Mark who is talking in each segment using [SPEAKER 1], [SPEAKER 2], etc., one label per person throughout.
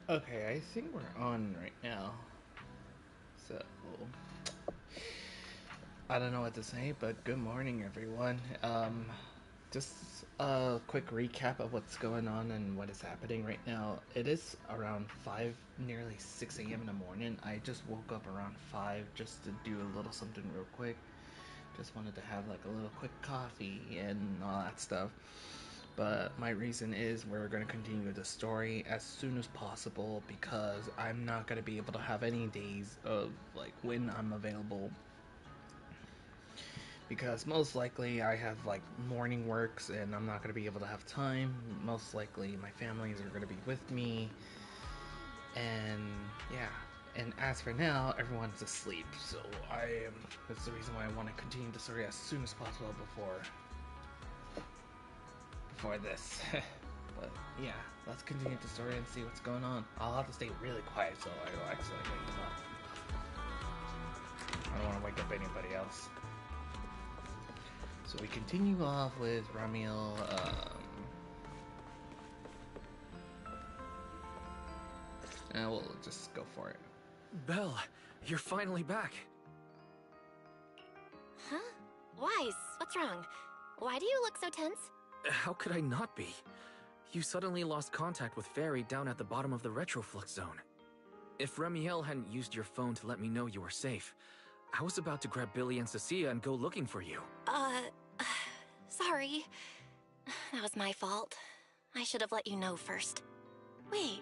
[SPEAKER 1] Okay, I think we're on right now. So, I don't know what to say, but good morning, everyone. Just a quick recap of what's going on and what is happening right now. It is around 5, nearly 6 a.m. in the morning. I just woke up around 5 just to do a little something real quick. Just wanted to have like a little quick coffee and all that stuff. But my reason is we're going to continue the story as soon as possible because I'm not going to be able to have any days of like when I'm available, because most likely I have like morning works and I'm not going to be able to have time. Most likely my families are going to be with me, and yeah. And as for now, everyone's asleep, so that's the reason why I want to continue the story as soon as possible before this. But yeah, let's continue the story and see what's going on. I'll have to stay really quiet so I don't accidentally wake them up. I don't want to wake up anybody else. So we continue off with Ramiel. And we'll just go for it.
[SPEAKER 2] Belle, you're finally back.
[SPEAKER 3] Huh? Wise, what's wrong? Why do you look so tense?
[SPEAKER 2] How could I not be? You suddenly lost contact with Fairy down at the bottom of the retroflux zone. If Remiel hadn't used your phone to let me know you were safe, I was about to grab Billy and Cecilia and go looking for you.
[SPEAKER 3] Sorry. That was my fault. I should have let you know first. Wait,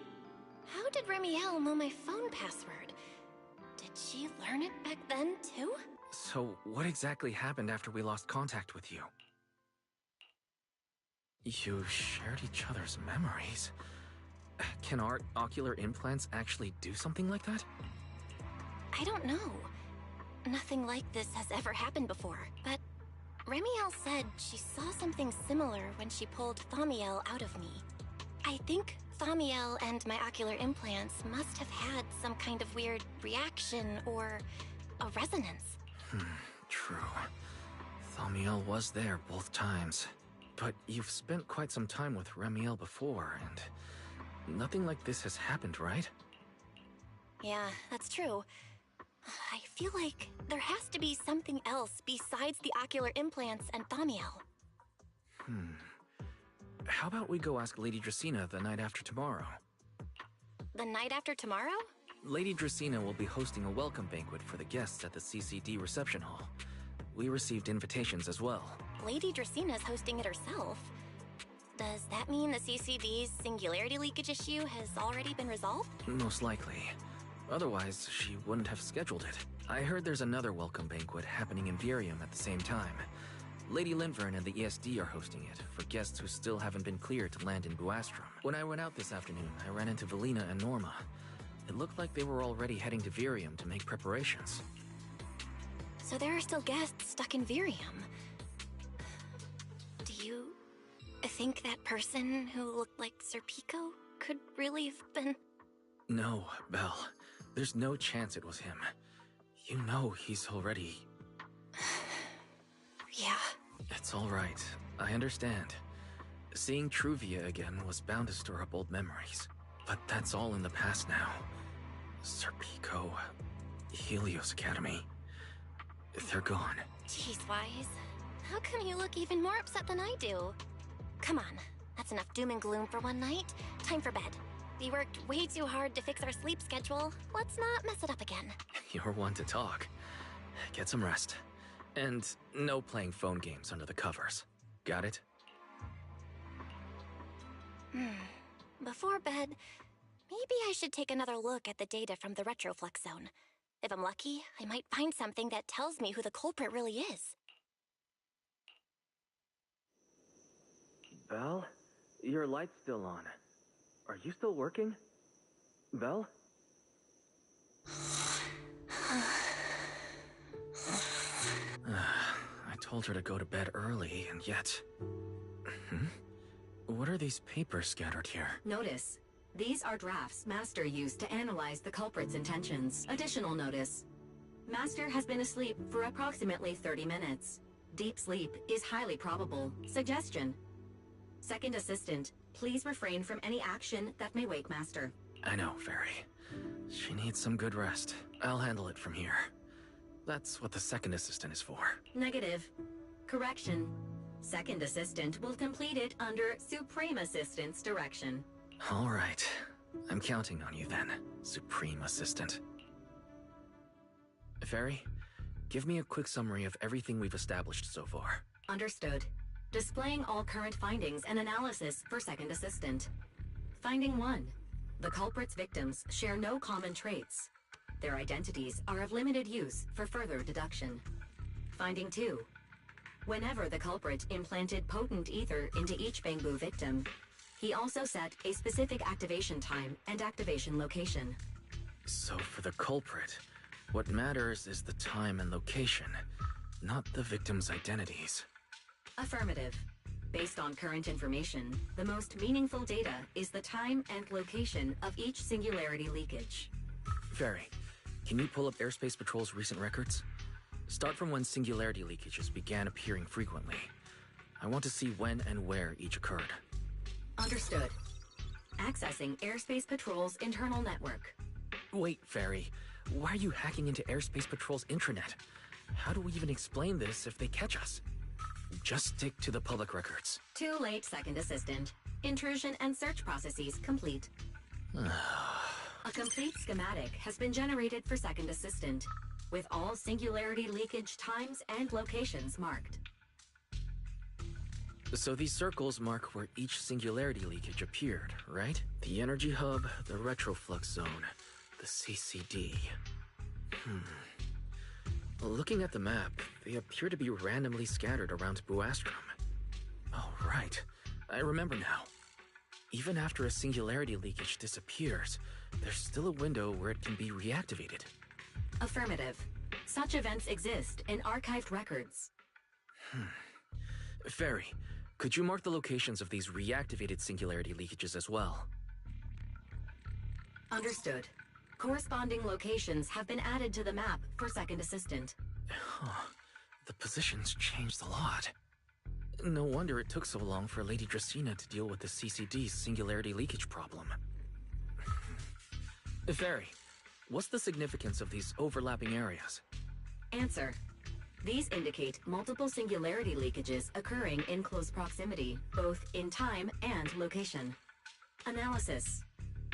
[SPEAKER 3] how did Remiel know my phone password? Did she learn it back then, too?
[SPEAKER 2] So, what exactly happened after we lost contact with you? You shared each other's memories. Can our ocular implants actually do something like that?
[SPEAKER 3] I don't know. Nothing like this has ever happened before, but Remiel said she saw something similar when she pulled Thaumiel out of me. I think Thaumiel and my ocular implants must have had some kind of weird reaction or a resonance.
[SPEAKER 2] True. Thaumiel was there both times. But you've spent quite some time with Remiel before, and nothing like this has happened, right?
[SPEAKER 3] Yeah, that's true. I feel like there has to be something else besides the ocular implants and Thaumiel.
[SPEAKER 2] How about we go ask Lady Dracena the night after tomorrow?
[SPEAKER 3] The night after tomorrow?
[SPEAKER 2] Lady Dracena will be hosting a welcome banquet for the guests at the CCD reception hall. We received invitations as well.
[SPEAKER 3] Lady Dracena's hosting it herself. Does that mean the CCD's singularity leakage issue has already been resolved?
[SPEAKER 2] Most likely. Otherwise, she wouldn't have scheduled it. I heard there's another welcome banquet happening in Virium at the same time. Lady Linvern and the ESD are hosting it for guests who still haven't been cleared to land in Buastrom. When I went out this afternoon, I ran into Valina and Norma. It looked like they were already heading to Virium to make preparations.
[SPEAKER 3] So there are still guests stuck in Virium. Do you think that person who looked like Sir Pico could really have been...
[SPEAKER 2] No, Belle. There's no chance it was him. You know he's already...
[SPEAKER 3] Yeah.
[SPEAKER 2] It's all right. I understand. Seeing Truvia again was bound to stir up old memories. But that's all in the past now. Sir Pico, Helios Academy, they're gone.
[SPEAKER 3] Jeez, Wise. How come you look even more upset than I do? Come on, that's enough doom and gloom for one night. Time for bed. We worked way too hard to fix our sleep schedule. Let's not mess it up again.
[SPEAKER 2] You're one to talk. Get some rest. And no playing phone games under the covers. Got it?
[SPEAKER 3] Before bed, maybe I should take another look at the data from the retroflux zone. If I'm lucky, I might find something that tells me who the culprit really is.
[SPEAKER 2] Belle? Your light's still on. Are you still working? Belle? I told her to go to bed early, and yet... What are these papers scattered here?
[SPEAKER 4] Notice. These are drafts Master used to analyze the culprit's intentions. Additional notice. Master has been asleep for approximately 30 minutes. Deep sleep is highly probable. Suggestion. Second Assistant, please refrain from any action that may wake Master.
[SPEAKER 2] I know, Fairy. She needs some good rest. I'll handle it from here. That's what the Second Assistant is for.
[SPEAKER 4] Negative. Correction. Second Assistant will complete it under Supreme Assistant's direction.
[SPEAKER 2] All right. I'm counting on you then, Supreme Assistant. Fairy, give me a quick summary of everything we've established so far.
[SPEAKER 4] Understood. Displaying all current findings and analysis for Second Assistant. Finding 1. The culprit's victims share no common traits. Their identities are of limited use for further deduction. Finding 2. Whenever the culprit implanted potent ether into each Bangbu victim, he also set a specific activation time and activation location.
[SPEAKER 2] So for the culprit, what matters is the time and location, not the victim's identities.
[SPEAKER 4] Affirmative. Based on current information, the most meaningful data is the time and location of each singularity leakage.
[SPEAKER 2] Fairy, can you pull up Airspace Patrol's recent records? Start from when singularity leakages began appearing frequently. I want to see when and where each occurred.
[SPEAKER 4] Understood. Accessing Airspace Patrol's internal network.
[SPEAKER 2] Wait, Fairy. Why are you hacking into Airspace Patrol's intranet? How do we even explain this if they catch us? Just stick to the public records.
[SPEAKER 4] Too late, Second Assistant. Intrusion and search processes complete. A complete schematic has been generated for Second Assistant, with all singularity leakage times and locations marked.
[SPEAKER 2] So these circles mark where each singularity leakage appeared, right? The energy hub, the retroflux zone, the CCD. Looking at the map, they appear to be randomly scattered around Buastrom. Oh, right. I remember now. Even after a singularity leakage disappears, there's still a window where it can be reactivated.
[SPEAKER 4] Affirmative. Such events exist in archived records.
[SPEAKER 2] Fairy, could you mark the locations of these reactivated singularity leakages as well?
[SPEAKER 4] Understood. Corresponding locations have been added to the map for Second Assistant.
[SPEAKER 2] The positions changed a lot. No wonder it took so long for Lady Dracena to deal with the CCD's singularity leakage problem. Fairy, what's the significance of these overlapping areas?
[SPEAKER 4] Answer. These indicate multiple singularity leakages occurring in close proximity, both in time and location. Analysis.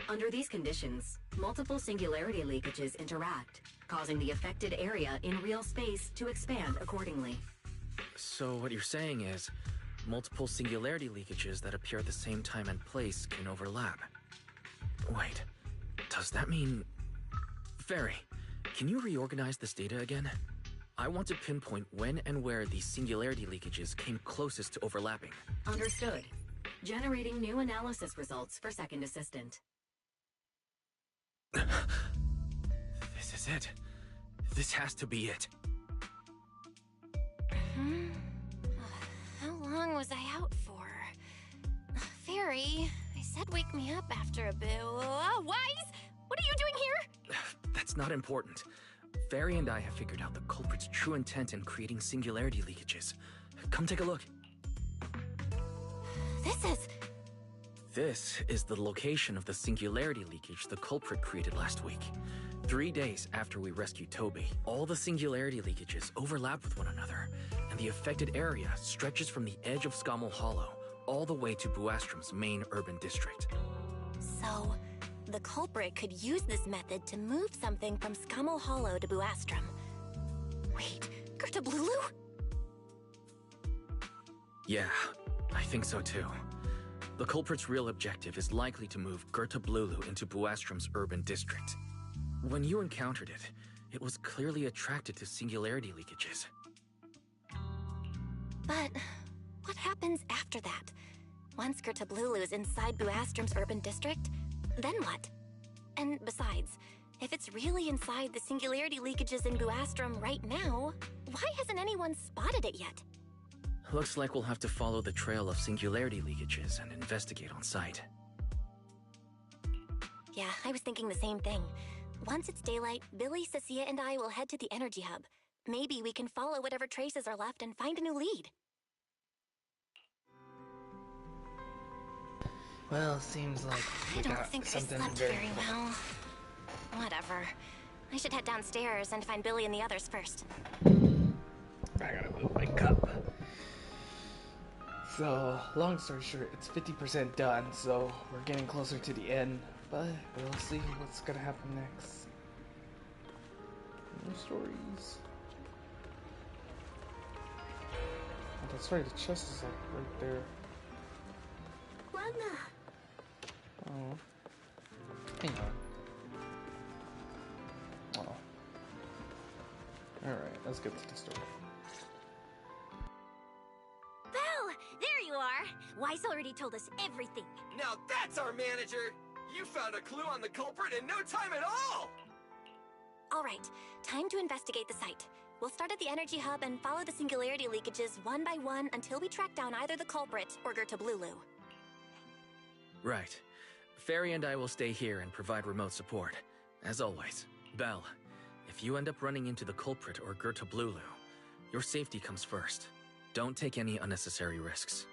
[SPEAKER 4] Under these conditions, multiple singularity leakages interact, causing the affected area in real space to expand accordingly.
[SPEAKER 2] So what you're saying is, multiple singularity leakages that appear at the same time and place can overlap. Wait, does that mean... Fairy, can you reorganize this data again? I want to pinpoint when and where these singularity leakages came closest to overlapping.
[SPEAKER 4] Understood. Generating new analysis results for Second Assistant.
[SPEAKER 2] This is it. This has to be it.
[SPEAKER 3] How long was I out for? Fairy, I said wake me up after a bit. Wise? What are you doing here?
[SPEAKER 2] That's not important. Fairy and I have figured out the culprit's true intent in creating singularity leakages. Come take a look. This is the location of the singularity leakage the culprit created last week. 3 days after we rescued Toby, all the singularity leakages overlap with one another, and the affected area stretches from the edge of Scommel Hollow all the way to Buastrom's main urban district.
[SPEAKER 3] So, the culprit could use this method to move something from Scommel Hollow to Buastrom. Wait, Gertablulu?
[SPEAKER 2] Yeah, I think so too. The culprit's real objective is likely to move Gertablulu into Buastrom's urban district. When you encountered it, it was clearly attracted to singularity leakages.
[SPEAKER 3] But what happens after that? Once Gertablulu's inside Buastrum's urban district, then what? And besides, if it's really inside the singularity leakages in Buastrum right now, why hasn't anyone spotted it yet?
[SPEAKER 2] Looks like we'll have to follow the trail of singularity leakages and investigate on site.
[SPEAKER 3] Yeah, I was thinking the same thing. Once it's daylight, Billy, Cecilia, and I will head to the energy hub. Maybe we can follow whatever traces are left and find a new lead.
[SPEAKER 1] Well, seems like
[SPEAKER 3] I
[SPEAKER 1] we
[SPEAKER 3] don't
[SPEAKER 1] got
[SPEAKER 3] think I
[SPEAKER 1] something
[SPEAKER 3] slept very well. Whatever. I should head downstairs and find Billy and the others first.
[SPEAKER 1] I gotta move my cup. So, long story short, it's 50% done, so we're getting closer to the end, but we'll see what's gonna happen next. No stories. Oh, that's right, the chest is like right there. Oh. Hang on. Oh. Alright, let's get to the story.
[SPEAKER 3] Belle! There you are! Weiss already told us everything.
[SPEAKER 5] Now that's our manager! You found a clue on the culprit in no time at all!
[SPEAKER 3] Alright, time to investigate the site. We'll start at the energy hub and follow the singularity leakages one by one until we track down either the culprit or Gertablulu.
[SPEAKER 2] Right. Fairy and I will stay here and provide remote support. As always, Belle, if you end up running into the culprit or Gertablulu, your safety comes first. Don't take any unnecessary risks.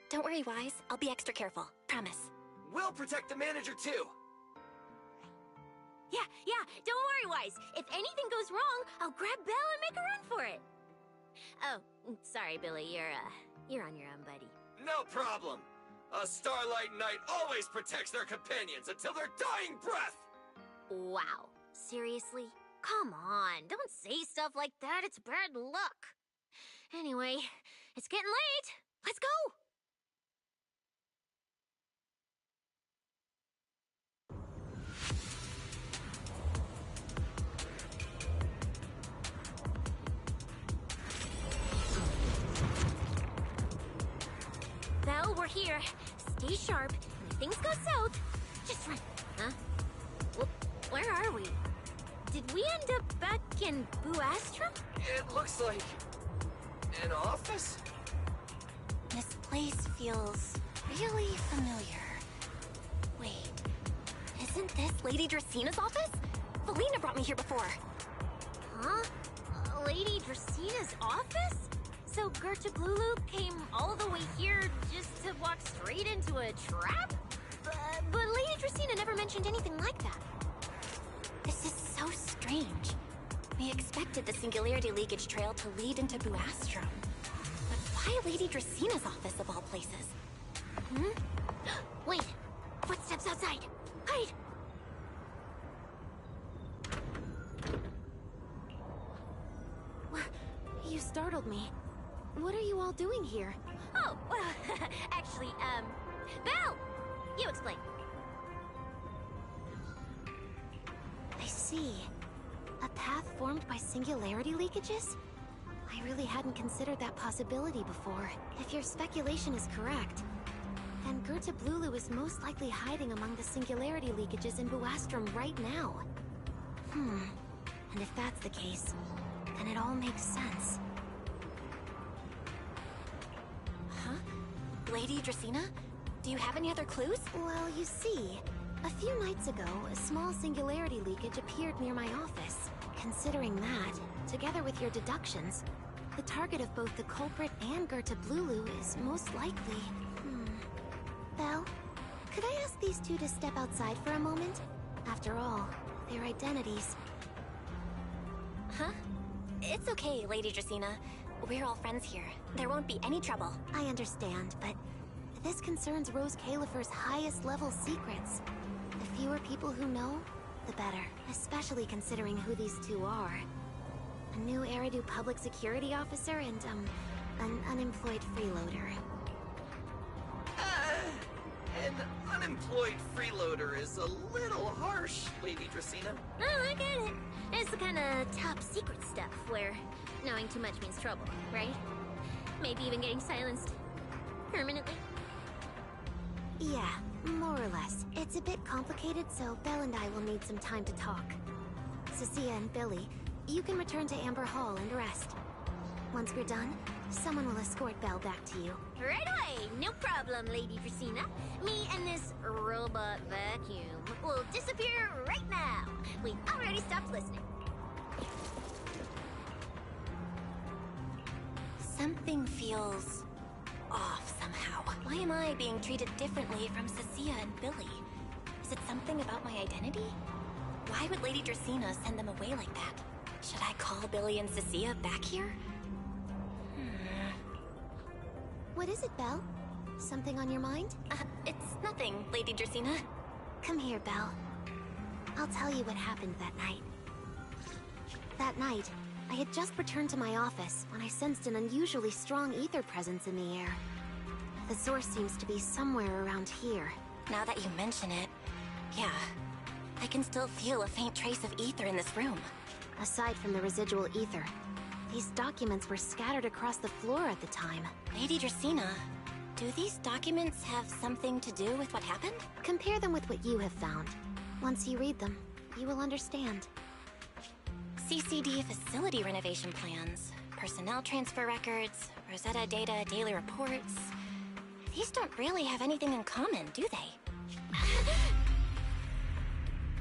[SPEAKER 3] Don't worry, Weiss. I'll be extra careful. Promise.
[SPEAKER 5] We'll protect the manager too!
[SPEAKER 6] Yeah, don't worry, Weiss. If anything goes wrong, I'll grab Belle and make a run for it. Oh, sorry, Billy. You're on your own, buddy.
[SPEAKER 5] No problem! A Starlight Knight always protects their companions until their dying breath!
[SPEAKER 6] Wow. Seriously? Come on, don't say stuff like that. It's bad luck. Anyway, it's getting late. Let's go! Belle, we're here. Stay sharp, and if things go south, just run. Huh? Well, where are we? Did we end up back in Buastrum?
[SPEAKER 5] It looks like... an office?
[SPEAKER 3] This place feels really familiar. Wait, isn't this Lady Dracina's office? Felina brought me here before.
[SPEAKER 6] Huh? Lady Dracina's office? So Gertablulu came all the way here just to walk straight into a trap? But Lady Dracina never mentioned anything like that.
[SPEAKER 3] This is so strange. We expected the singularity leakage trail to lead into Buastrum. But why Lady Dracina's office of all places?
[SPEAKER 6] Wait! Footsteps outside! Hide! You startled me. What are you all doing here? Oh, well, actually, Belle! You explain.
[SPEAKER 3] I see. A path formed by singularity leakages? I really hadn't considered that possibility before. If your speculation is correct, then Gertablulu is most likely hiding among the singularity leakages in Buastrum right now. And if that's the case, then it all makes sense. Huh? Lady Dracina? Do you have any other clues? Well, you see, a few nights ago, a small singularity leakage appeared near my office. Considering that, together with your deductions, the target of both the culprit and Gertablulu is most likely... Belle, could I ask these two to step outside for a moment? After all, their identities... Huh? It's okay, Lady Dracina. We're all friends here. There won't be any trouble. I understand, but this concerns Rose Califer's highest level secrets. The fewer people who know, the better. Especially considering who these two are. A new Eridu public security officer and, an unemployed freeloader.
[SPEAKER 5] An unemployed freeloader is a little harsh, Lady Dracina.
[SPEAKER 6] Oh, I get it. It's the kind of top secret stuff where knowing too much means trouble, right? Maybe even getting silenced permanently. Yeah, more or less. It's a bit complicated, so Belle and I will need some time to talk. Cecilia and Billy, you can return to Amber Hall and rest. Once we're done, someone will escort Belle back to you.
[SPEAKER 7] Right away, no problem, Lady Dracena. Me and this robot vacuum will disappear right now. We already stopped listening.
[SPEAKER 3] Something feels off somehow. Why am I being treated differently from Cecilia and Billy? Is it something about my identity? Why would Lady Dracena send them away like that? Should I call Billy and Cecilia back here?
[SPEAKER 6] What is it, Belle? Something on your mind?
[SPEAKER 3] It's nothing, Lady Dracena.
[SPEAKER 6] Come here, Belle. I'll tell you what happened that night. That night, I had just returned to my office when I sensed an unusually strong ether presence in the air. The source seems to be somewhere around here.
[SPEAKER 3] Now that you mention it, yeah. I can still feel a faint trace of ether in this room.
[SPEAKER 6] Aside from the residual ether, these documents were scattered across the floor at the time.
[SPEAKER 3] Lady Dracena, do these documents have something to do with what happened?
[SPEAKER 6] Compare them with what you have found. Once you read them, you will understand.
[SPEAKER 3] CCD facility renovation plans, personnel transfer records, Rosetta data daily reports. These don't really have anything in common, do they?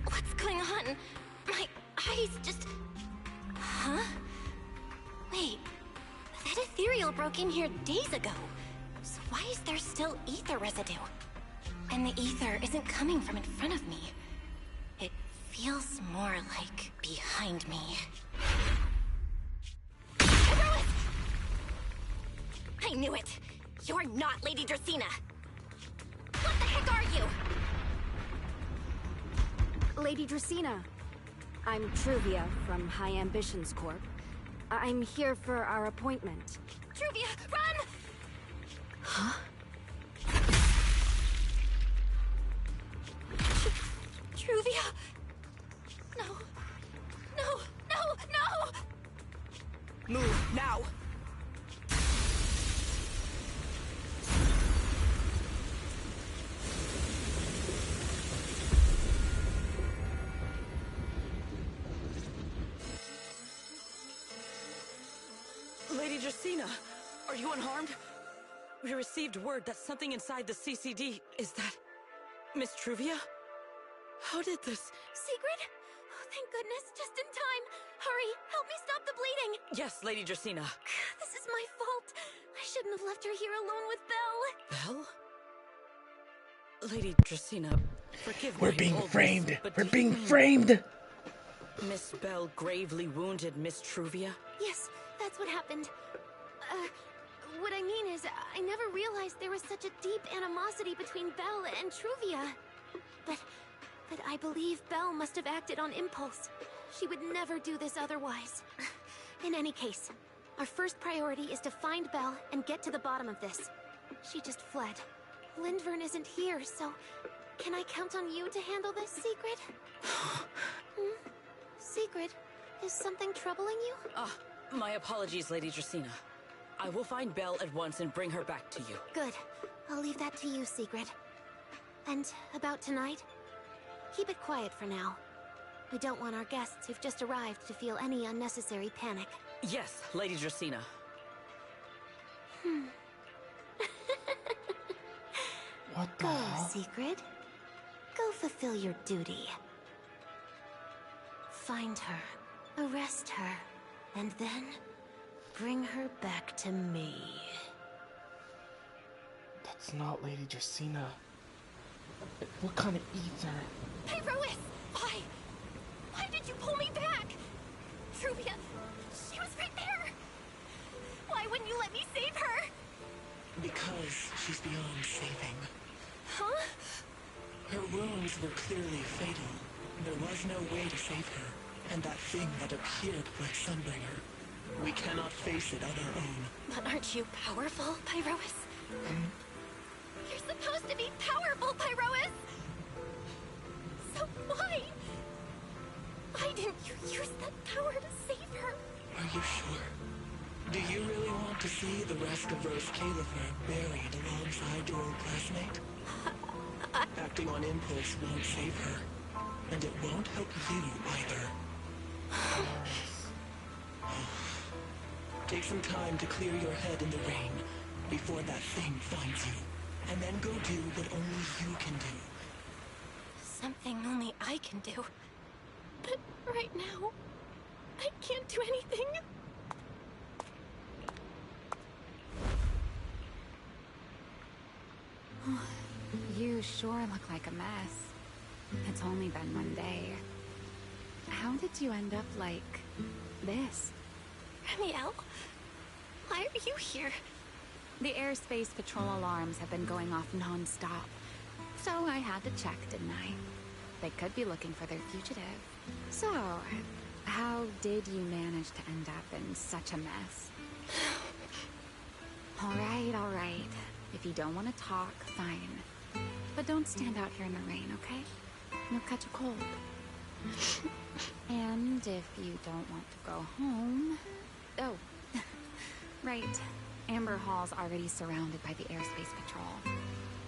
[SPEAKER 3] What's going on? My eyes just... Huh? Wait, that ethereal broke in here days ago. So why is there still ether residue? And the ether isn't coming from in front of me. It feels more like behind me. I knew it! You're not Lady Dracena! What the heck are you?
[SPEAKER 8] Lady Dracena, I'm Truvia from High Ambitions Corp. I'm here for our appointment.
[SPEAKER 3] Truvia, run!
[SPEAKER 8] Huh?
[SPEAKER 3] Truvia! No. No, no, no!
[SPEAKER 9] Move, now!
[SPEAKER 10] Lady Dracena, are you unharmed? We received word that something inside the CCD is that... Miss Truvia? How did this...
[SPEAKER 6] Secret? Oh, thank goodness, just in time. Hurry, help me stop the bleeding.
[SPEAKER 10] Yes, Lady Dracena.
[SPEAKER 6] This is my fault. I shouldn't have left her here alone with Belle.
[SPEAKER 10] Belle? Lady Dracena, forgive me.
[SPEAKER 1] We're being
[SPEAKER 10] boldness,
[SPEAKER 1] framed!
[SPEAKER 10] but
[SPEAKER 1] We're
[SPEAKER 10] do you
[SPEAKER 1] being
[SPEAKER 10] mean
[SPEAKER 1] framed!
[SPEAKER 10] Miss Belle gravely wounded Miss Truvia?
[SPEAKER 6] Yes, that's what happened. What I mean is, I never realized there was such a deep animosity between Belle and Truvia. But I believe Belle must have acted on impulse. She would never do this otherwise. In any case, our first priority is to find Belle and get to the bottom of this. She just fled. Lindvern isn't here, so can I count on you to handle this, Secret? Secret, is something troubling you?
[SPEAKER 10] My apologies, Lady Dracena. I will find Belle at once and bring her back to you.
[SPEAKER 6] Good. I'll leave that to you, Secret. And about tonight? Keep it quiet for now. We don't want our guests who've just arrived to feel any unnecessary panic.
[SPEAKER 10] Yes, Lady Dracena.
[SPEAKER 1] What the
[SPEAKER 6] Go,
[SPEAKER 1] hell?
[SPEAKER 6] Secret. Go fulfill your duty. Find her, arrest her, and then bring her back to me.
[SPEAKER 1] That's not Lady Dracena. What kind of ether?
[SPEAKER 3] Hey, Rois! Why? Why did you pull me back? Truvia, she was right there! Why wouldn't you let me save her?
[SPEAKER 11] Because she's beyond saving.
[SPEAKER 3] Huh?
[SPEAKER 11] Her wounds were clearly fatal. There was no way to save her. And that thing that appeared like Sunbringer, we cannot face it on our own.
[SPEAKER 3] But aren't you powerful, Pyrois? You're supposed to be powerful, Pyrois! So why? Why didn't you use that power to save her?
[SPEAKER 11] Are you sure? Do you really want to see the rest of Rose Califer buried alongside your old classmate? Acting on impulse won't save her. And it won't help you either. Take some time to clear your head in the rain before that thing finds you. And then go do what only you can do.
[SPEAKER 3] Something only I can do. But right now, I can't do anything.
[SPEAKER 9] You sure look like a mess. It's only been one day. How did you end up like this?
[SPEAKER 3] Ramiel, why are you here?
[SPEAKER 9] The airspace patrol alarms have been going off non-stop. So I had to check, didn't I? They could be looking for their fugitive. So, how did you manage to end up in such a mess? All right. If you don't want to talk, fine. But don't stand out here in the rain, okay? You'll catch a cold. And if you don't want to go home... Oh, right. Amber Hall's already surrounded by the airspace patrol.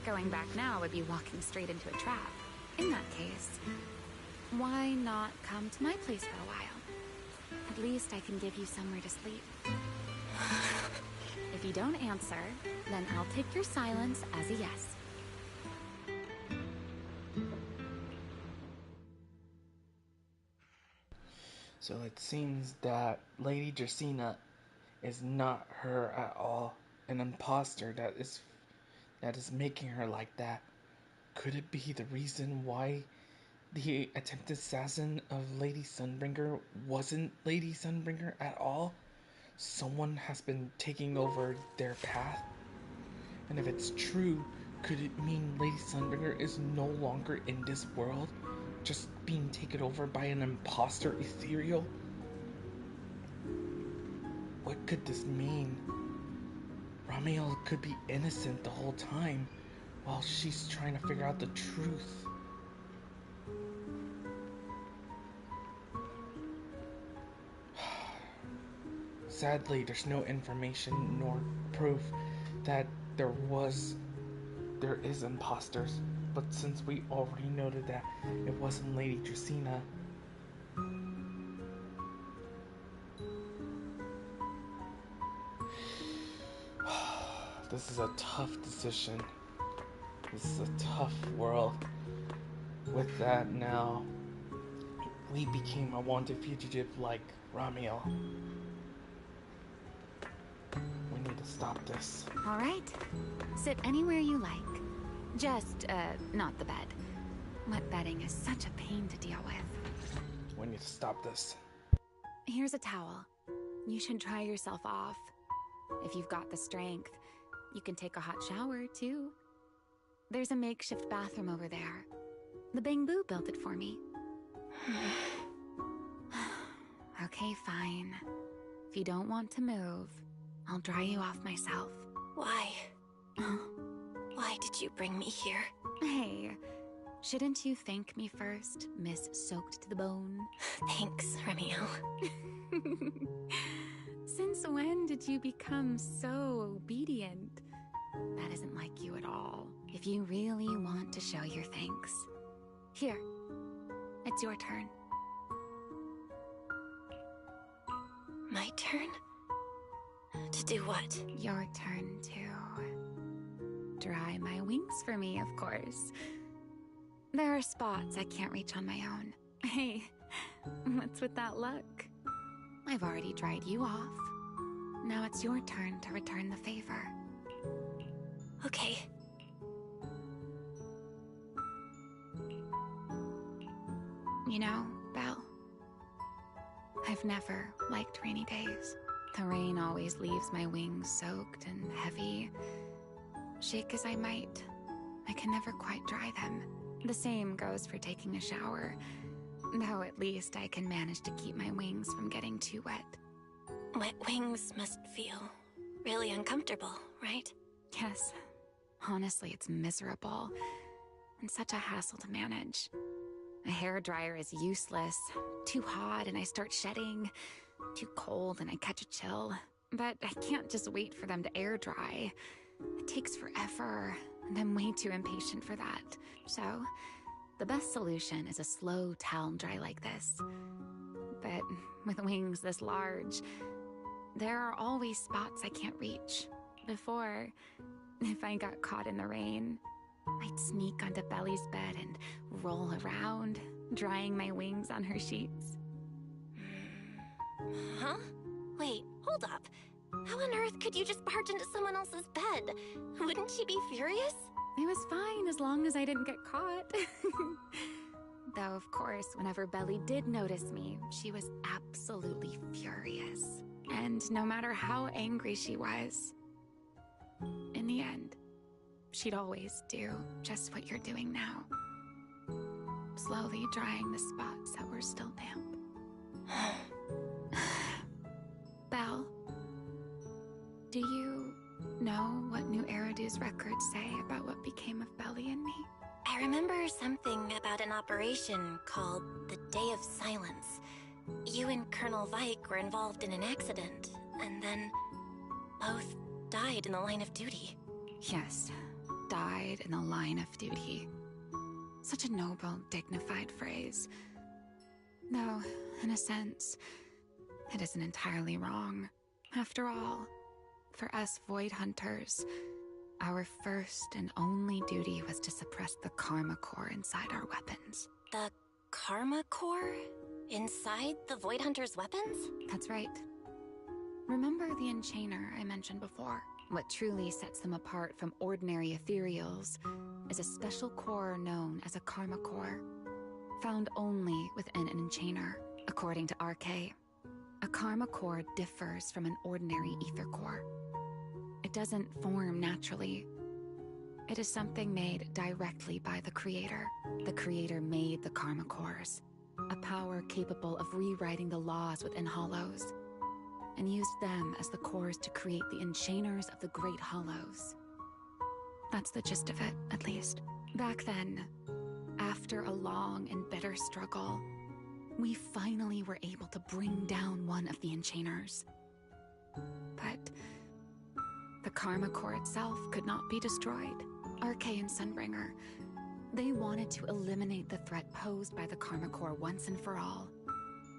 [SPEAKER 9] Going back now would be walking straight into a trap. In that case, why not come to my place for a while? At least I can give you somewhere to sleep. If you don't answer, then I'll take your silence as a yes.
[SPEAKER 1] So it seems that Lady Dracaena is not her at all. An imposter that is making her like that. Could it be the reason why the attempted assassin of Lady Sunbringer wasn't Lady Sunbringer at all? Someone has been taking over their path? And if it's true, could it mean Lady Sunbringer is no longer in this world? Just being taken over by an imposter ethereal? What could this mean? Ramiel could be innocent the whole time, while she's trying to figure out the truth. Sadly, there's no information nor proof that there is imposters, but since we already noted that it wasn't Lady Dracaena, this is a tough decision. This is a tough world. With that now, we became a wanted fugitive like Ramiel. We need to stop this.
[SPEAKER 9] All right. Sit anywhere you like. Just, not the bed. Wet bedding is such a pain to deal with.
[SPEAKER 1] We need to stop this.
[SPEAKER 9] Here's a towel. You should dry yourself off. If you've got the strength, you can take a hot shower, too. There's a makeshift bathroom over there. The Bangbu built it for me. Okay, fine. If you don't want to move, I'll dry you off myself.
[SPEAKER 3] Why? Why did you bring me here?
[SPEAKER 9] Hey, shouldn't you thank me first, Miss Soaked to the Bone?
[SPEAKER 3] Thanks, Ramiel.
[SPEAKER 9] Since when did you become so obedient? That isn't like you at all. If you really want to show your thanks. Here, it's your turn.
[SPEAKER 3] My turn? To do what?
[SPEAKER 9] Your turn to dry my wings for me, of course. There are spots I can't reach on my own. Hey, what's with that look? I've already dried you off. Now it's your turn to return the favor.
[SPEAKER 3] Okay.
[SPEAKER 9] You know, Belle, I've never liked rainy days. The rain always leaves my wings soaked and heavy. Shake as I might, I can never quite dry them. The same goes for taking a shower, though at least I can manage to keep my wings from getting too wet.
[SPEAKER 3] Wet wings must feel really uncomfortable, right?
[SPEAKER 9] Yes. Honestly, it's miserable, and such a hassle to manage. A hairdryer is useless. Too hot and I start shedding. Too cold and I catch a chill. But I can't just wait for them to air dry. It takes forever, and I'm way too impatient for that. So, the best solution is a slow towel dry like this. But with wings this large, there are always spots I can't reach. Before, if I got caught in the rain, I'd sneak onto Belly's bed and roll around, drying my wings on her sheets.
[SPEAKER 3] Huh? Wait, hold up. How on earth could you just barge into someone else's bed? Wouldn't she be furious?
[SPEAKER 9] It was fine as long as I didn't get caught. Though, of course, whenever Belly did notice me, she was absolutely furious. And no matter how angry she was, in the end, she'd always do just what you're doing now. Slowly drying the spots that were still damp. Belle, do you know what New Eridu's records say about what became of Belly and me?
[SPEAKER 3] I remember something about an operation called the Day of Silence. You and Colonel Vike were involved in an accident, and then both died in the line of duty.
[SPEAKER 9] Yes, died in the line of duty. Such a noble, dignified phrase. Though, in a sense, it isn't entirely wrong. After all, for us Void Hunters, our first and only duty was to suppress the Karma Core inside our weapons.
[SPEAKER 3] The Karma Core? Inside the Void Hunter's weapons?
[SPEAKER 9] That's right. Remember the Enchainer I mentioned before? What truly sets them apart from ordinary ethereals is a special core known as a Karma Core, found only within an Enchainer, according to RK. A Karma Core differs from an ordinary ether core. It doesn't form naturally. It is something made directly by the Creator. The Creator made the Karma Cores, a power capable of rewriting the laws within Hollows, and used them as the cores to create the Enchainers of the Great Hollows. That's the gist of it, at least. Back then, after a long and bitter struggle, we finally were able to bring down one of the Enchainers. But the Karma Core itself could not be destroyed. RK and Sunbringer, they wanted to eliminate the threat posed by the Karma Core once and for all,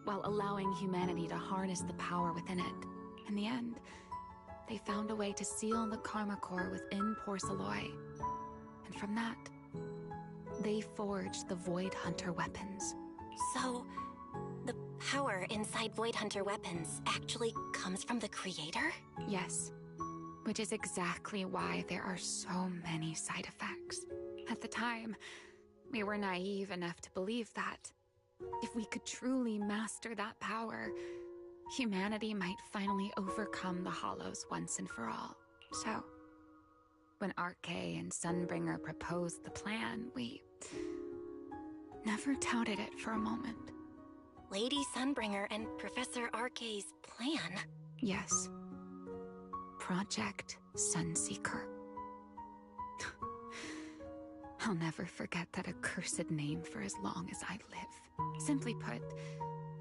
[SPEAKER 9] while allowing humanity to harness the power within it. In the end, they found a way to seal the Karma Core within Porceloy. And from that, they forged the Void Hunter weapons.
[SPEAKER 3] So, the power inside Void Hunter weapons actually comes from the Creator?
[SPEAKER 9] Yes, which is exactly why there are so many side effects. At the time, we were naive enough to believe that if we could truly master that power, humanity might finally overcome the Hollows once and for all. So, when RK and Sunbringer proposed the plan, we never doubted it for a moment.
[SPEAKER 3] Lady Sunbringer and Professor RK's plan?
[SPEAKER 9] Yes. Project Sunseeker. I'll never forget that accursed name for as long as I live. Simply put,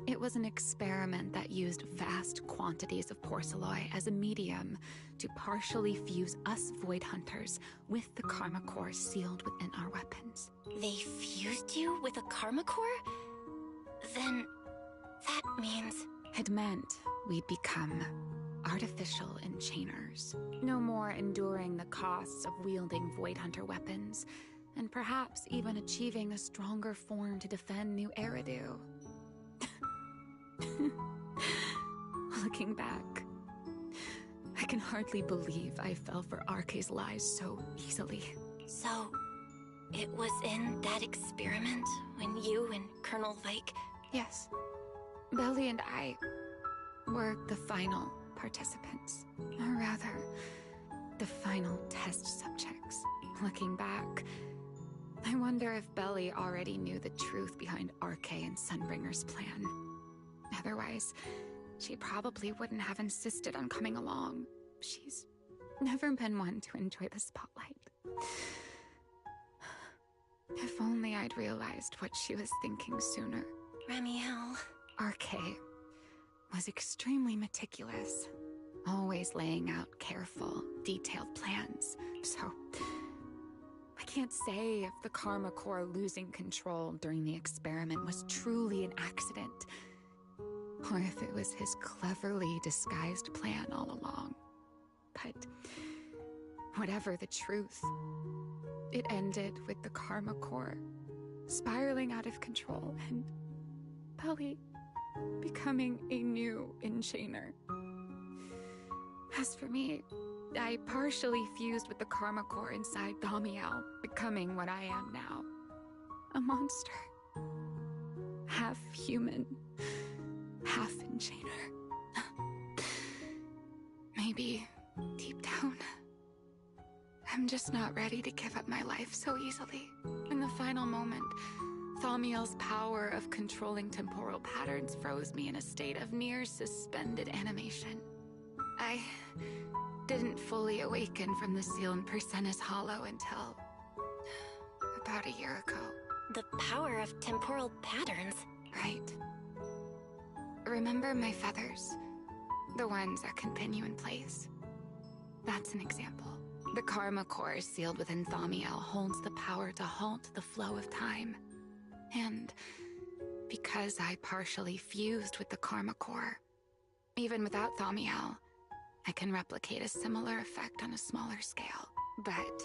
[SPEAKER 9] it was an experiment that used vast quantities of porceloy as a medium to partially fuse us Void Hunters with the Karma Core sealed within our weapons.
[SPEAKER 3] They fused you with a Karma Core? Then that means...
[SPEAKER 9] It meant we'd become artificial enchainers, no more enduring the costs of wielding Void Hunter weapons, and perhaps even achieving a stronger form to defend New Eridu. Looking back, I can hardly believe I fell for RK's lies so easily.
[SPEAKER 3] So, it was in that experiment when you and Colonel Vike...
[SPEAKER 9] Yes. Belly and I were the final participants. Or rather, the final test subjects. Looking back, I wonder if Belly already knew the truth behind RK and Sunbringer's plan. Otherwise, she probably wouldn't have insisted on coming along. She's never been one to enjoy the spotlight. If only I'd realized what she was thinking sooner.
[SPEAKER 3] Ramiel...
[SPEAKER 9] RK was extremely meticulous, always laying out careful, detailed plans. So, I can't say if the Karma Core losing control during the experiment was truly an accident, or if it was his cleverly disguised plan all along. But whatever the truth, it ended with the Karma Core spiraling out of control and Belly becoming a new enchainer. As for me, I partially fused with the Karma Core inside Thaumiel, becoming what I am now. A monster. Half human, half enchainer. Maybe, deep down, I'm just not ready to give up my life so easily. In the final moment, Thaumiel's power of controlling temporal patterns froze me in a state of near suspended animation. I didn't fully awaken from the seal in Persena's Hollow until about a year ago.
[SPEAKER 3] The power of temporal patterns?
[SPEAKER 9] Right. Remember my feathers? The ones that continue in place? That's an example. The Karma Core sealed within Thaumiel holds the power to halt the flow of time. And because I partially fused with the Karma Core, even without Thaumiel, I can replicate a similar effect on a smaller scale. But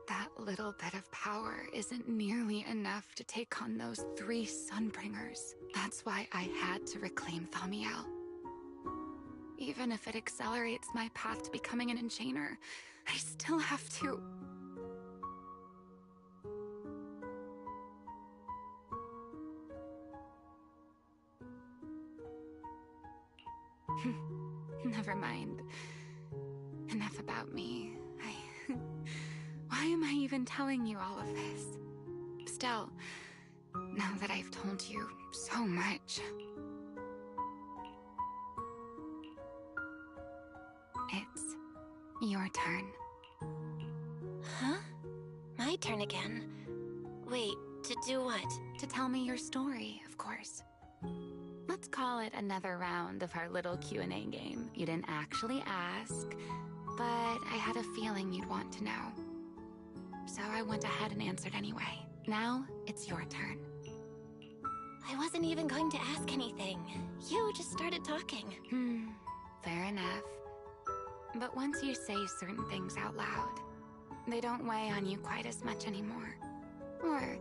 [SPEAKER 9] that little bit of power isn't nearly enough to take on those 3 Sunbringers. That's why I had to reclaim Thaumiel. Even if it accelerates my path to becoming an enchainer, I still have to... Never mind. Enough about me. Why am I even telling you all of this? Still, now that I've told you so much... It's your turn.
[SPEAKER 3] Huh? My turn again? Wait, to do what?
[SPEAKER 9] To tell me your story, of course. Let's call it another round of our little Q&A game. You didn't actually ask, but I had a feeling you'd want to know. So I went ahead and answered anyway. Now, it's your turn.
[SPEAKER 3] I wasn't even going to ask anything. You just started talking.
[SPEAKER 9] Fair enough. But once you say certain things out loud, they don't weigh on you quite as much anymore. Or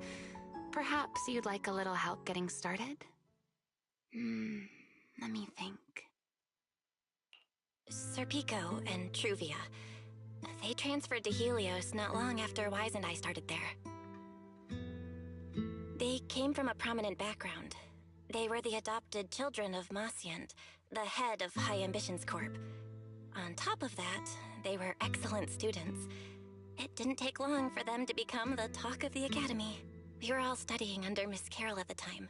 [SPEAKER 9] perhaps you'd like a little help getting started? Let me think.
[SPEAKER 3] Serpico and Truvia. They transferred to Helios not long after Wise and I started there. They came from a prominent background. They were the adopted children of Masyant, the head of High Ambitions Corp. On top of that, they were excellent students. It didn't take long for them to become the talk of the academy. We were all studying under Miss Carroll at the time,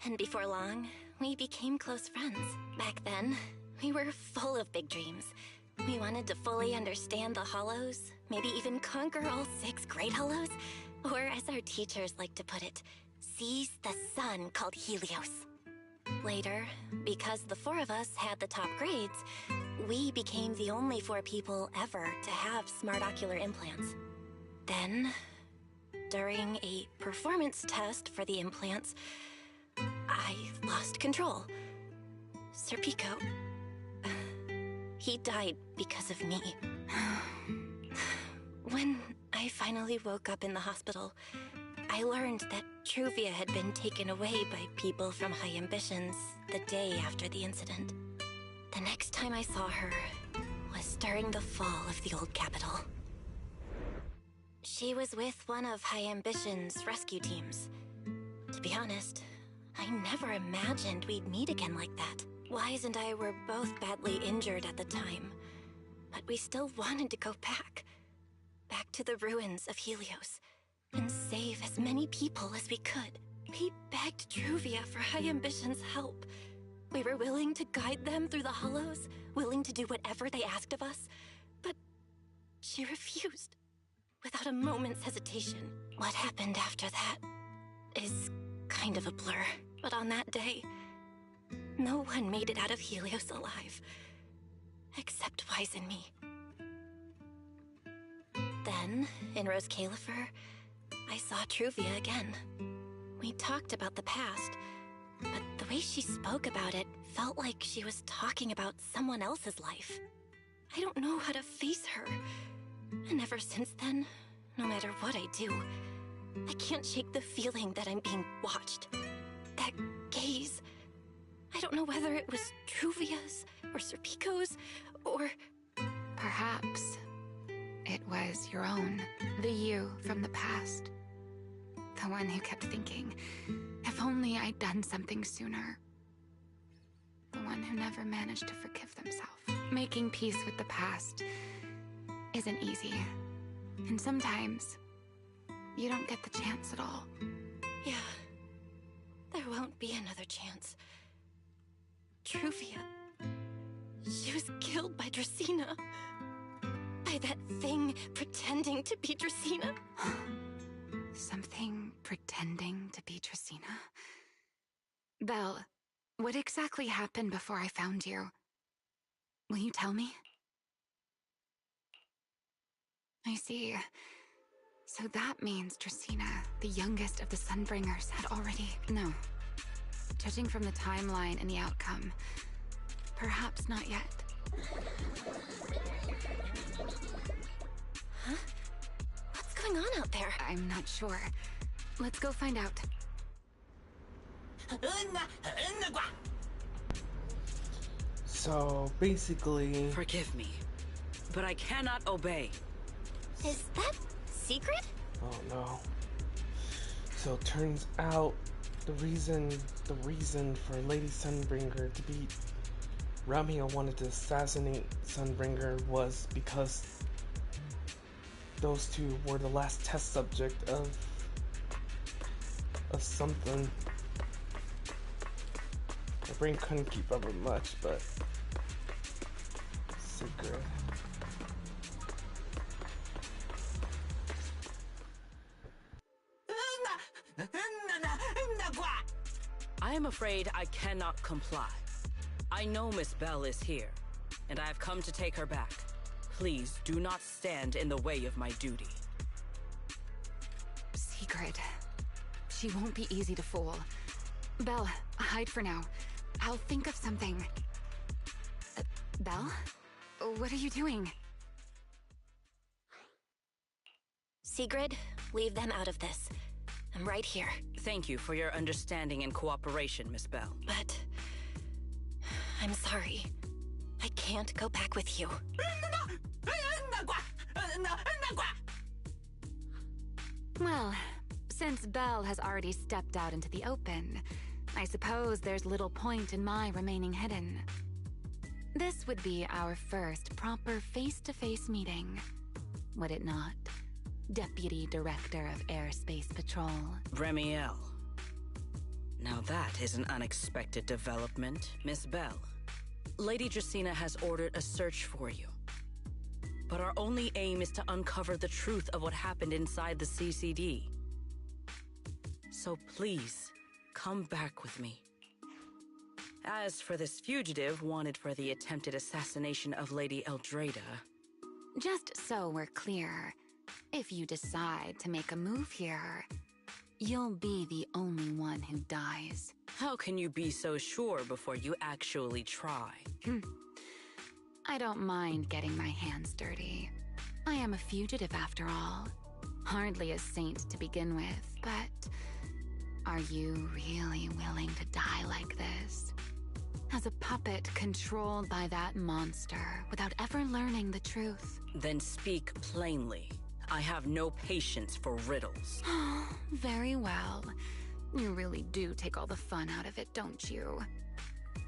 [SPEAKER 3] and before long, we became close friends. Back then, we were full of big dreams. We wanted to fully understand the Hollows, maybe even conquer all 6 Great Hollows, or as our teachers like to put it, seize the sun called Helios. Later, because the 4 of us had the top grades, we became the only 4 people ever to have smart ocular implants. Then, during a performance test for the implants, I lost control. Serpico, he died because of me. When I finally woke up in the hospital, I learned that Truvia had been taken away by people from High Ambitions the day after the incident. The next time I saw her was during the fall of the old capital. She was with one of High Ambitions' rescue teams. To be honest, I never imagined we'd meet again like that. Wise and I were both badly injured at the time, but we still wanted to go back to the ruins of Helios, and save as many people as we could. We begged Truvia for High Ambitions' help. We were willing to guide them through the Hollows, willing to do whatever they asked of us, but she refused, without a moment's hesitation. What happened after that is kind of a blur, but on that day, no one made it out of Helios alive, except Wise and me. Then, in Rose Califer, I saw Truvia again. We talked about the past, but the way she spoke about it felt like she was talking about someone else's life. I don't know how to face her. And ever since then, no matter what I do, I can't shake the feeling that I'm being watched. That gaze. I don't know whether it was Truvia's, or Serpico's, or...
[SPEAKER 9] Perhaps it was your own. The you from the past. The one who kept thinking, if only I'd done something sooner. The one who never managed to forgive themselves. Making peace with the past isn't easy. And sometimes, you don't get the chance at all.
[SPEAKER 3] Yeah. There won't be another chance. Truvia. She was killed by Dracena. By that thing pretending to be Dracena.
[SPEAKER 9] Something pretending to be Dracena? Belle, what exactly happened before I found you? Will you tell me? I see. So that means Dracena, the youngest of the Sunbringers, had already... No. Judging from the timeline and the outcome, perhaps not yet.
[SPEAKER 3] Huh? What's going on out there?
[SPEAKER 9] I'm not sure. Let's go find out.
[SPEAKER 12] So, basically...
[SPEAKER 10] Forgive me, but I cannot obey.
[SPEAKER 3] Is that secret?
[SPEAKER 12] Oh no. So it turns out the reason for Lady Sunbringer to beat Ramia wanted to assassinate Sunbringer was because those two were the last test subject of something. My brain couldn't keep up with much, but secret.
[SPEAKER 10] I am afraid I cannot comply. I know Miss Belle is here, and I have come to take her back. Please do not stand in the way of my duty.
[SPEAKER 9] Sigrid. She won't be easy to fool. Belle, hide for now. I'll think of something. Belle? What are you doing?
[SPEAKER 3] Sigrid, leave them out of this. I'm right here.
[SPEAKER 10] Thank you for your understanding and cooperation, Miss Belle.
[SPEAKER 3] But... I'm sorry. I can't go back with you.
[SPEAKER 9] Well, since Belle has already stepped out into the open, I suppose there's little point in my remaining hidden. This would be our first proper face-to-face meeting, would it not? Deputy Director of Airspace Patrol.
[SPEAKER 10] Remiel. Now that is an unexpected development, Miss Belle. Lady Dracena has ordered a search for you. But our only aim is to uncover the truth of what happened inside the CCD. So please, come back with me. As for this fugitive wanted for the attempted assassination of Lady Eldrada...
[SPEAKER 9] Just so we're clear, if you decide to make a move here, you'll be the only one who dies.
[SPEAKER 10] How can you be so sure before you actually try?
[SPEAKER 9] I don't mind getting my hands dirty. I am a fugitive after all. Hardly a saint to begin with, but... Are you really willing to die like this? As a puppet controlled by that monster without ever learning the truth?
[SPEAKER 10] Then speak plainly. I have no patience for riddles.
[SPEAKER 9] Very well. You really do take all the fun out of it, don't you?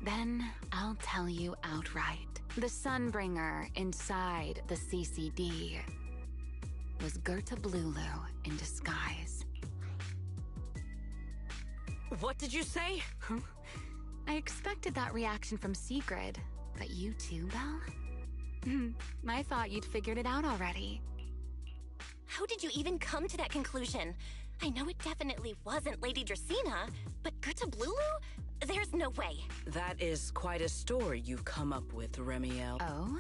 [SPEAKER 9] Then I'll tell you outright. The Sunbringer inside the CCD was Gerta Blulu in disguise.
[SPEAKER 10] What did you say?
[SPEAKER 9] I expected that reaction from Sigrid, but you too, Belle? I thought you'd figured it out already.
[SPEAKER 3] How did you even come to that conclusion? I know it definitely wasn't Lady Dracena, but Gerta Blulu? There's no way.
[SPEAKER 10] That is quite a story you've come up with, Remiel.
[SPEAKER 9] Oh?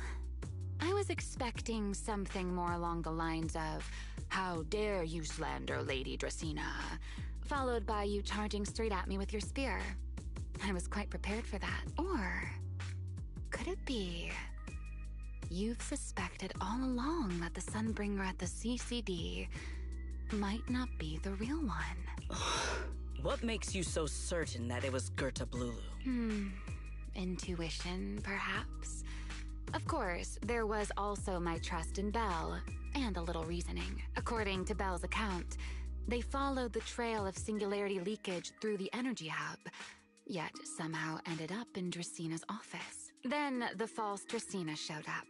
[SPEAKER 9] I was expecting something more along the lines of, "How dare you slander Lady Dracena?" followed by you charging straight at me with your spear. I was quite prepared for that. Or could it be you've suspected all along that the Sunbringer at the CCD might not be the real one?
[SPEAKER 10] What makes you so certain that it was Gerta Blulu?
[SPEAKER 9] Intuition, perhaps? Of course, there was also my trust in Belle, and a little reasoning. According to Belle's account, they followed the trail of singularity leakage through the energy hub, yet somehow ended up in Dracena's office. Then the false Dracena showed up,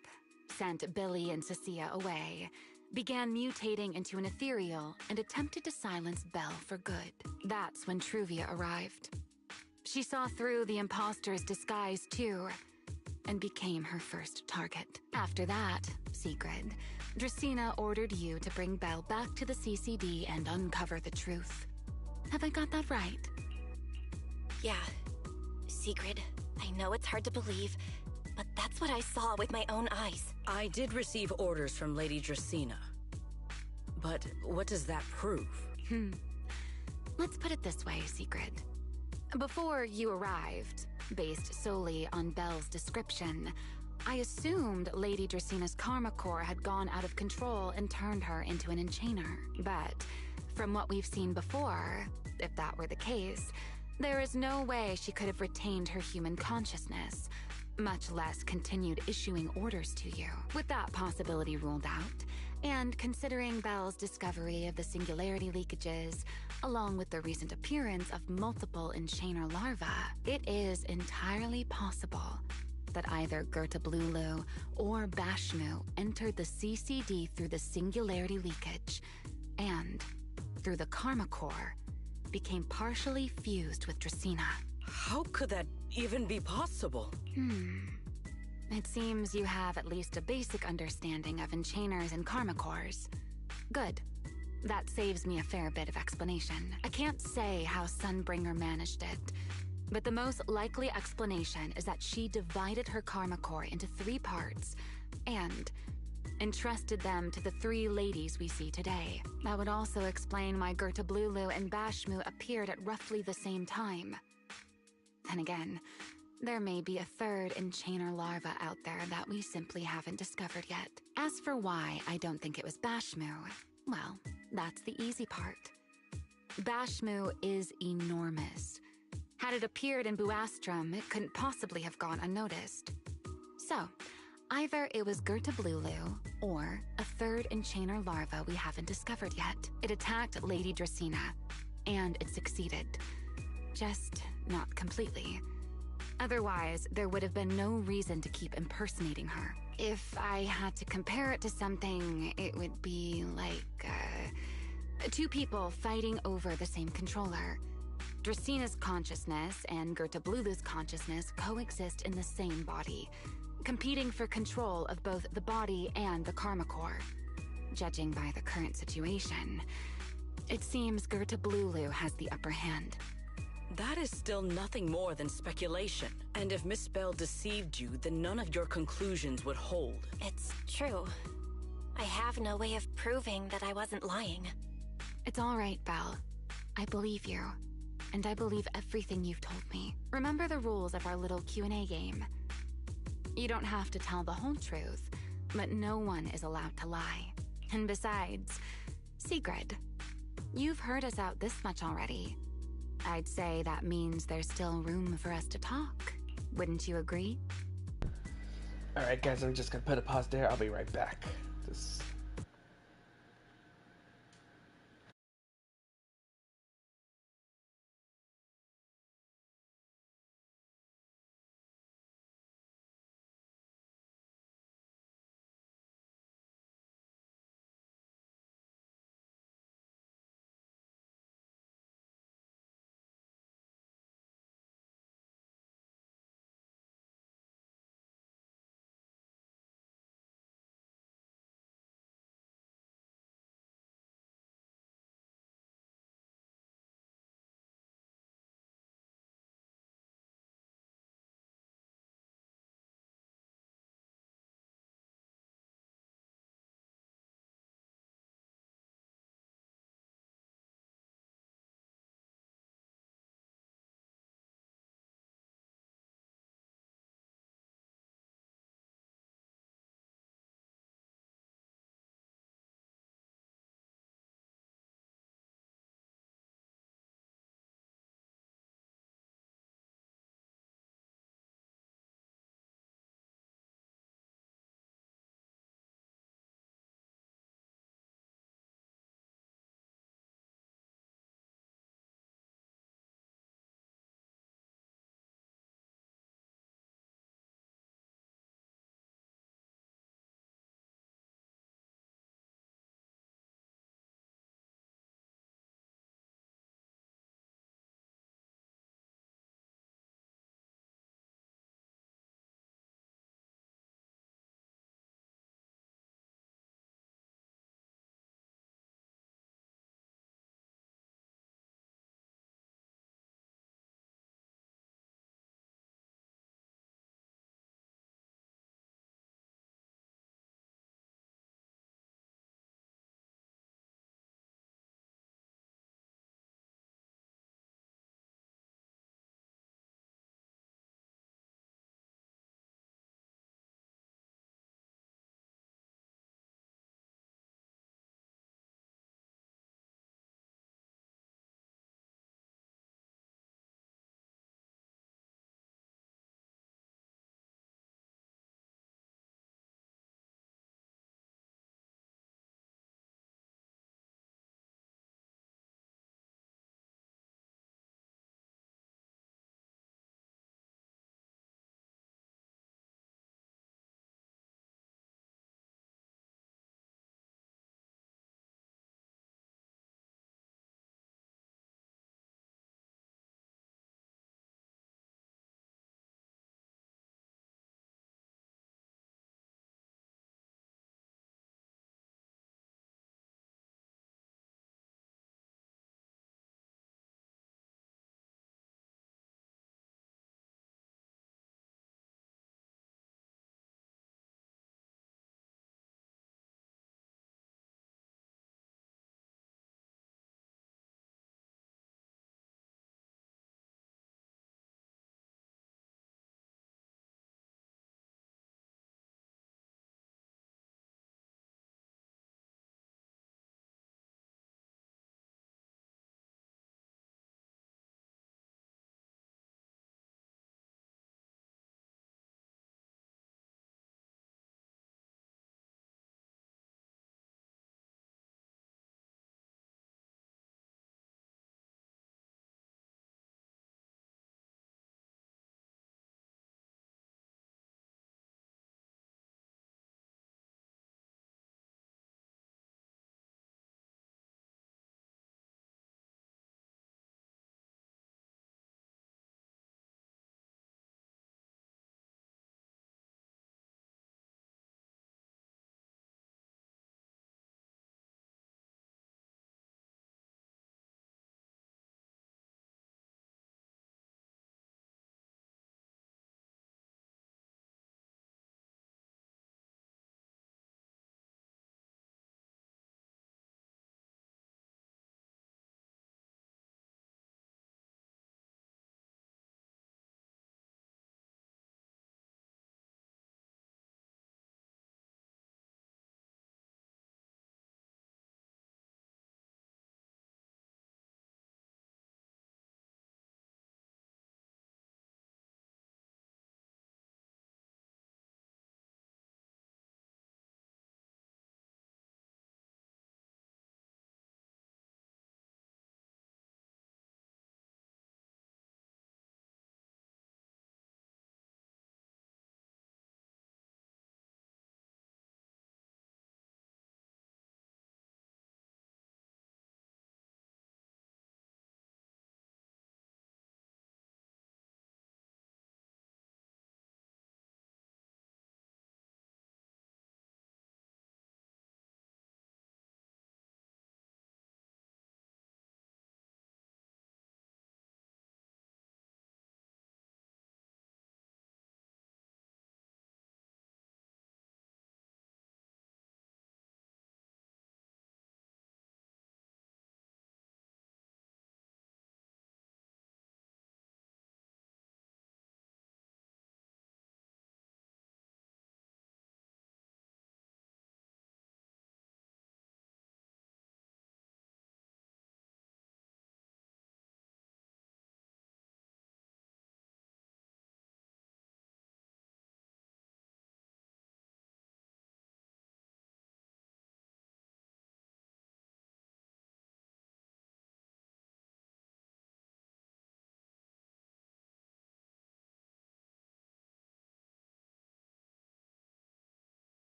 [SPEAKER 9] sent Billy and Cecilia away, began mutating into an ethereal, and attempted to silence Belle for good. That's when Truvia arrived. She saw through the imposter's disguise too, and became her first target. After that, Sigrid, Dracena ordered you to bring Belle back to the CCD and uncover the truth. Have I got that right?
[SPEAKER 3] Yeah. Sigrid, I know it's hard to believe, but that's what I saw with my own eyes.
[SPEAKER 10] I did receive orders from Lady Dracena. But what does that prove?
[SPEAKER 9] Let's put it this way, Sigrid. Before you arrived, based solely on Belle's description, I assumed Lady Dracena's karma core had gone out of control and turned her into an enchainer. But from what we've seen before, if that were the case, there is no way she could have retained her human consciousness, much less continued issuing orders to you. With that possibility ruled out, and considering Belle's discovery of the singularity leakages, along with the recent appearance of multiple enchainer larvae, it is entirely possible that either Gerta Blulu or Bashmu entered the CCD through the singularity leakage, and, through the karma core, became partially fused with Dracena.
[SPEAKER 10] How could that even be possible?
[SPEAKER 9] It seems you have at least a basic understanding of enchainers and karma cores. Good. That saves me a fair bit of explanation. I can't say how Sunbringer managed it, but the most likely explanation is that she divided her karma core into 3 parts and entrusted them to the 3 ladies we see today. That would also explain why Gerta Blulu and Bashmu appeared at roughly the same time. Then again, there may be a 3rd enchainer larva out there that we simply haven't discovered yet. As for why I don't think it was Bashmu, well, that's the easy part. Bashmu is enormous. Had it appeared in Buastrum, it couldn't possibly have gone unnoticed. So, either it was Gerta Blulu, or a 3rd enchainer larva we haven't discovered yet. It attacked Lady Dracena, and it succeeded. Just not completely. Otherwise, there would have been no reason to keep impersonating her. If I had to compare it to something, it would be like, 2 people fighting over the same controller. Dracena's consciousness and Gerta Blulu's consciousness coexist in the same body, competing for control of both the body and the karma core. Judging by the current situation, it seems Gerta Blulu has the upper hand.
[SPEAKER 10] That is still nothing more than speculation. And if Miss Belle deceived you, then none of your conclusions would hold.
[SPEAKER 3] It's true. I have no way of proving that I wasn't lying.
[SPEAKER 9] It's all right, Belle. I believe you. And I believe everything you've told me. Remember the rules of our little Q&A game. You don't have to tell the whole truth, but no one is allowed to lie. And besides, Sigrid, you've heard us out this much already. I'd say that means there's still room for us to talk. Wouldn't you agree?
[SPEAKER 12] Alright guys, I'm just gonna put a pause there. I'll be right back.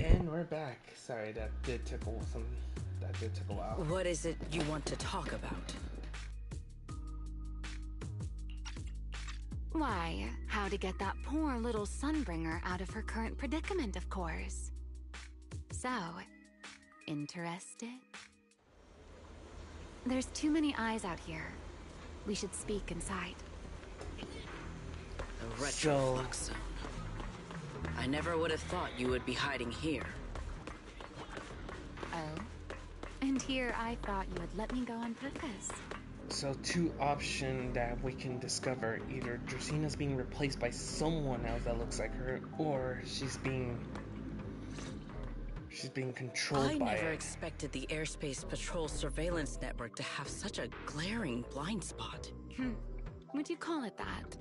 [SPEAKER 12] And we're back. Sorry, that did take a while.
[SPEAKER 10] What is it you want to talk about?
[SPEAKER 9] Why, how to get that poor little Sunbringer out of her current predicament, of course. So, interested? There's too many eyes out here. We should speak inside.
[SPEAKER 10] The retroflux zone. I never would have thought you would be hiding here.
[SPEAKER 9] Oh? And here I thought you would let me go on purpose.
[SPEAKER 12] So two options that we can discover. Either Dracina's being replaced by someone else that looks like her, or she's being controlled by
[SPEAKER 10] I never
[SPEAKER 12] it.
[SPEAKER 10] expected the Airspace Patrol surveillance network to have such a glaring blind spot.
[SPEAKER 9] Would you call it that?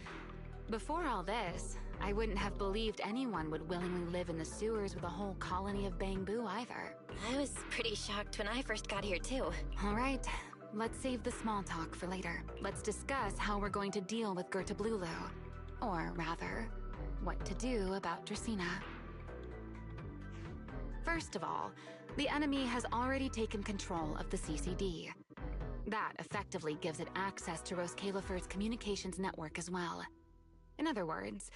[SPEAKER 9] Before all this, I wouldn't have believed anyone would willingly live in the sewers with a whole colony of Bangbu either.
[SPEAKER 3] I was pretty shocked when I first got here, too.
[SPEAKER 9] All right, let's save the small talk for later. Let's discuss how we're going to deal with Gerta-Blulu. Or rather, what to do about Dracina. First of all, the enemy has already taken control of the CCD. That effectively gives it access to Roskalifer's communications network as well. In other words,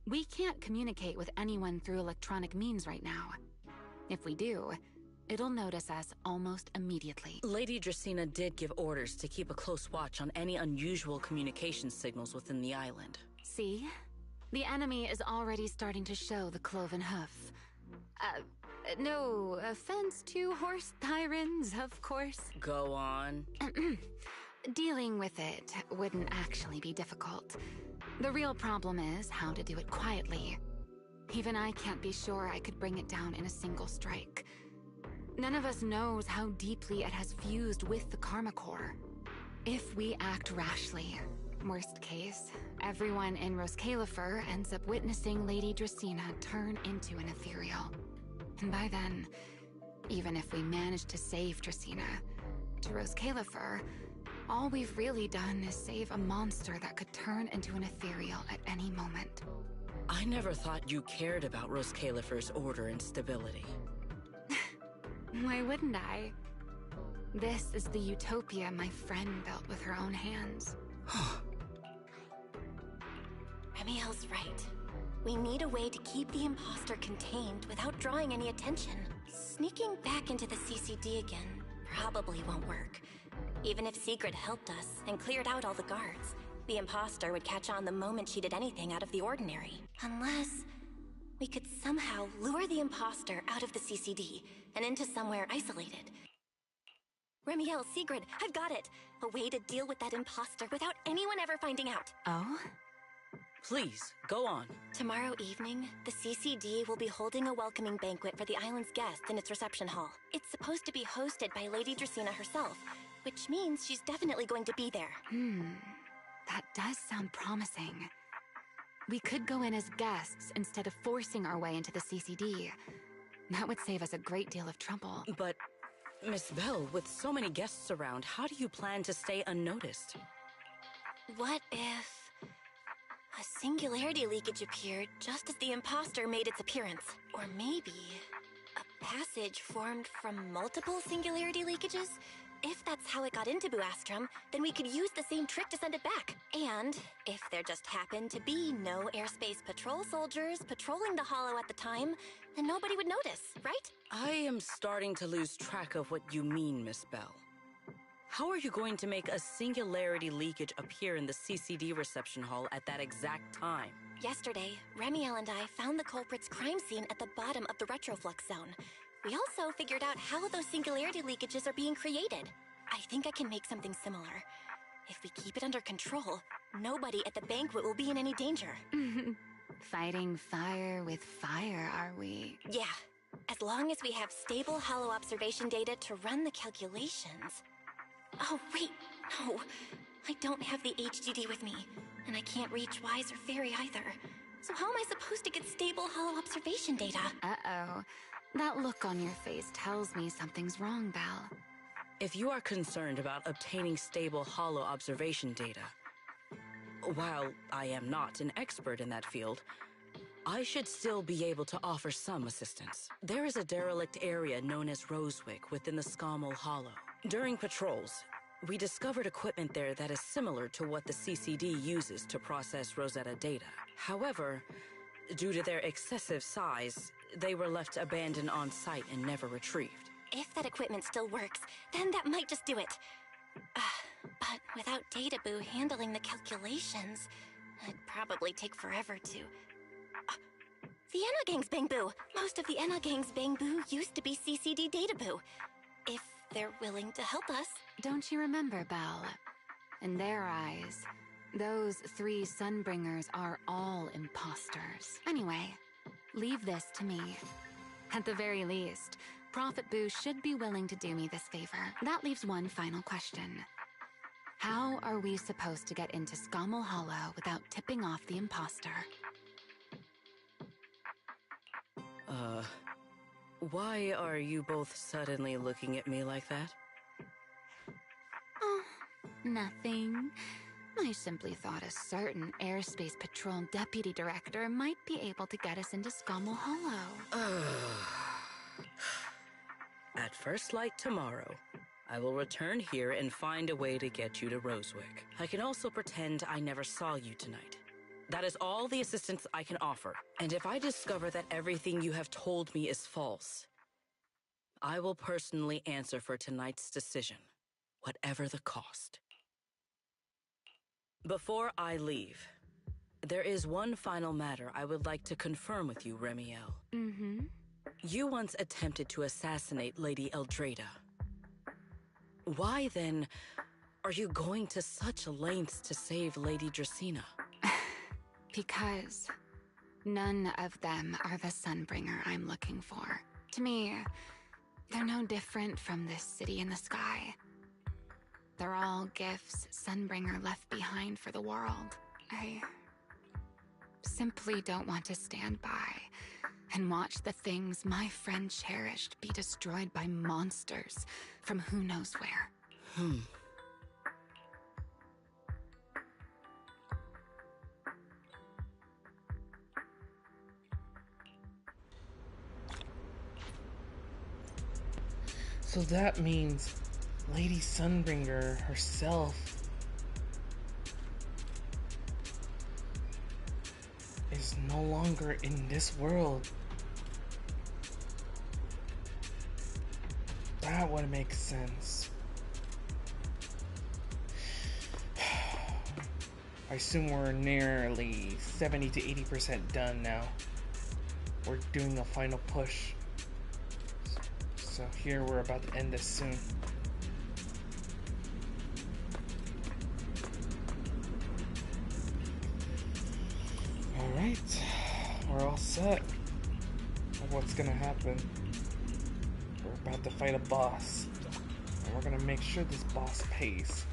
[SPEAKER 9] we can't communicate with anyone through electronic means right now. If we do, it'll notice us almost immediately.
[SPEAKER 10] Lady Dracina did give orders to keep a close watch on any unusual communication signals within the island.
[SPEAKER 9] See? The enemy is already starting to show the cloven hoof. No offense to horse tyrants, of course.
[SPEAKER 10] Go on.
[SPEAKER 9] Dealing with it wouldn't actually be difficult. The real problem is how to do it quietly. Even I can't be sure I could bring it down in a single strike. None of us knows how deeply it has fused with the Karma Core. If we act rashly, worst case, everyone in Roskalifer ends up witnessing Lady Dracina turn into an ethereal. And by then, even if we manage to save Dracina, to Roskalifer, all we've really done is save a monster that could turn into an ethereal at any moment.
[SPEAKER 10] I never thought you cared about Roskalifer's order and stability.
[SPEAKER 9] Why wouldn't I? This is the utopia my friend built with her own hands.
[SPEAKER 3] Remiel's right. We need a way to keep the imposter contained without drawing any attention. Sneaking back into the CCD again probably won't work. Even if Sigrid helped us and cleared out all the guards, the imposter would catch on the moment she did anything out of the ordinary. Unless we could somehow lure the imposter out of the CCD and into somewhere isolated. Remiel, Sigrid, I've got it! A way to deal with that imposter without anyone ever finding out.
[SPEAKER 9] Oh?
[SPEAKER 10] Please, go on.
[SPEAKER 3] Tomorrow evening, the CCD will be holding a welcoming banquet for the island's guests in its reception hall. It's supposed to be hosted by Lady Dracina herself, which means she's definitely going to be there.
[SPEAKER 9] That does sound promising. We could go in as guests instead of forcing our way into the CCD. That would save us a great deal of trouble.
[SPEAKER 10] But, Miss Bell, with so many guests around, how do you plan to stay unnoticed?
[SPEAKER 3] What if a singularity leakage appeared just as the imposter made its appearance? Or maybe a passage formed from multiple singularity leakages? If that's how it got into Buastrum, then we could use the same trick to send it back. And if there just happened to be no airspace patrol soldiers patrolling the Hollow at the time, then nobody would notice, right?
[SPEAKER 10] I am starting to lose track of what you mean, Miss Bell. How are you going to make a singularity leakage appear in the CCD reception hall at that exact time?
[SPEAKER 3] Yesterday, Remiel and I found the culprit's crime scene at the bottom of the retroflux zone. We also figured out how those singularity leakages are being created. I think I can make something similar. If we keep it under control, nobody at the banquet will be in any danger.
[SPEAKER 9] Fighting fire with fire, are we?
[SPEAKER 3] Yeah, as long as we have stable hollow observation data to run the calculations. Oh, wait, no. I don't have the HDD with me, and I can't reach Wise or Fairy either. So how am I supposed to get stable hollow observation data?
[SPEAKER 9] Uh-oh. That look on your face tells me something's wrong, Belle.
[SPEAKER 10] If you are concerned about obtaining stable hollow observation data, while I am not an expert in that field, I should still be able to offer some assistance. There is a derelict area known as Rosewick within the Scommel Hollow. During patrols, we discovered equipment there that is similar to what the CCD uses to process Rosetta data. However, due to their excessive size, they were left abandoned on site and never retrieved.
[SPEAKER 3] If that equipment still works, then that might just do it. But without Data Boo handling the calculations, it'd probably take forever to... The Enogang's Bang Boo! Most of the Enogang's Bang Boo used to be CCD Data Boo. If they're willing to help us.
[SPEAKER 9] Don't you remember, Belle? In their eyes, those 3 Sunbringers are all imposters. Anyway, leave this to me. At the very least, Prophet Boo should be willing to do me this favor. That leaves one final question. How are we supposed to get into Scommel Hollow without tipping off the imposter?
[SPEAKER 10] Why are you both suddenly looking at me like that?
[SPEAKER 9] Oh, nothing. I simply thought a certain Airspace Patrol Deputy Director might be able to get us into Scommel Hollow.
[SPEAKER 10] At first light tomorrow, I will return here and find a way to get you to Rosewick. I can also pretend I never saw you tonight. That is all the assistance I can offer. And if I discover that everything you have told me is false, I will personally answer for tonight's decision, whatever the cost. Before I leave, there is one final matter I would like to confirm with you, Remiel.
[SPEAKER 9] Mm-hmm.
[SPEAKER 10] You once attempted to assassinate Lady Eldrada. Why, then, are you going to such lengths to save Lady Dracaena?
[SPEAKER 9] Because none of them are the Sunbringer I'm looking for. To me, they're no different from this city in the sky. They're all gifts Sunbringer left behind for the world. I simply don't want to stand by and watch the things my friend cherished be destroyed by monsters from who knows where.
[SPEAKER 12] So that means Lady Sunbringer herself is no longer in this world. That would make sense. I assume we're nearly 70 to 80% done now. We're doing a final push. So here we're about to end this soon. Alright, we're all set. What's gonna happen? We're about to fight a boss. And we're gonna make sure this boss pays.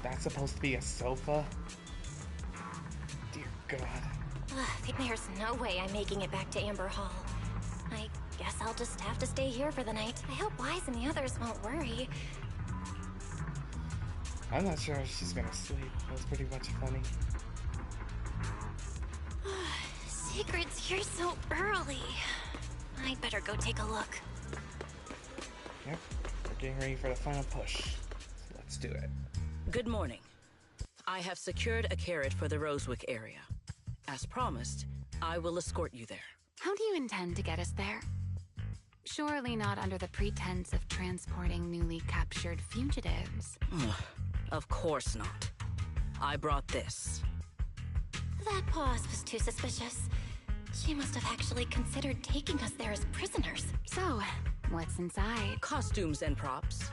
[SPEAKER 12] That's supposed to be a sofa? Dear God.
[SPEAKER 3] There's no way I'm making it back to Amber Hall. I guess I'll just have to stay here for the night. I hope Wise and the others won't worry.
[SPEAKER 12] I'm not sure if she's gonna sleep. It was pretty much funny.
[SPEAKER 3] Secret's here so early. I'd better go take a look.
[SPEAKER 12] Yep, we're getting ready for the final push. So let's do it.
[SPEAKER 10] Good morning. I have secured a carriage for the Rosewick area. As promised, I will escort you there.
[SPEAKER 9] How do you intend to get us there? Surely not under the pretense of transporting newly captured fugitives.
[SPEAKER 10] Of course not. I brought this.
[SPEAKER 3] That pause was too suspicious. She must have actually considered taking us there as prisoners.
[SPEAKER 9] So, what's inside?
[SPEAKER 10] Costumes and props.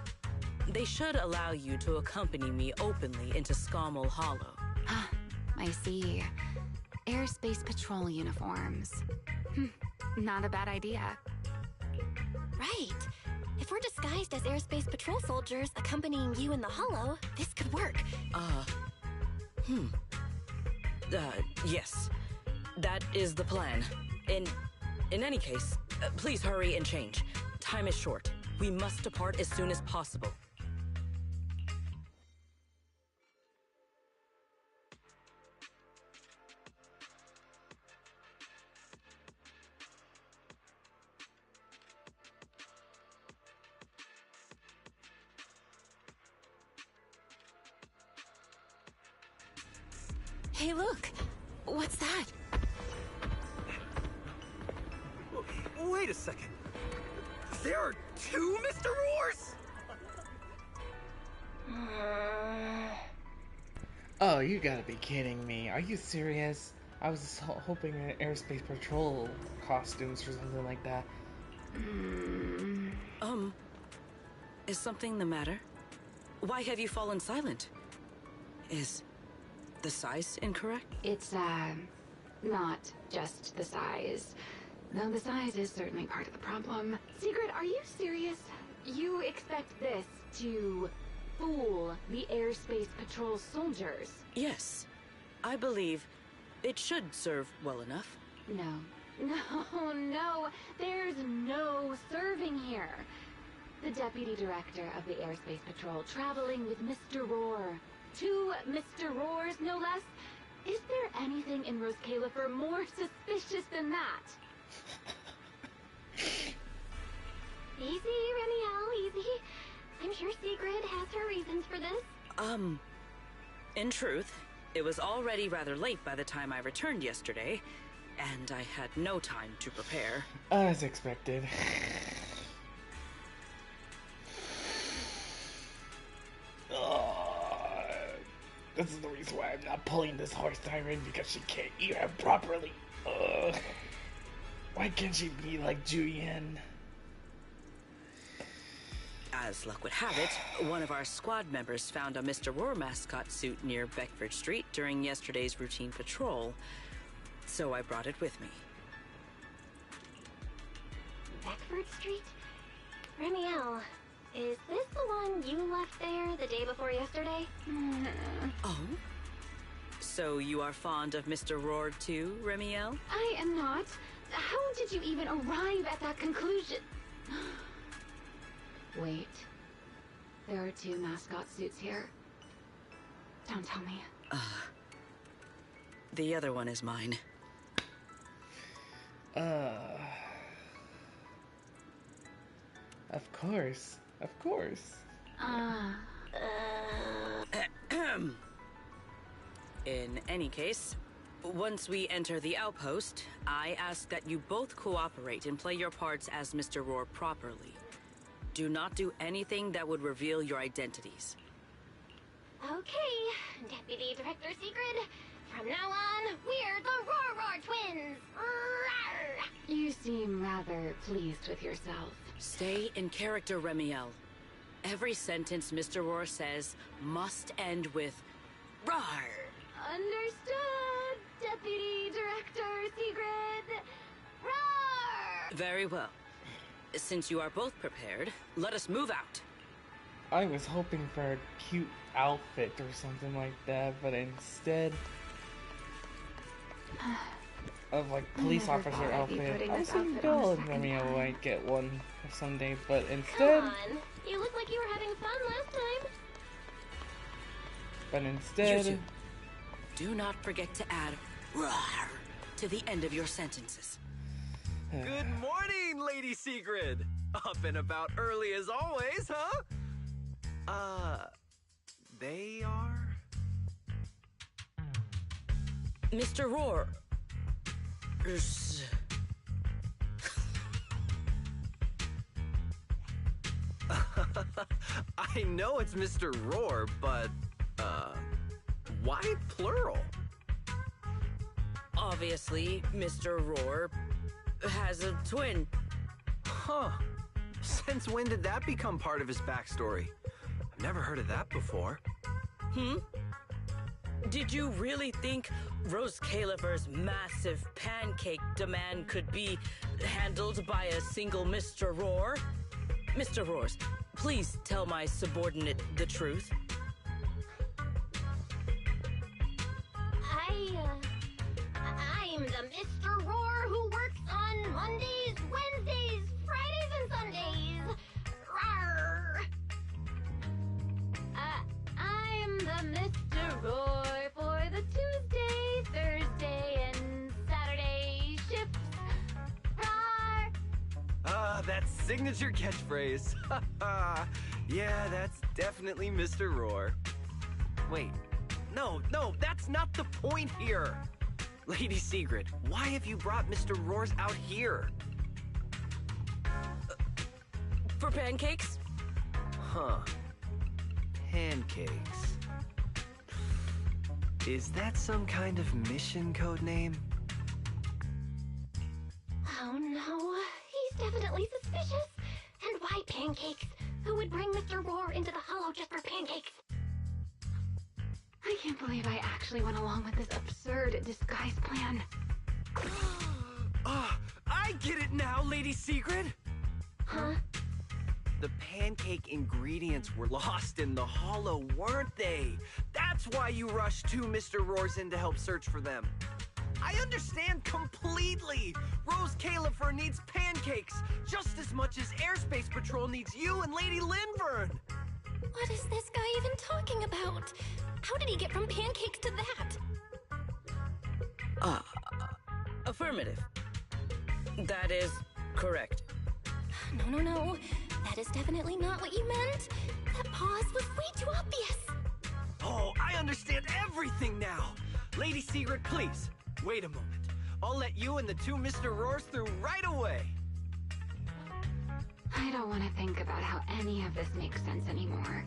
[SPEAKER 10] They should allow you to accompany me openly into Scommel Hollow.
[SPEAKER 9] Ah, I see. Airspace Patrol uniforms. Not a bad idea.
[SPEAKER 3] Right. If we're disguised as Airspace Patrol soldiers accompanying you in the Hollow, this could work.
[SPEAKER 10] Yes. That is the plan. And In any case, please hurry and change. Time is short. We must depart as soon as possible.
[SPEAKER 9] Hey, look! What's that?
[SPEAKER 5] Wait a second. There are two Mr. Roars?
[SPEAKER 1] Oh, you gotta be kidding me. Are you serious? I was hoping airspace patrol costumes or something like that.
[SPEAKER 10] Is something the matter? Why have you fallen silent? Is the size incorrect?
[SPEAKER 9] It's, not just the size. Though the size is certainly part of the problem. Secret, are you serious? You expect this to fool the airspace patrol soldiers?
[SPEAKER 10] Yes. I believe it should serve well enough.
[SPEAKER 9] No. There's no serving here. The deputy director of the airspace patrol traveling with Mr. Roar. 2 Mr. Roars, no less. Is there anything in Rose Califer more suspicious than that?
[SPEAKER 3] Easy, Remiel, easy. I'm sure Sigrid has her reasons for this.
[SPEAKER 10] In truth, it was already rather late by the time I returned yesterday, and I had no time to prepare.
[SPEAKER 1] As expected. This is the reason why I'm not pulling this horse siren, because she can't eat her properly. Why can't she be like Julian?
[SPEAKER 10] As luck would have it, one of our squad members found a Mr. Roar mascot suit near Beckford Street during yesterday's routine patrol, so I brought it with me.
[SPEAKER 3] Beckford Street? Remiel, is this the one you left there the day before yesterday?
[SPEAKER 10] Oh? So you are fond of Mr. Roar too, Remiel?
[SPEAKER 9] I am not. How did you even arrive at that conclusion? Wait. There are 2 mascot suits here. Don't tell me.
[SPEAKER 10] The other one is mine.
[SPEAKER 1] Of course. Of course.
[SPEAKER 10] In any case, once we enter the outpost, I ask that you both cooperate and play your parts as Mr. Roar properly. Do not do anything that would reveal your identities.
[SPEAKER 3] Okay, Deputy Director Sigrid. From now on, we're the Roar Twins! Rawr!
[SPEAKER 9] You seem rather pleased with yourself.
[SPEAKER 10] Stay in character, Remiel. Every sentence Mr. Roar says must end with "Rawr."
[SPEAKER 9] Understood, Deputy Director Sigrid. Roar!
[SPEAKER 10] Very well. Since you are both prepared, let us move out.
[SPEAKER 1] I was hoping for a cute outfit or something like that, but instead of like police officer outfit, I was thinking Bill and Romeo might get one someday, but instead,
[SPEAKER 3] Come on, you look like you were having fun last time.
[SPEAKER 1] but instead,
[SPEAKER 10] You two, do not forget to add "Rawr" to the end of your sentences.
[SPEAKER 5] Good morning, Lady Sigrid! Up and about early as always, huh? They are?
[SPEAKER 10] Mr. Roar.
[SPEAKER 5] I know it's Mr. Roar, but, why plural?
[SPEAKER 10] Obviously, Mr. Roar has a twin.
[SPEAKER 5] Huh. Since when did that become part of his backstory? I've never heard of that before.
[SPEAKER 10] Did you really think Rose Califer's massive pancake demand could be handled by a single Mr. Roar? Mr. Roars, please tell my subordinate the truth.
[SPEAKER 3] I'm the Mr. Roar who works on Mondays
[SPEAKER 5] that signature catchphrase. Yeah, that's definitely Mr. Roar. Wait, no, that's not the point here. Lady Sigrid, why have you brought Mr. Roars out here?
[SPEAKER 10] For pancakes?
[SPEAKER 5] Huh. Pancakes. Is that some kind of mission code name?
[SPEAKER 3] Oh no, he's definitely suspicious. And why pancakes? Who would bring Mr. Roar into the hollow just for pancakes?
[SPEAKER 9] I can't believe I actually went along with this absurd disguise plan.
[SPEAKER 5] I get it now, Lady Sigrid!
[SPEAKER 3] Huh?
[SPEAKER 5] The pancake ingredients were lost in the hollow, weren't they? That's why you rushed two Mr. Roars in to help search for them. I understand completely! Rose Califer needs pancakes just as much as Airspace Patrol needs you and Lady Linvern!
[SPEAKER 3] What is this guy even talking about? How did he get from pancakes to that?
[SPEAKER 10] Affirmative. That is correct.
[SPEAKER 3] No. That is definitely not what you meant. That pause was way too obvious.
[SPEAKER 5] Oh, I understand everything now! Lady Sigrid, please, wait a moment. I'll let you and the two Mr. Roars through right away.
[SPEAKER 9] I don't want to think about how any of this makes sense anymore.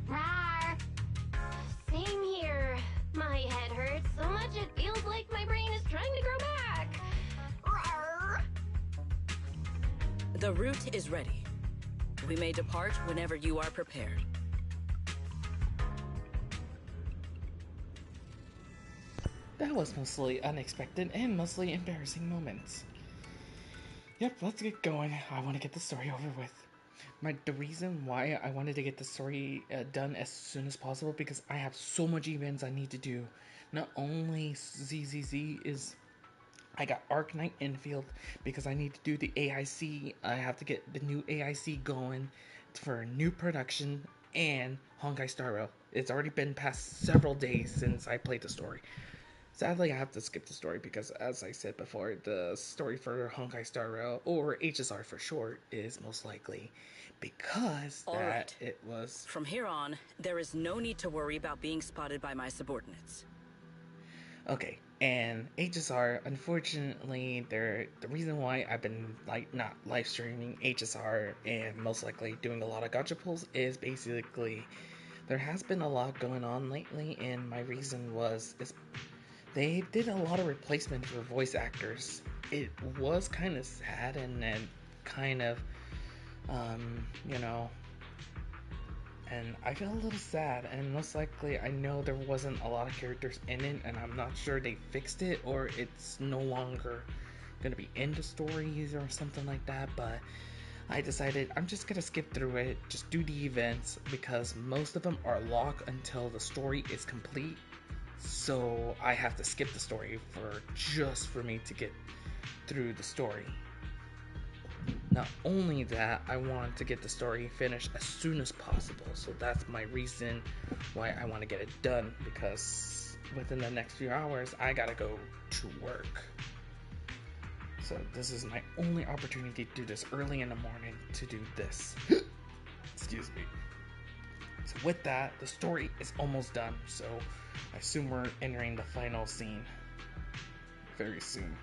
[SPEAKER 3] Rawr! Same here. My head hurts so much it feels like my brain is trying to grow back. Rawr!
[SPEAKER 10] The route is ready. We may depart whenever you are prepared.
[SPEAKER 1] That was mostly unexpected and mostly embarrassing moments. Yep, let's get going. I want to get the story over with. The reason why I wanted to get the story done as soon as possible because I have so much events I need to do. Not only ZZZ is I got Arknight Infield because I need to do the AIC. I have to get the new AIC going for new production and Honkai Star Rail. It's already been past several days since I played the story. Sadly, I have to skip the story because, as I said before, the story for Honkai Star Rail, or HSR for short, is most likely because it was...
[SPEAKER 10] From here on, there is no need to worry about being spotted by my subordinates.
[SPEAKER 1] Okay, and HSR, unfortunately, the reason why I've been not live streaming HSR and most likely doing a lot of gacha pulls is basically there has been a lot going on lately, and my reason was they did a lot of replacement for voice actors. It was kind of sad and kind of, and I felt a little sad, and most likely I know there wasn't a lot of characters in it, and I'm not sure they fixed it, or it's no longer going to be in the stories or something like that, but I decided I'm just going to skip through it, just do the events, because most of them are locked until the story is complete, so I have to skip the story for me to get through the story. Not only that, I want to get the story finished as soon as possible, so that's my reason why I want to get it done, because within the next few hours, I gotta go to work. So this is my only opportunity to do this early in the morning to do this. Excuse me. So with that, the story is almost done, so I assume we're entering the final scene very soon.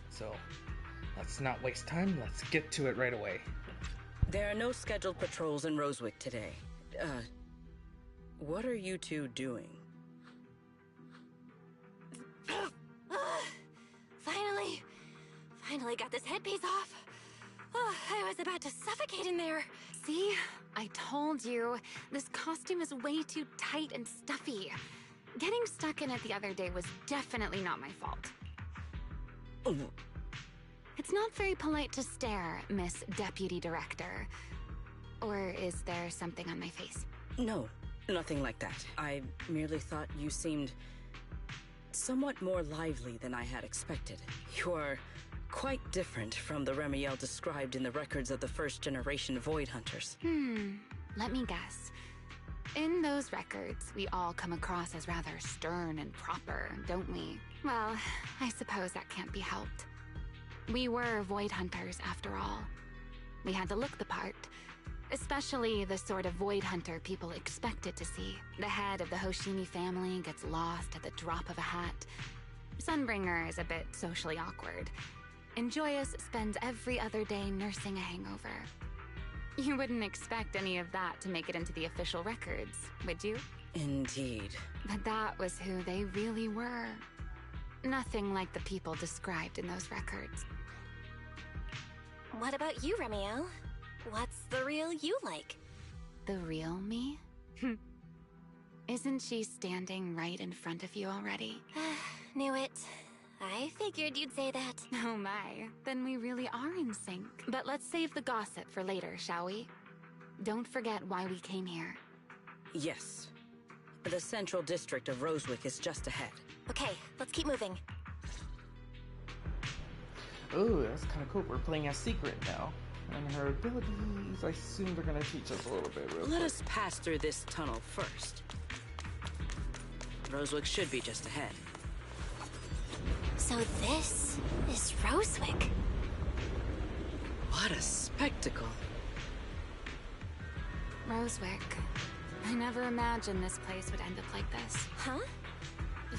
[SPEAKER 1] So let's not waste time, let's get to it right away.
[SPEAKER 10] There are no scheduled patrols in Rosewick today. What are you two doing?
[SPEAKER 3] Finally got this headpiece off. Oh, I was about to suffocate in there.
[SPEAKER 9] See? I told you. This costume is way too tight and stuffy. Getting stuck in it the other day was definitely not my fault.
[SPEAKER 10] Oh.
[SPEAKER 9] It's not very polite to stare, Miss Deputy Director. Or is there something on my face?
[SPEAKER 10] No, nothing like that. I merely thought you seemed somewhat more lively than I had expected. You're quite different from the Remiel described in the records of the first-generation Void Hunters.
[SPEAKER 9] Let me guess. In those records, we all come across as rather stern and proper, don't we? Well, I suppose that can't be helped. We were void hunters, after all. We had to look the part. Especially the sort of void hunter people expected to see. The head of the Hoshimi family gets lost at the drop of a hat. Sunbringer is a bit socially awkward. And Joyous spends every other day nursing a hangover. You wouldn't expect any of that to make it into the official records, would you?
[SPEAKER 10] Indeed.
[SPEAKER 9] But that was who they really were. Nothing like the people described in those records.
[SPEAKER 3] What about you, Remiel? What's the real you like?
[SPEAKER 9] The real me? Isn't she standing right in front of you already?
[SPEAKER 3] Knew it. I figured you'd say that.
[SPEAKER 9] Oh my, then we really are in sync. But let's save the gossip for later, shall we? Don't forget why we came here.
[SPEAKER 10] Yes. The central district of Rosewick is just ahead.
[SPEAKER 3] Okay, let's keep moving.
[SPEAKER 12] Ooh, that's kind of cool. We're playing as Secret now. And her abilities, I assume they're going to teach us a little bit real quick.
[SPEAKER 10] Let us pass through this tunnel first. Rosewick should be just ahead.
[SPEAKER 3] So this is Rosewick.
[SPEAKER 10] What a spectacle.
[SPEAKER 9] Rosewick. I never imagined this place would end up like this.
[SPEAKER 3] Huh?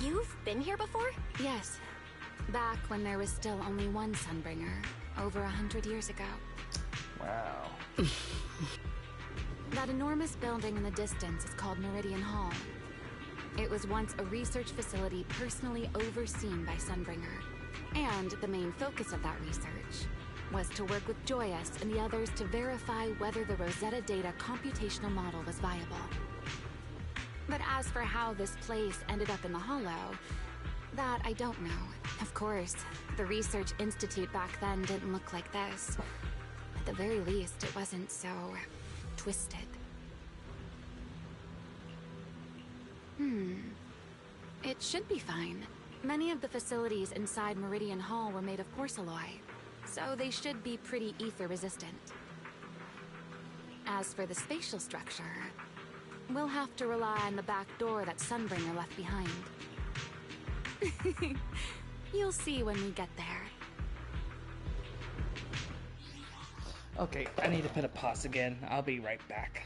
[SPEAKER 3] You've been here before?
[SPEAKER 9] Yes. Back when there was still only one Sunbringer, over 100 years ago.
[SPEAKER 12] Wow.
[SPEAKER 9] That enormous building in the distance is called Meridian Hall. It was once a research facility personally overseen by Sunbringer. And the main focus of that research was to work with Joyous and the others to verify whether the Rosetta Data computational model was viable. But as for how this place ended up in the Hollow, that I don't know. Of course, the Research Institute back then didn't look like this. At the very least, it wasn't so twisted. It should be fine. Many of the facilities inside Meridian Hall were made of porcelain, so they should be pretty ether-resistant. As for the spatial structure, we'll have to rely on the back door that Sunbringer left behind. You'll see when we get there.
[SPEAKER 1] Okay, I need to put a pause again. I'll be right back.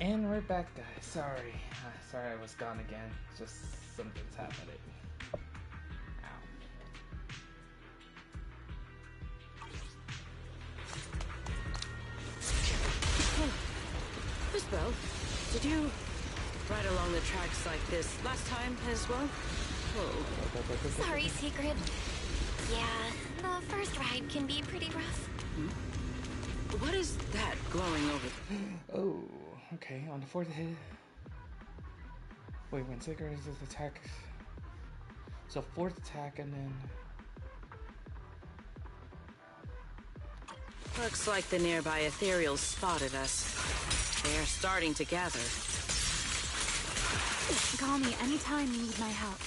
[SPEAKER 1] And we're back, guys. Sorry. Sorry I was gone again. Just something's happening. Ow.
[SPEAKER 10] Miss Bell, did you ride along the tracks like this last time as well? Whoa.
[SPEAKER 3] Sorry, Secret. Yeah, the first ride can be pretty rough.
[SPEAKER 10] What is that glowing over?
[SPEAKER 1] Oh, okay. On the fourth hit. Wait, when Secret is attack. So fourth attack and then.
[SPEAKER 10] Looks like the nearby ethereals spotted us. They are starting to gather.
[SPEAKER 9] Call me anytime you need my help.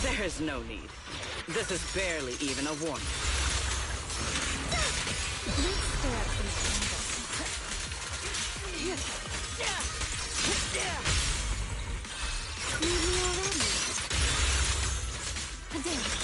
[SPEAKER 10] There is no need. This is barely even a warning.
[SPEAKER 9] Let's stir up some scandal. Need me already? A dance.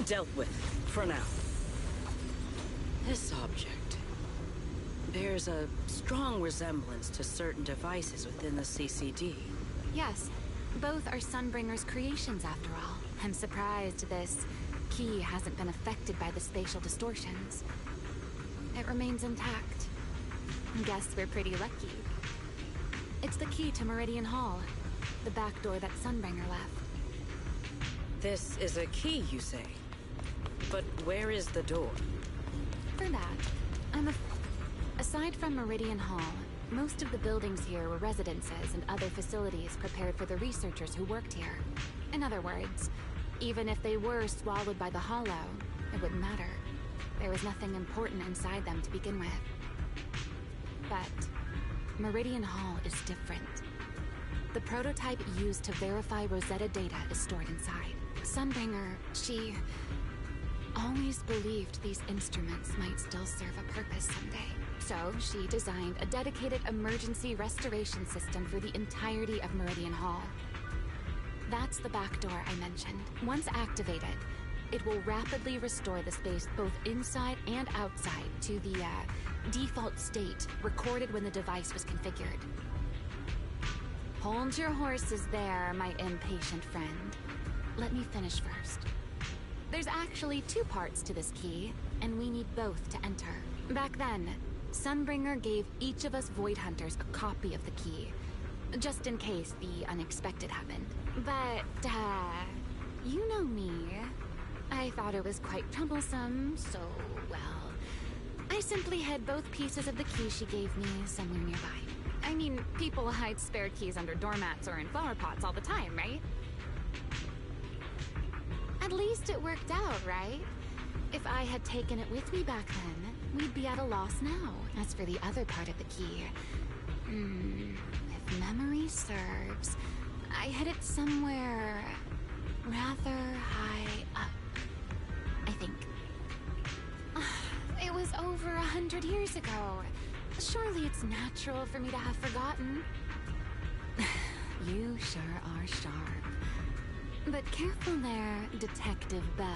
[SPEAKER 10] Dealt with, for now. This object bears a strong resemblance to certain devices within the CCD.
[SPEAKER 9] Yes, both are Sunbringer's creations after all. I'm surprised this key hasn't been affected by the spatial distortions. It remains intact. Guess we're pretty lucky. It's the key to Meridian Hall, the back door that Sunbringer left.
[SPEAKER 10] This is a key, you say? But where is the door?
[SPEAKER 9] For that, aside from Meridian Hall, most of the buildings here were residences and other facilities prepared for the researchers who worked here. In other words, even if they were swallowed by the Hollow, it wouldn't matter. There was nothing important inside them to begin with. But Meridian Hall is different. The prototype used to verify Rosetta data is stored inside. Sunbringer, she always believed these instruments might still serve a purpose someday. So she designed a dedicated emergency restoration system for the entirety of Meridian Hall. That's the back door I mentioned. Once activated, it will rapidly restore the space both inside and outside to the default state recorded when the device was configured. Hold your horses there, my impatient friend. Let me finish first. There's actually two parts to this key, and we need both to enter. Back then, Sunbringer gave each of us Void Hunters a copy of the key, just in case the unexpected happened. But, you know me. I thought it was quite troublesome, so, well, I simply hid both pieces of the key she gave me somewhere nearby. I mean, people hide spare keys under doormats or in flower pots all the time, right? At least it worked out, right? If I had taken it with me back then, we'd be at a loss now. As for the other part of the key, if memory serves, I hid it somewhere rather high up, I think. It was over 100 years ago. Surely it's natural for me to have forgotten. You sure are sharp. But careful there, Detective Bell.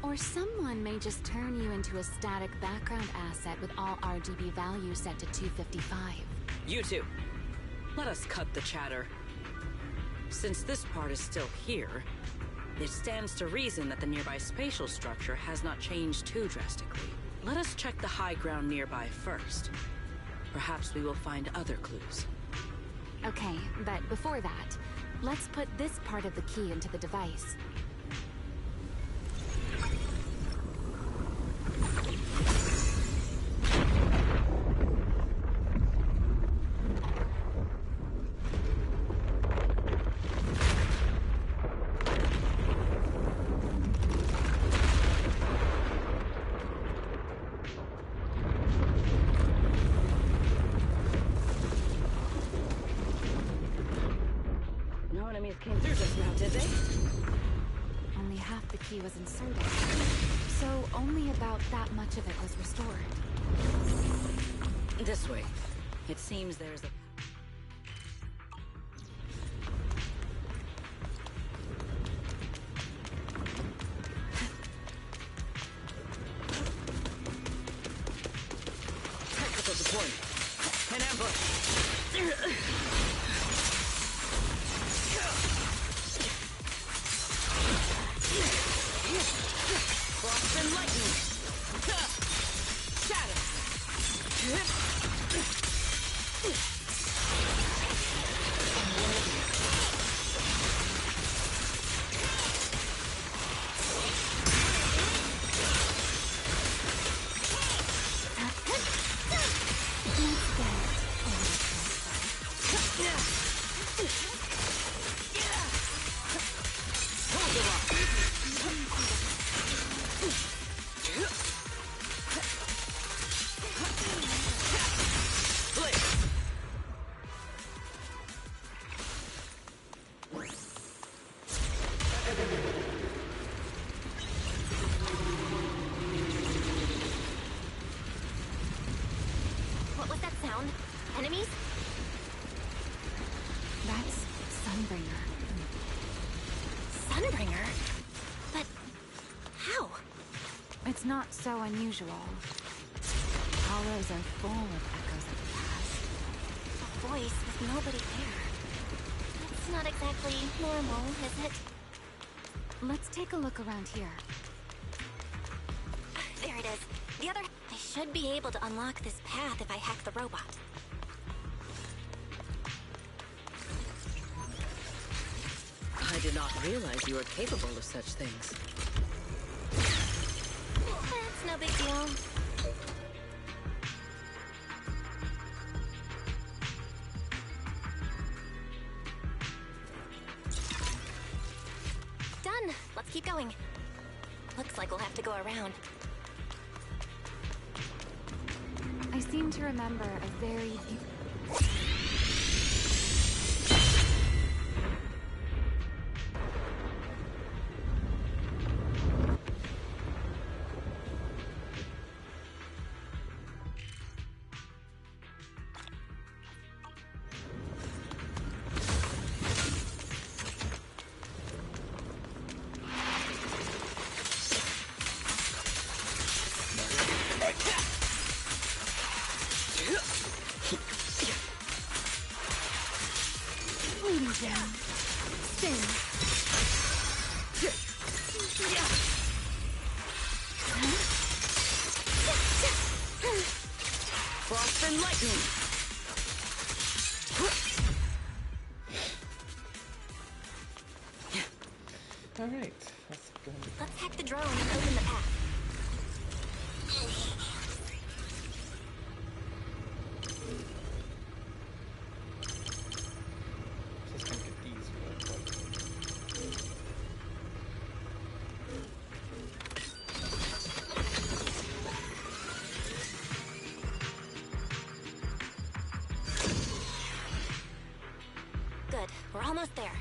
[SPEAKER 9] Or someone may just turn you into a static background asset with all RGB values set to 255.
[SPEAKER 10] You two, let us cut the chatter. Since this part is still here, it stands to reason that the nearby spatial structure has not changed too drastically. Let us check the high ground nearby first. Perhaps we will find other clues.
[SPEAKER 9] Okay, but before that, let's put this part of the key into the device.
[SPEAKER 8] came through just now, did they?
[SPEAKER 9] Only half the key was inserted, so only about that much of it was restored.
[SPEAKER 10] This way. It seems there's a... tactical deployment. An ambush. Frost and lightning. Shatter.
[SPEAKER 3] What was that sound? Enemies?
[SPEAKER 9] That's Sunbringer.
[SPEAKER 3] Sunbringer? But how?
[SPEAKER 9] It's not so unusual. Hollows are full of echoes of the past.
[SPEAKER 3] A voice with nobody there. That's not exactly normal, is it?
[SPEAKER 9] Let's take a look around here.
[SPEAKER 3] There it is. The other... I should be able to unlock this path if I hack the robot.
[SPEAKER 10] I did not realize you were capable of such things.
[SPEAKER 3] That's no big deal. Done. Let's keep going. Looks like we'll have to go around.
[SPEAKER 9] I seem to remember a very...
[SPEAKER 10] Frost and lightning.
[SPEAKER 12] Alright, let's go.
[SPEAKER 3] Let's hack the drone and open the path.
[SPEAKER 12] Just gonna get these real quick.
[SPEAKER 3] Good. We're almost there.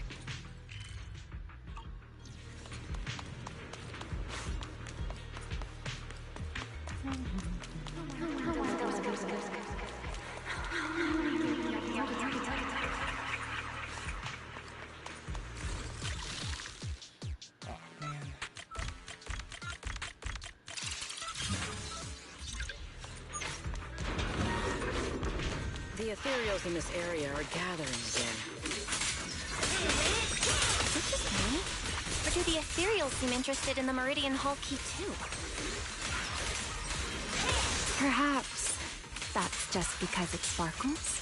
[SPEAKER 12] Oh man.
[SPEAKER 10] The ethereals in this area are gathering again.
[SPEAKER 3] Is it just me? Or do the ethereals seem interested in the Meridian Hall key too?
[SPEAKER 9] Perhaps that's just because it sparkles?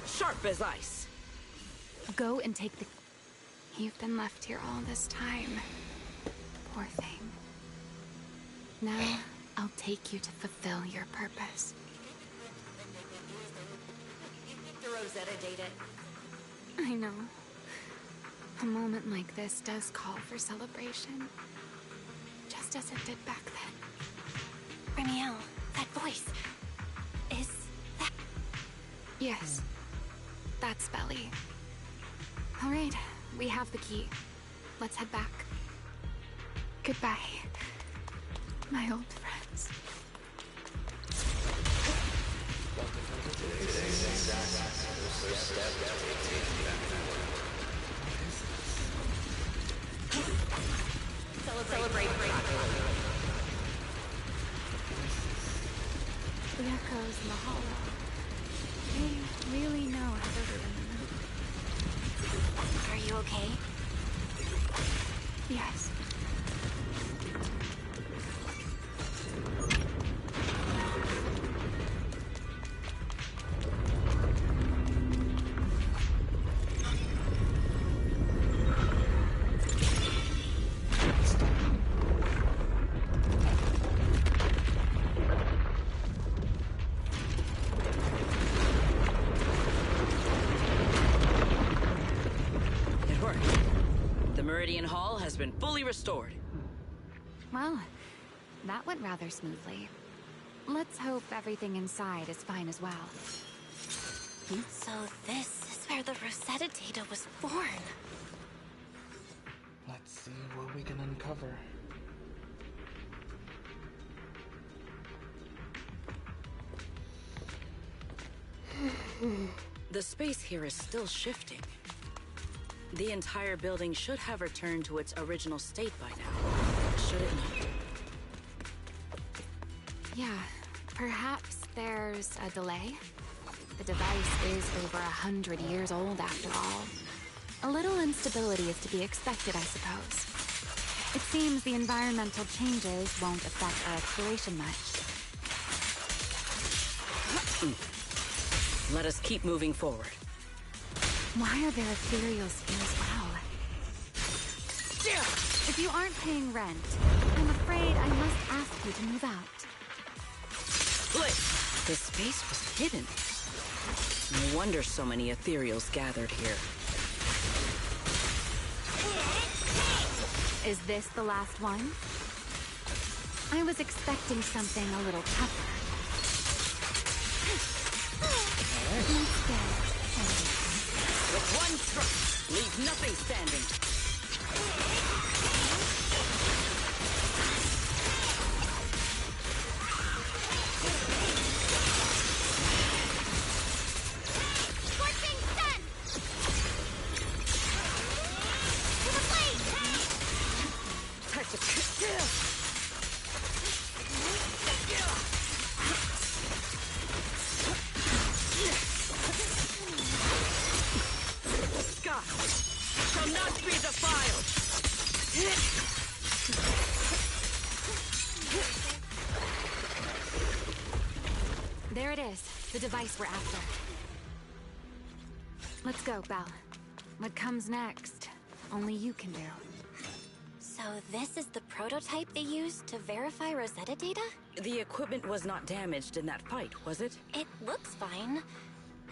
[SPEAKER 10] Sharp as ice.
[SPEAKER 9] Go and take the... You've been left here all this time. Poor thing. Now, I'll take you to fulfill your purpose.
[SPEAKER 4] Rosetta data.
[SPEAKER 9] I know. A moment like this does call for celebration. Just as it did back then.
[SPEAKER 3] Remiel, that voice. Is that...
[SPEAKER 9] Yes. That's Belly. Alright, we have the key. Let's head back. Goodbye, my old friends.
[SPEAKER 4] Celebrate.
[SPEAKER 9] The echoes in the hollow. They really know how to remember.
[SPEAKER 3] Are you okay?
[SPEAKER 9] Yes.
[SPEAKER 10] Hall has been fully restored.
[SPEAKER 9] Well, that went rather smoothly. Let's hope everything inside is fine as well.
[SPEAKER 3] So this is where the Rosetta data was born.
[SPEAKER 12] Let's see what we can uncover.
[SPEAKER 10] The space here is still shifting. The entire building should have returned to its original state by now, should it not?
[SPEAKER 9] Yeah, perhaps there's a delay. The device is over 100 years old after all. A little instability is to be expected, I suppose. It seems the environmental changes won't affect our exploration much.
[SPEAKER 10] Let us keep moving forward.
[SPEAKER 9] Why are there ethereals here as well? If you aren't paying rent, I'm afraid I must ask you to move out.
[SPEAKER 10] This space was hidden. No wonder so many ethereals gathered here.
[SPEAKER 9] Is this the last one? I was expecting something a little tougher. Instead,
[SPEAKER 10] with one thrust, leave nothing standing.
[SPEAKER 7] Scorching sun! To the blade!
[SPEAKER 10] Time to kill! Shall not be defiled!
[SPEAKER 9] there it is, the device we're after. Let's go, Belle. What comes next, only you can do.
[SPEAKER 3] So this is the prototype they used to verify Rosetta data?
[SPEAKER 10] The equipment was not damaged in that fight, was it?
[SPEAKER 3] It looks fine.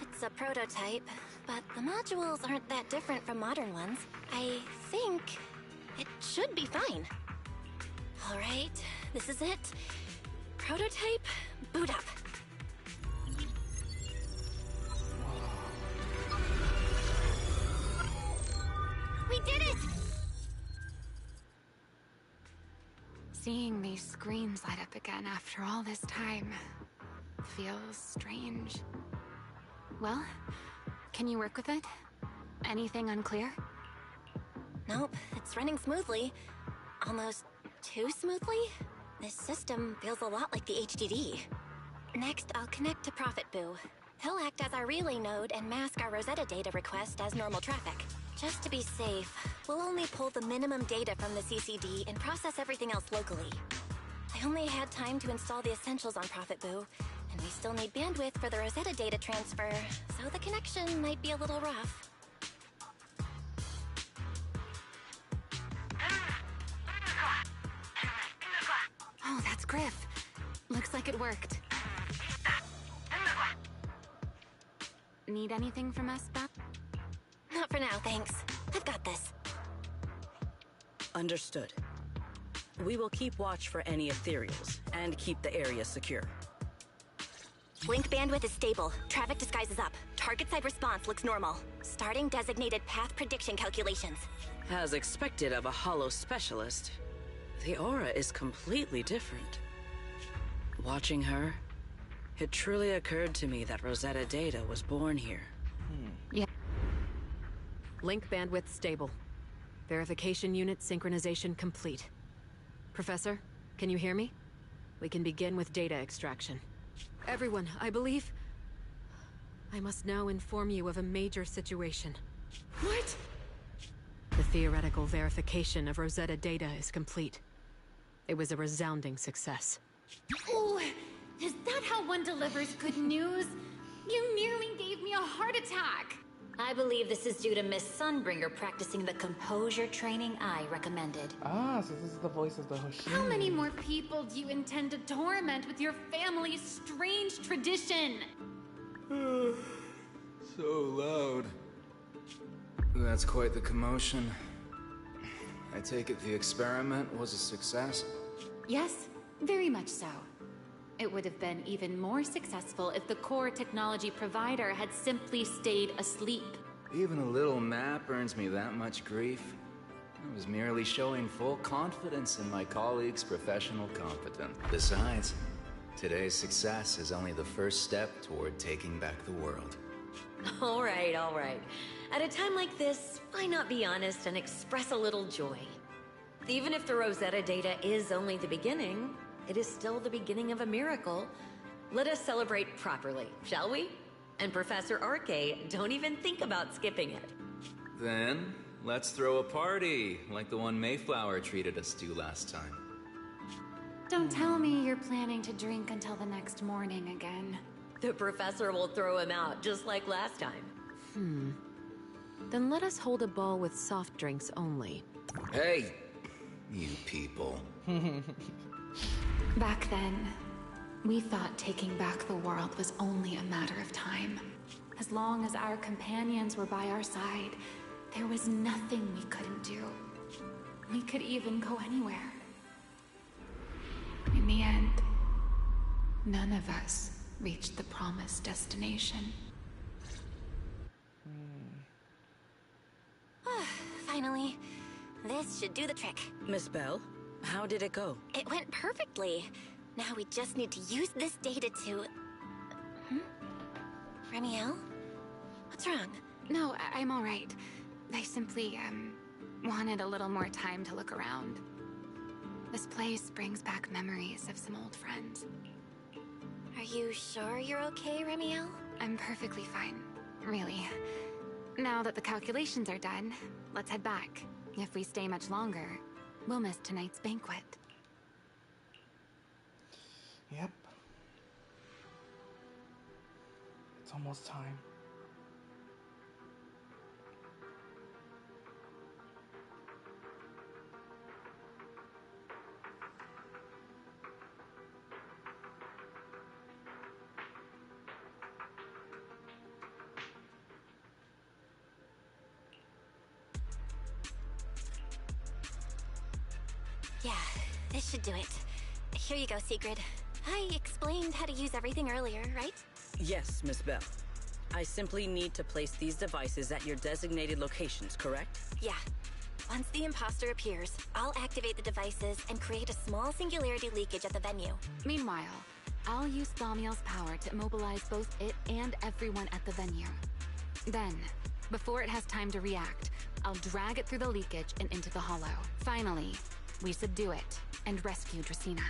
[SPEAKER 3] It's a prototype, but the modules aren't that different from modern ones. I think it should be fine. All right, this is it. Prototype, boot up.
[SPEAKER 7] We did it!
[SPEAKER 9] Seeing these screens light up again after all this time feels strange. Well, can you work with it? Anything unclear?
[SPEAKER 3] Nope, it's running smoothly. Almost too smoothly? This system feels a lot like the HDD. Next, I'll connect to Prophet Boo. He'll act as our relay node and mask our Rosetta data request as normal traffic. Just to be safe, we'll only pull the minimum data from the CCD and process everything else locally. I only had time to install the essentials on Prophet Boo, and we still need bandwidth for the Rosetta data transfer, so the connection might be a little rough.
[SPEAKER 9] Oh, that's Griff. Looks like it worked. Need anything from us, Belle?
[SPEAKER 3] Not for now, thanks. I've got this.
[SPEAKER 10] Understood. We will keep watch for any ethereals, and keep the area secure.
[SPEAKER 3] Link bandwidth is stable. Traffic disguise is up. Target side response looks normal. Starting designated path prediction calculations.
[SPEAKER 10] As expected of a holo specialist, the aura is completely different. Watching her, it truly occurred to me that Rosetta Data was born here.
[SPEAKER 9] Yeah.
[SPEAKER 13] Link bandwidth stable. Verification unit synchronization complete. Professor, can you hear me? We can begin with data extraction. Everyone, I believe... I must now inform you of a major situation.
[SPEAKER 9] What?
[SPEAKER 13] The theoretical verification of Rosetta Data is complete. It was a resounding success.
[SPEAKER 9] Oh, is that how one delivers good news? You nearly gave me a heart attack!
[SPEAKER 6] I believe this is due to Miss Sunbringer practicing the composure training I recommended.
[SPEAKER 12] Ah, so this is the voice of the Hoshimi.
[SPEAKER 9] How many more people do you intend to torment with your family's strange tradition?
[SPEAKER 2] So loud. That's quite the commotion. I take it the experiment was a success?
[SPEAKER 9] Yes, very much so. It would have been even more successful if the core technology provider had simply stayed asleep.
[SPEAKER 2] Even a little map earns me that much grief. I was merely showing full confidence in my colleagues' professional competence. Besides, today's success is only the first step toward taking back the world.
[SPEAKER 4] All right, all right. At a time like this, why not be honest and express a little joy? Even if the Rosetta Data is only the beginning, it is still the beginning of a miracle. Let us celebrate properly, shall we? And Professor Arke, don't even think about skipping it.
[SPEAKER 2] Then, let's throw a party, like the one Mayflower treated us to last time.
[SPEAKER 9] Don't tell me you're planning to drink until the next morning again.
[SPEAKER 4] The professor will throw him out, just like last time.
[SPEAKER 13] Then let us hold a ball with soft drinks only.
[SPEAKER 2] Hey, you people.
[SPEAKER 9] Back then, we thought taking back the world was only a matter of time. As long as our companions were by our side, there was nothing we couldn't do. We could even go anywhere. In the end, none of us reached the promised destination.
[SPEAKER 3] Finally. This should do the trick.
[SPEAKER 10] Miss Bell, how did it go?
[SPEAKER 3] It went perfectly. Now we just need to use this data to... Remiel? What's wrong?
[SPEAKER 9] No, I'm all right. I simply, wanted a little more time to look around. This place brings back memories of some old friends.
[SPEAKER 3] Are you sure you're okay, Remiel?
[SPEAKER 9] I'm perfectly fine, really. Now that the calculations are done, let's head back. If we stay much longer, we'll miss tonight's banquet.
[SPEAKER 12] Yep. It's almost time.
[SPEAKER 3] Yeah, this should do it. Here you go, Sigrid. I explained how to use everything earlier, right?
[SPEAKER 10] Yes, Miss Bell. I simply need to place these devices at your designated locations, correct?
[SPEAKER 3] Yeah. Once the imposter appears, I'll activate the devices and create a small singularity leakage at the venue.
[SPEAKER 9] Meanwhile, I'll use Thaumiel's power to immobilize both it and everyone at the venue. Then, before it has time to react, I'll drag it through the leakage and into the hollow. Finally, we subdue it and rescue Dracaena.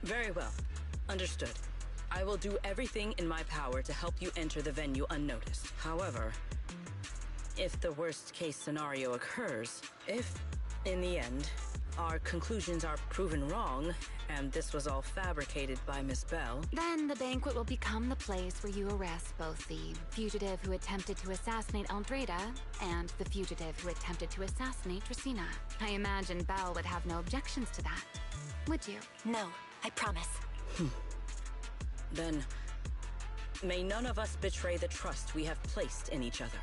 [SPEAKER 10] Very well. Understood. I will do everything in my power to help you enter the venue unnoticed. However, if the worst case scenario occurs, if, in the end, our conclusions are proven wrong, and this was all fabricated by Miss Bell...
[SPEAKER 9] Then the banquet will become the place where you arrest both the fugitive who attempted to assassinate Aldrada and the fugitive who attempted to assassinate Dracaena. I imagine Belle would have no objections to that. Would you?
[SPEAKER 3] No, I promise.
[SPEAKER 10] Then, May none of us betray the trust we have placed in each other.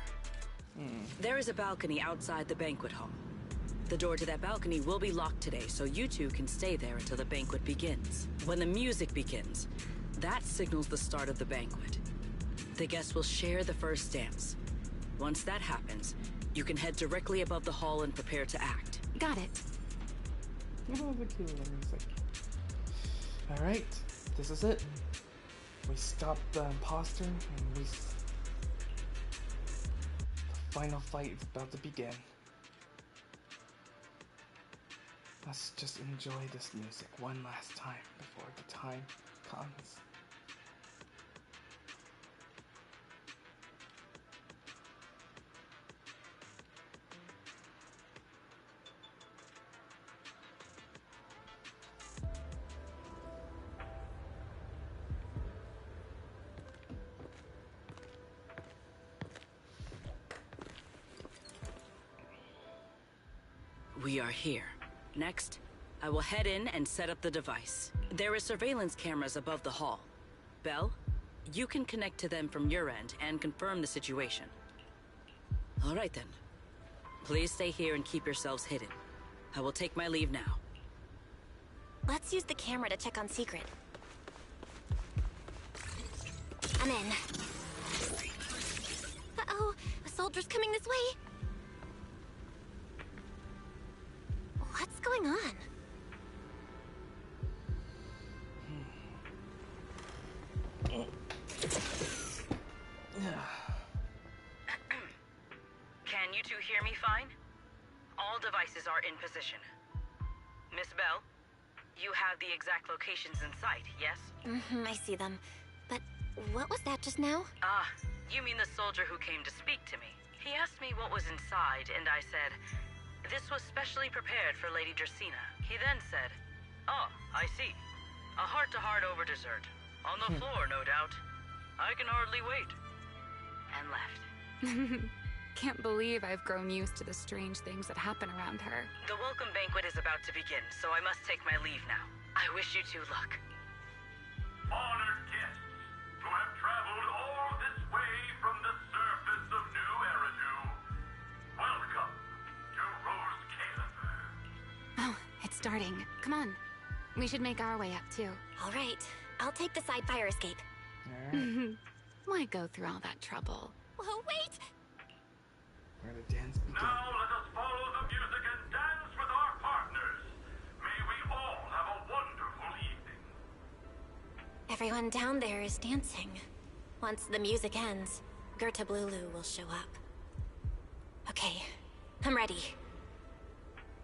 [SPEAKER 10] There is a balcony outside the banquet hall. The door to that balcony will be locked today, so you two can stay there until the banquet begins. When the music begins, that signals the start of the banquet. The guests will share the first dance. Once that happens, you can head directly above the hall and prepare to act.
[SPEAKER 9] Got it.
[SPEAKER 12] Oh, the cute music. Alright, this is it. We stop the imposter, and the final fight is about to begin. Let's just enjoy this music one last time before the time comes.
[SPEAKER 10] We are here. Next, I will head in and set up the device. There is surveillance cameras above the hall. Belle, you can connect to them from your end and confirm the situation. All right then. Please stay here and keep yourselves hidden. I will take my leave now.
[SPEAKER 3] Let's use the camera to check on Secret. I'm in. Uh-oh, a soldier's coming this way. What's going on?
[SPEAKER 10] Can you two hear me fine? All devices are in position. Miss Belle, you have the exact locations in sight, yes?
[SPEAKER 3] I see them. But what was that just now?
[SPEAKER 10] Ah, you mean the soldier who came to speak to me. He asked me what was inside, and I said, this was specially prepared for Lady Dracaena. He then said, oh, I see. A heart-to-heart over dessert. On the floor, no doubt. I can hardly wait. And left.
[SPEAKER 9] Can't believe I've grown used to the strange things that happen around her.
[SPEAKER 10] The welcome banquet is about to begin, so I must take my leave now. I wish you two luck.
[SPEAKER 14] Honored guests who have traveled all this way from the surface of New Eridu, welcome to Rose Caleb.
[SPEAKER 9] Oh, it's starting. Come on. We should make our way up, too.
[SPEAKER 3] All right. I'll take the side fire escape.
[SPEAKER 12] Alright.
[SPEAKER 9] Why go through all that trouble?
[SPEAKER 3] Oh, wait!
[SPEAKER 12] Where the dance begin?
[SPEAKER 14] Now let us follow the music and dance with our partners. May we all have a wonderful evening.
[SPEAKER 3] Everyone down there is dancing. Once the music ends, Gerta Blulu will show up. Okay, I'm ready.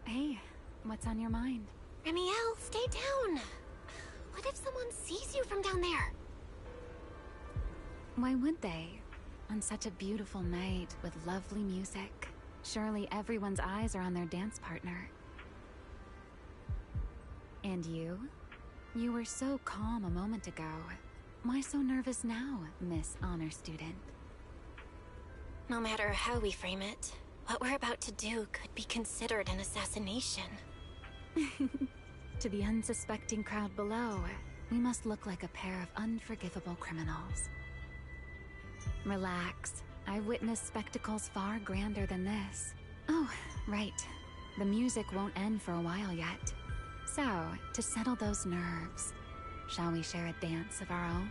[SPEAKER 9] Hey, what's on your mind?
[SPEAKER 3] Remiel, stay down. What if someone sees you from down there?
[SPEAKER 9] Why would they? On such a beautiful night with lovely music, surely everyone's eyes are on their dance partner. And you? You were so calm a moment ago. Why so nervous now, Miss Honor Student?
[SPEAKER 3] No matter how we frame it, what we're about to do could be considered an assassination.
[SPEAKER 9] To the unsuspecting crowd below, we must look like a pair of unforgivable criminals. Relax. I've witnessed spectacles far grander than this. Oh, right. The music won't end for a while yet. So, to settle those nerves, shall we share a dance of our own?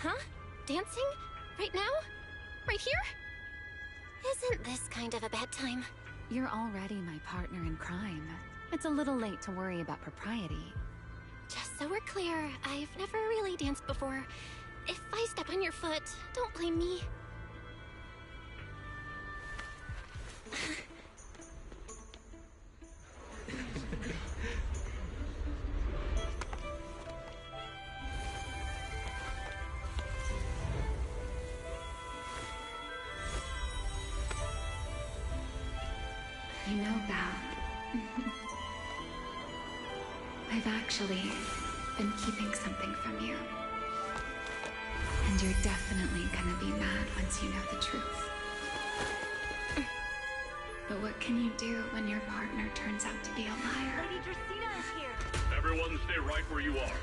[SPEAKER 3] Huh? Dancing? Right now? Right here? Isn't this kind of a bad time?
[SPEAKER 9] You're already my partner in crime. It's a little late to worry about propriety.
[SPEAKER 3] Just so we're clear, I've never really danced before. If I step on your foot, don't blame me.
[SPEAKER 9] You know, Val, I've actually been keeping something from you. And you're definitely gonna be mad once you know the truth. But what can you do when your partner turns out to be a liar?
[SPEAKER 7] Lady Dracaena is here.
[SPEAKER 14] Everyone stay right where you are.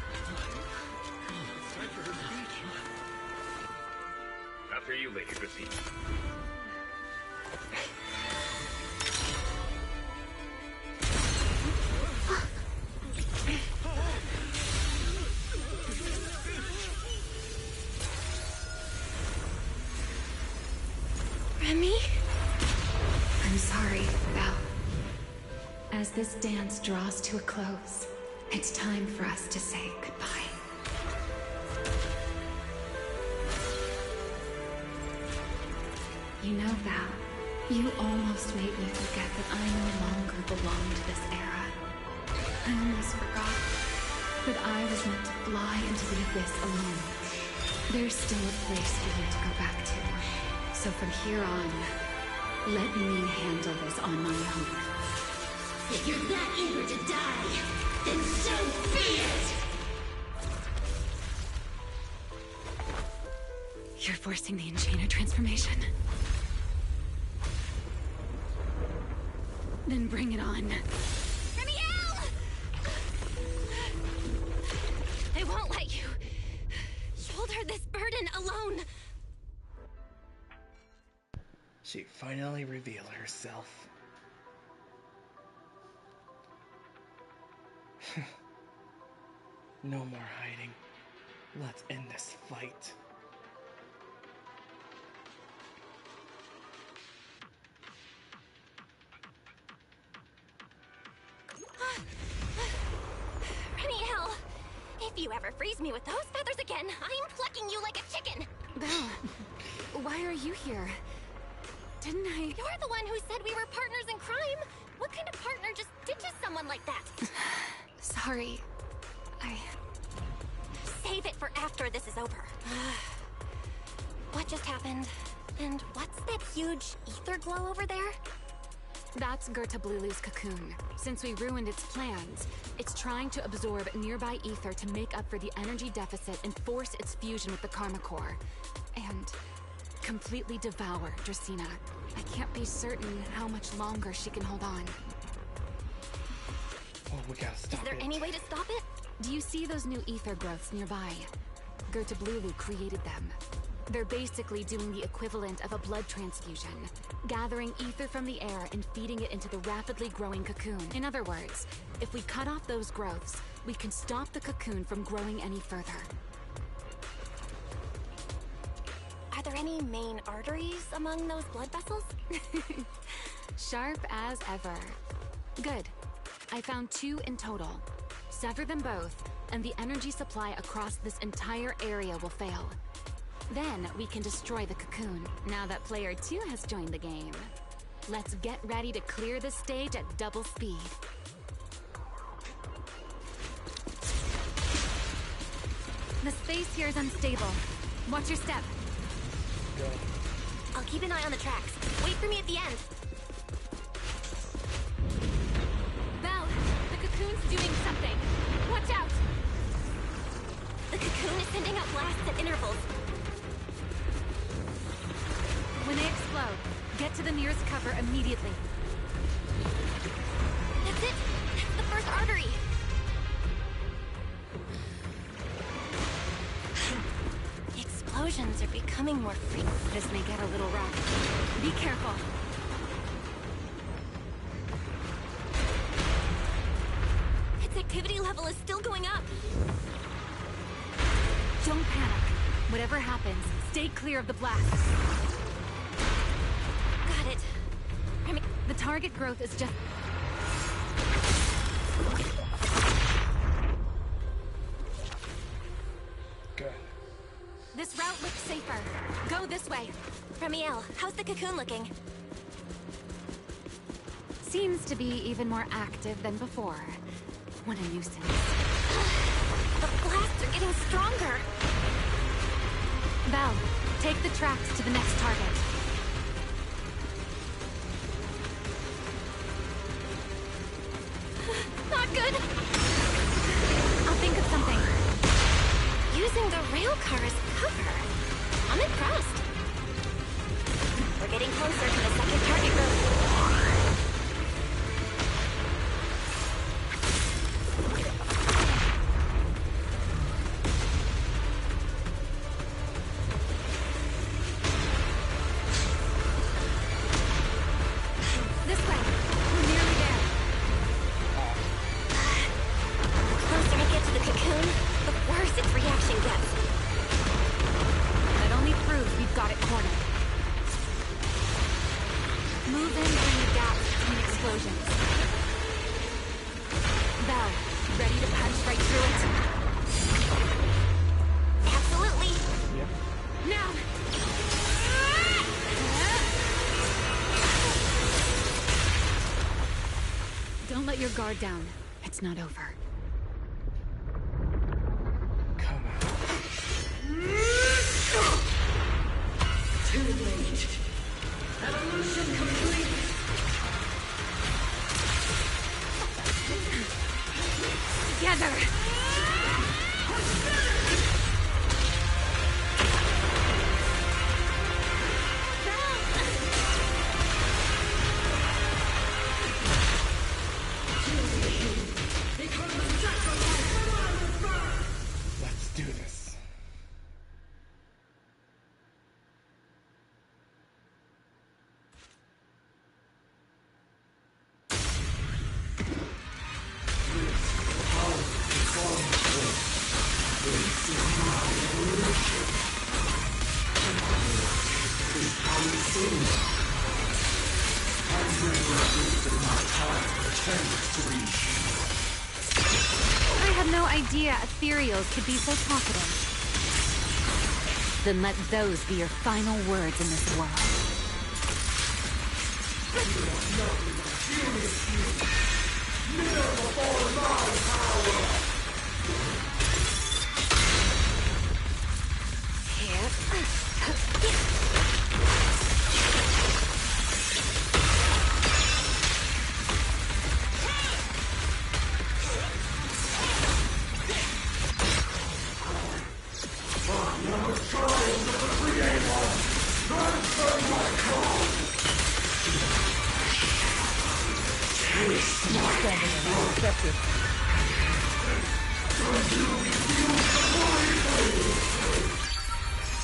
[SPEAKER 11] time for her speech.
[SPEAKER 14] After you, Lady Christine.
[SPEAKER 3] Remy?
[SPEAKER 9] I'm sorry, Belle. As this dance draws to a close, it's time for us to say goodbye. You know, Val, you almost made me forget that I no longer belong to this era. I almost forgot that I was meant to fly into the abyss alone. There's still a place for you to go back to. So from here on, let me handle this on my own.
[SPEAKER 7] If you're that eager to die, then so be it!
[SPEAKER 9] You're forcing the Enchainer transformation. Then bring it on.
[SPEAKER 3] Remiel! I won't let you shoulder this burden alone.
[SPEAKER 1] She finally revealed herself. No more hiding. Let's end this fight.
[SPEAKER 3] Remiel! If you ever freeze me with those feathers again, I'm plucking you like a chicken!
[SPEAKER 9] Belle, why are you here? Didn't I...
[SPEAKER 3] You're the one who said we were partners in crime! What kind of partner just ditches someone like that?
[SPEAKER 9] Sorry.
[SPEAKER 3] Save it for after this is over. What just happened? And what's that huge ether glow over there?
[SPEAKER 9] That's Gerta-Blulu's cocoon. Since we ruined its plans, it's trying to absorb nearby ether to make up for the energy deficit and force its fusion with the Karma Core. And completely devour Dracaena. I can't be certain how much longer she can hold on.
[SPEAKER 1] Oh, we gotta stop it.
[SPEAKER 3] Is there any way to stop it?
[SPEAKER 9] Do you see those new ether growths nearby? Gerta-Blulu created them. They're basically doing the equivalent of a blood transfusion, gathering ether from the air and feeding it into the rapidly growing cocoon. In other words, if we cut off those growths, we can stop the cocoon from growing any further.
[SPEAKER 3] Are there any main arteries among those blood vessels?
[SPEAKER 9] Sharp as ever. Good. I found 2 in total. Sever them both, and the energy supply across this entire area will fail. Then we can destroy the cocoon, now that player 2 has joined the game. Let's get ready to clear the stage at double speed. The space here is unstable. Watch your step.
[SPEAKER 1] Go.
[SPEAKER 3] I'll keep an eye on the tracks. Wait for me at the end.
[SPEAKER 9] Val, the cocoon's doing something. Watch out!
[SPEAKER 3] The cocoon is sending out blasts at intervals.
[SPEAKER 9] When they explode, get to the nearest cover immediately.
[SPEAKER 3] That's it! That's the first artery! The explosions are becoming more frequent.
[SPEAKER 9] This may get a little rough. Be careful.
[SPEAKER 3] Its activity level is still going up.
[SPEAKER 9] Don't panic. Whatever happens, stay clear of the blasts.
[SPEAKER 3] Got it.
[SPEAKER 9] The target growth is just...
[SPEAKER 1] Good.
[SPEAKER 9] This route looks safer. Go this way.
[SPEAKER 3] Remiel, how's the cocoon looking?
[SPEAKER 9] Seems to be even more active than before. What a nuisance.
[SPEAKER 3] The blasts are getting stronger.
[SPEAKER 9] Val, take the tracks to the next target.
[SPEAKER 3] Not good.
[SPEAKER 9] I'll think of something.
[SPEAKER 3] Using the rail car as cover. I'm impressed. We're getting closer to the second target group.
[SPEAKER 13] Belle, ready to punch right through it?
[SPEAKER 3] Absolutely.
[SPEAKER 1] Yep.
[SPEAKER 13] Now! Don't let your guard down. It's not over.
[SPEAKER 1] Come on.
[SPEAKER 11] Too late. Evolution complete.
[SPEAKER 13] Together!
[SPEAKER 1] Let's do this.
[SPEAKER 9] I had no idea ethereals could be so talkative. Then let those be your final words in this world.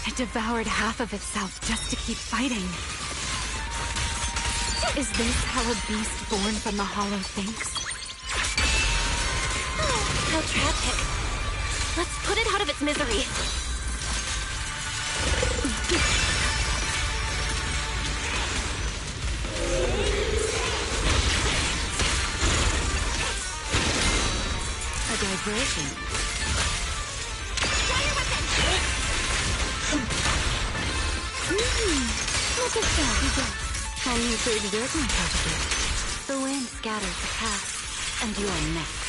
[SPEAKER 9] It devoured half of itself just to keep fighting. Is this how a beast born from the Hollow thinks?
[SPEAKER 3] How tragic. Let's put it out of its misery.
[SPEAKER 9] A diversion. Look at that. I need to exert myself a bit. The wind scatters the past, and you are next.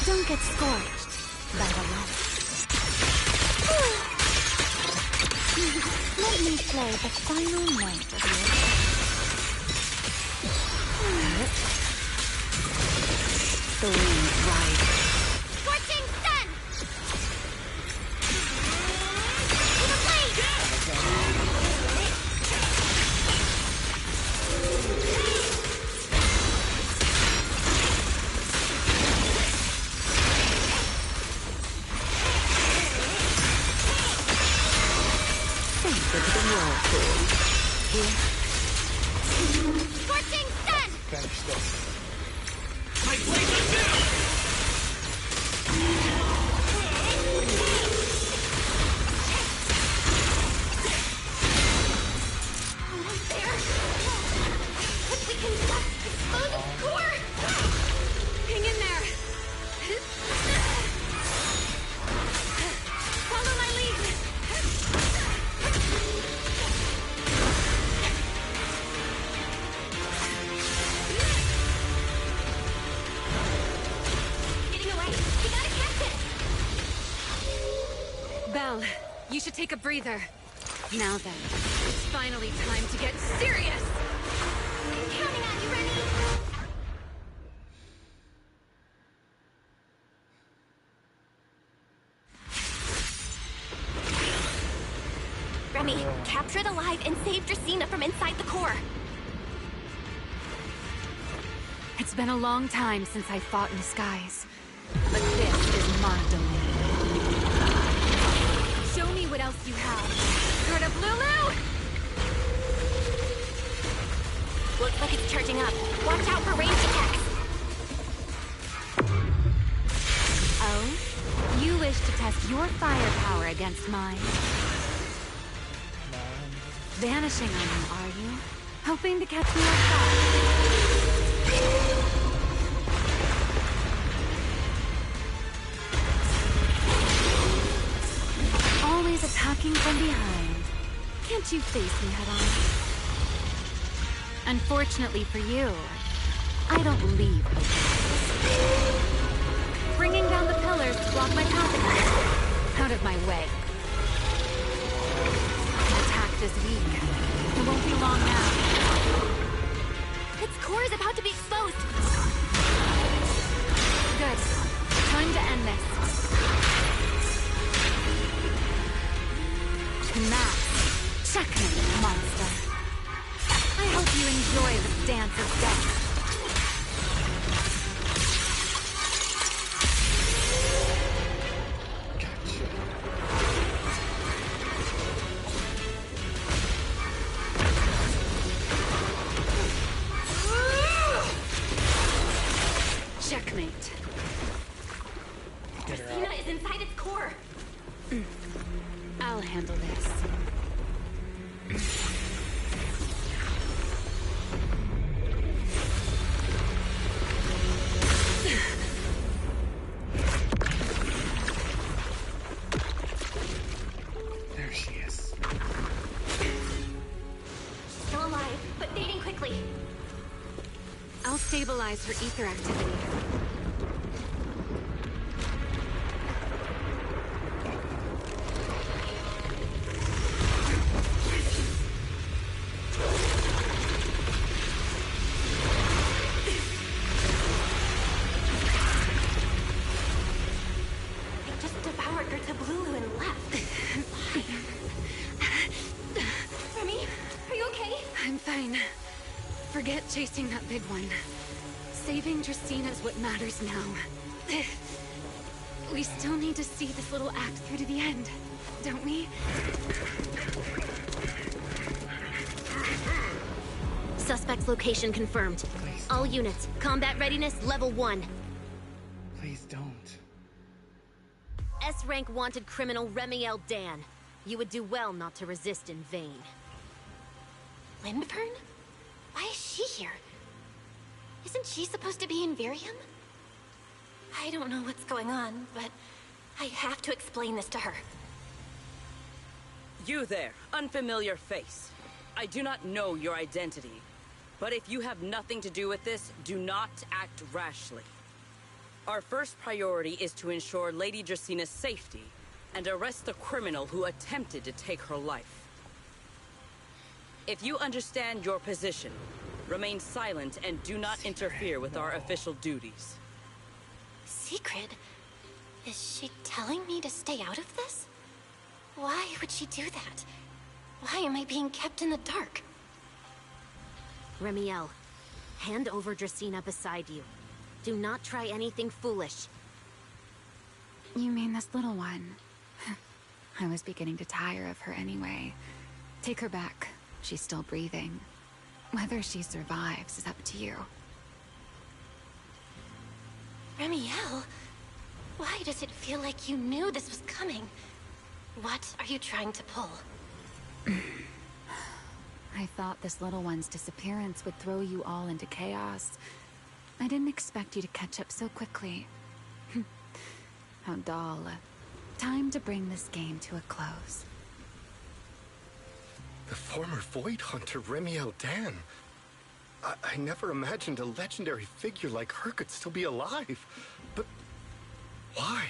[SPEAKER 9] Don't get scorched by the light. Let me play the final note of your The wind rises.
[SPEAKER 3] Scorching sun! To the blade!
[SPEAKER 9] Think of the whirlpool. Here.
[SPEAKER 3] Scorching sun!
[SPEAKER 1] Finish this.
[SPEAKER 14] My blades are down!
[SPEAKER 3] Almost there. If we can just expose its core!
[SPEAKER 13] Hang in there! Follow my lead!
[SPEAKER 3] Getting away! We gotta catch it!
[SPEAKER 13] Belle, you should take a breather.
[SPEAKER 9] Now then.
[SPEAKER 13] It's finally time to get serious!
[SPEAKER 3] Counting on you, Remy! Remy, capture it alive and save Dracena from inside the core.
[SPEAKER 9] It's been a long time since I fought in skies. But this is my domain.
[SPEAKER 13] Show me what else you have. Gerda Lulu!
[SPEAKER 3] Looks like it's charging up. Watch out for range attacks.
[SPEAKER 9] Oh? You wish to test your firepower against mine? Vanishing on you, are you?
[SPEAKER 8] Hoping to catch me off guard. Always attacking from behind. Can't you face me head on? Unfortunately for you, I don't leave open. Bringing down the pillars to block my path again. Out of my way. Attack is weak. It won't be long now.
[SPEAKER 6] Its core is about to be exposed.
[SPEAKER 8] Good. Time to end this. Max, checkmate, monster. I hope you enjoy this dance of death. Checkmate.
[SPEAKER 6] Dracena is inside its core.
[SPEAKER 8] I'll handle this.
[SPEAKER 1] There she is.
[SPEAKER 6] Still alive, but fading quickly.
[SPEAKER 8] I'll stabilize her ether activity.
[SPEAKER 6] It just devoured Chapter-2 and left. Remy, are you okay?
[SPEAKER 8] I'm fine. Forget chasing that big one. Saving Dracena is what matters now. We still need to see this little act through to the end, don't we?
[SPEAKER 6] Suspect's location confirmed.
[SPEAKER 1] Please.
[SPEAKER 6] All units, combat readiness level 1.
[SPEAKER 1] Please don't.
[SPEAKER 6] S-rank wanted criminal Remiel Dan. You would do well not to resist in vain. Lindvern? Why is she here? Isn't she supposed to be in Virium? I don't know what's going on, but I have to explain this to her.
[SPEAKER 10] You there, unfamiliar face. I do not know your identity. But if you have nothing to do with this, do not act rashly. Our first priority is to ensure Lady Dracena's safety and arrest the criminal who attempted to take her life. If you understand your position, remain silent and do not interfere with our official duties.
[SPEAKER 6] Secret? Is she telling me to stay out of this? Why would she do that? Why am I being kept in the dark? Remiel, hand over Dracena beside you. Do not try anything foolish.
[SPEAKER 9] You mean this little one? I was beginning to tire of her anyway. Take her back. She's still breathing. Whether she survives is up to you.
[SPEAKER 6] Remiel, why does it feel like you knew this was coming? What are you trying to pull?
[SPEAKER 9] I thought this little one's disappearance would throw you all into chaos. I didn't expect you to catch up so quickly. How dull. Time to bring this game to a close.
[SPEAKER 15] The former Void Hunter Remiel Dan. I never imagined a legendary figure like her could still be alive. But why?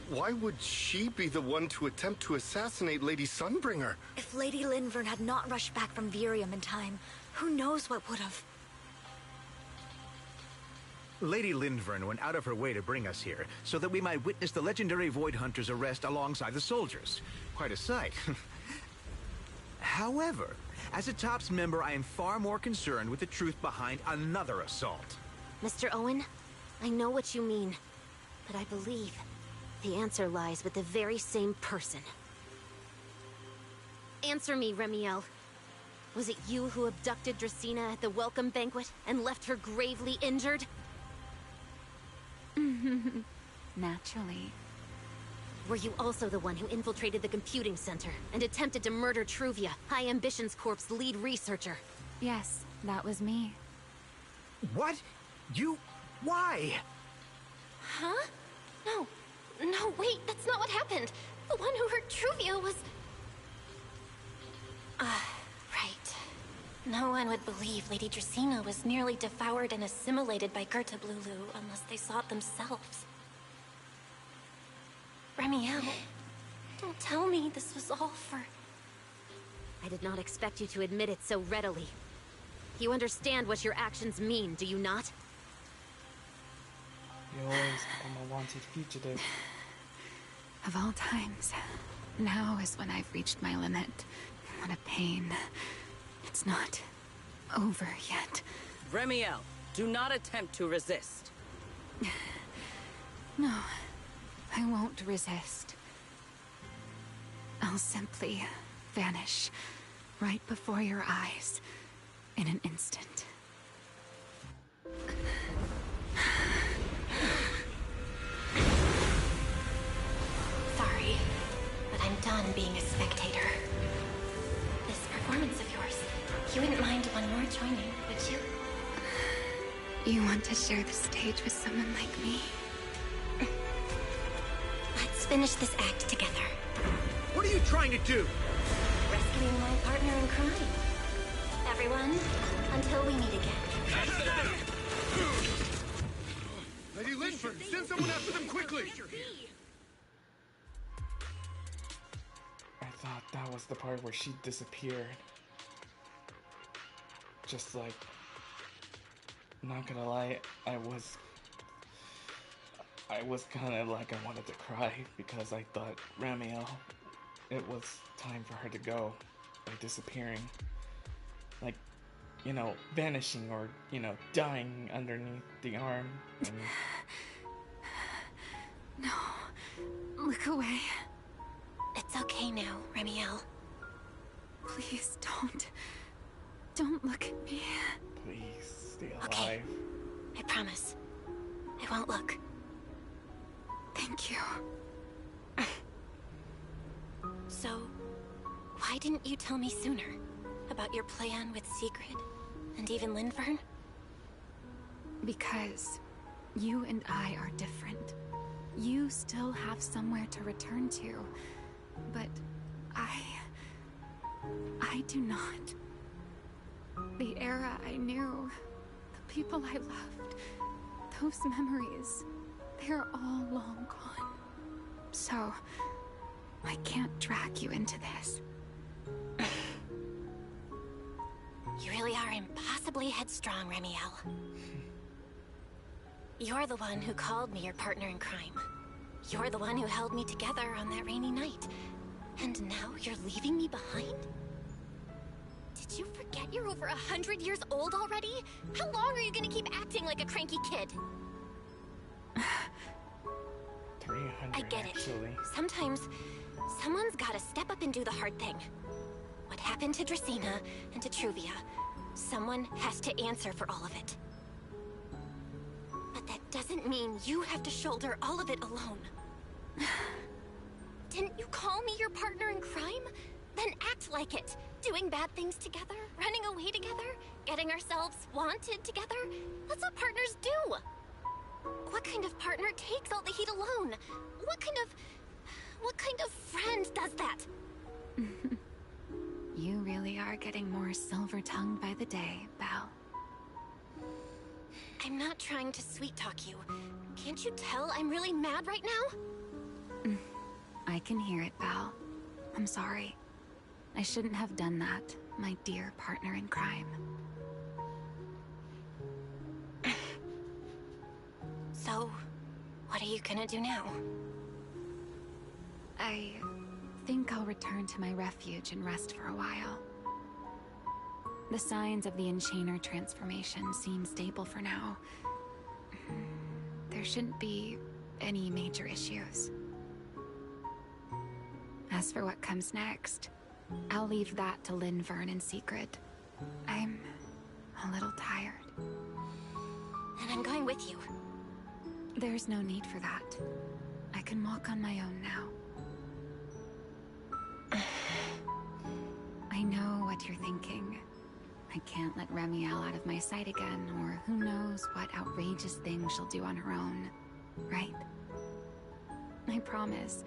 [SPEAKER 15] Why would she be the one to attempt to assassinate Lady Sunbringer?
[SPEAKER 7] If Lady Lindvern had not rushed back from Virium in time, who knows what would have...
[SPEAKER 16] Lady Lindvern went out of her way to bring us here, so that we might witness the legendary Void Hunter's arrest alongside the soldiers. Quite a sight. However, as a TOPS member, I am far more concerned with the truth behind another assault.
[SPEAKER 6] Mr. Owen, I know what you mean, but I believe the answer lies with the very same person. Answer me, Remiel. Was it you who abducted Dracena at the welcome banquet and left her gravely injured?
[SPEAKER 9] Naturally.
[SPEAKER 6] Were you also the one who infiltrated the computing center and attempted to murder Truvia, High Ambitions Corp's lead researcher?
[SPEAKER 9] Yes, that was me.
[SPEAKER 16] What? You... why?
[SPEAKER 3] Huh? No. No, wait, that's not what happened. The one who hurt Truvia was... right. No one would believe Lady Dracaena was nearly devoured and assimilated by Gerta Blulu unless they saw it themselves. Remiel, don't tell me this was all for...
[SPEAKER 6] I did not expect you to admit it so readily. You understand what your actions mean, do you not?
[SPEAKER 12] You always become a wanted fugitive.
[SPEAKER 9] Of all times, now is when I've reached my limit. What a pain. It's not over yet.
[SPEAKER 10] Remiel, do not attempt to resist.
[SPEAKER 9] No, I won't resist. I'll simply vanish right before your eyes in an instant.
[SPEAKER 3] Sorry, but I'm done being a spectator. This performance of yours, you wouldn't mind one more joining, would you?
[SPEAKER 9] You want to share the stage with someone like me?
[SPEAKER 3] Let's finish this act together.
[SPEAKER 16] What are you trying to do?
[SPEAKER 3] Rescuing my partner in crime. Everyone, until we meet again.
[SPEAKER 15] Lady Linford, send someone after them quickly!
[SPEAKER 12] I thought that was the part where she disappeared. Just like... Not gonna lie, I was kind of like I wanted to cry because I thought Ramiel, it was time for her to go by disappearing. Like, you know, vanishing or, you know, dying underneath the arm. And...
[SPEAKER 9] No, look away.
[SPEAKER 3] It's okay now, Remiel.
[SPEAKER 9] Please don't look at me.
[SPEAKER 12] Please, stay alive.
[SPEAKER 3] Okay, I promise. I won't look.
[SPEAKER 9] Thank you.
[SPEAKER 3] So, why didn't you tell me sooner about your plan with Sigrid and even Linfern?
[SPEAKER 9] Because you and I are different. You still have somewhere to return to, but I do not. The era I knew, the people I loved, those memories, they're all long gone. So, I can't drag you into this.
[SPEAKER 3] You really are impossibly headstrong, Remiel. You're the one who called me your partner in crime. You're the one who held me together on that rainy night. And now you're leaving me behind? Did you forget you're over 100 years old already? How long are you gonna keep acting like a cranky kid?
[SPEAKER 12] 300,
[SPEAKER 3] I get it.
[SPEAKER 12] actually.
[SPEAKER 3] Sometimes, someone's gotta step up and do the hard thing. What happened to Dracaena and to Truvia, someone has to answer for all of it. But that doesn't mean you have to shoulder all of it alone. Didn't you call me your partner in crime? Then act like it. Doing bad things together, running away together, getting ourselves wanted together. That's what partners do. What kind of partner takes all the heat alone? What kind of friend does that?
[SPEAKER 9] You really are getting more silver-tongued by the day, Belle.
[SPEAKER 3] I'm not trying to sweet-talk you. Can't you tell I'm really mad right now?
[SPEAKER 9] I can hear it, Belle. I'm sorry. I shouldn't have done that, my dear partner in crime.
[SPEAKER 3] So, what are you gonna do now?
[SPEAKER 9] I think I'll return to my refuge and rest for a while. The signs of the Enchainer transformation seem stable for now. There shouldn't be any major issues. As for what comes next, I'll leave that to Linfern and Sigrid. I'm a little tired.
[SPEAKER 3] And I'm going with you.
[SPEAKER 9] There's no need for that. I can walk on my own now. I know what you're thinking. I can't let Remiel out of my sight again, or who knows what outrageous thing she'll do on her own, right? I promise,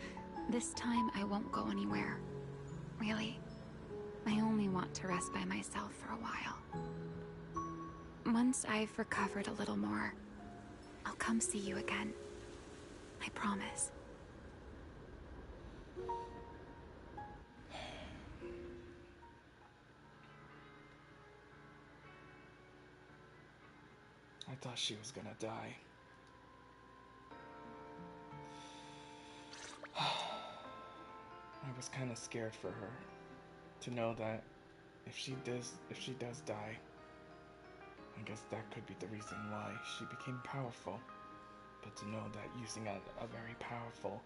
[SPEAKER 9] this time I won't go anywhere. Really. I only want to rest by myself for a while. Once I've recovered a little more, I'll come see you again. I promise.
[SPEAKER 12] I thought she was gonna die. I was kind of scared for her, to know that if she does die, I guess that could be the reason why she became powerful. But to know that using a very powerful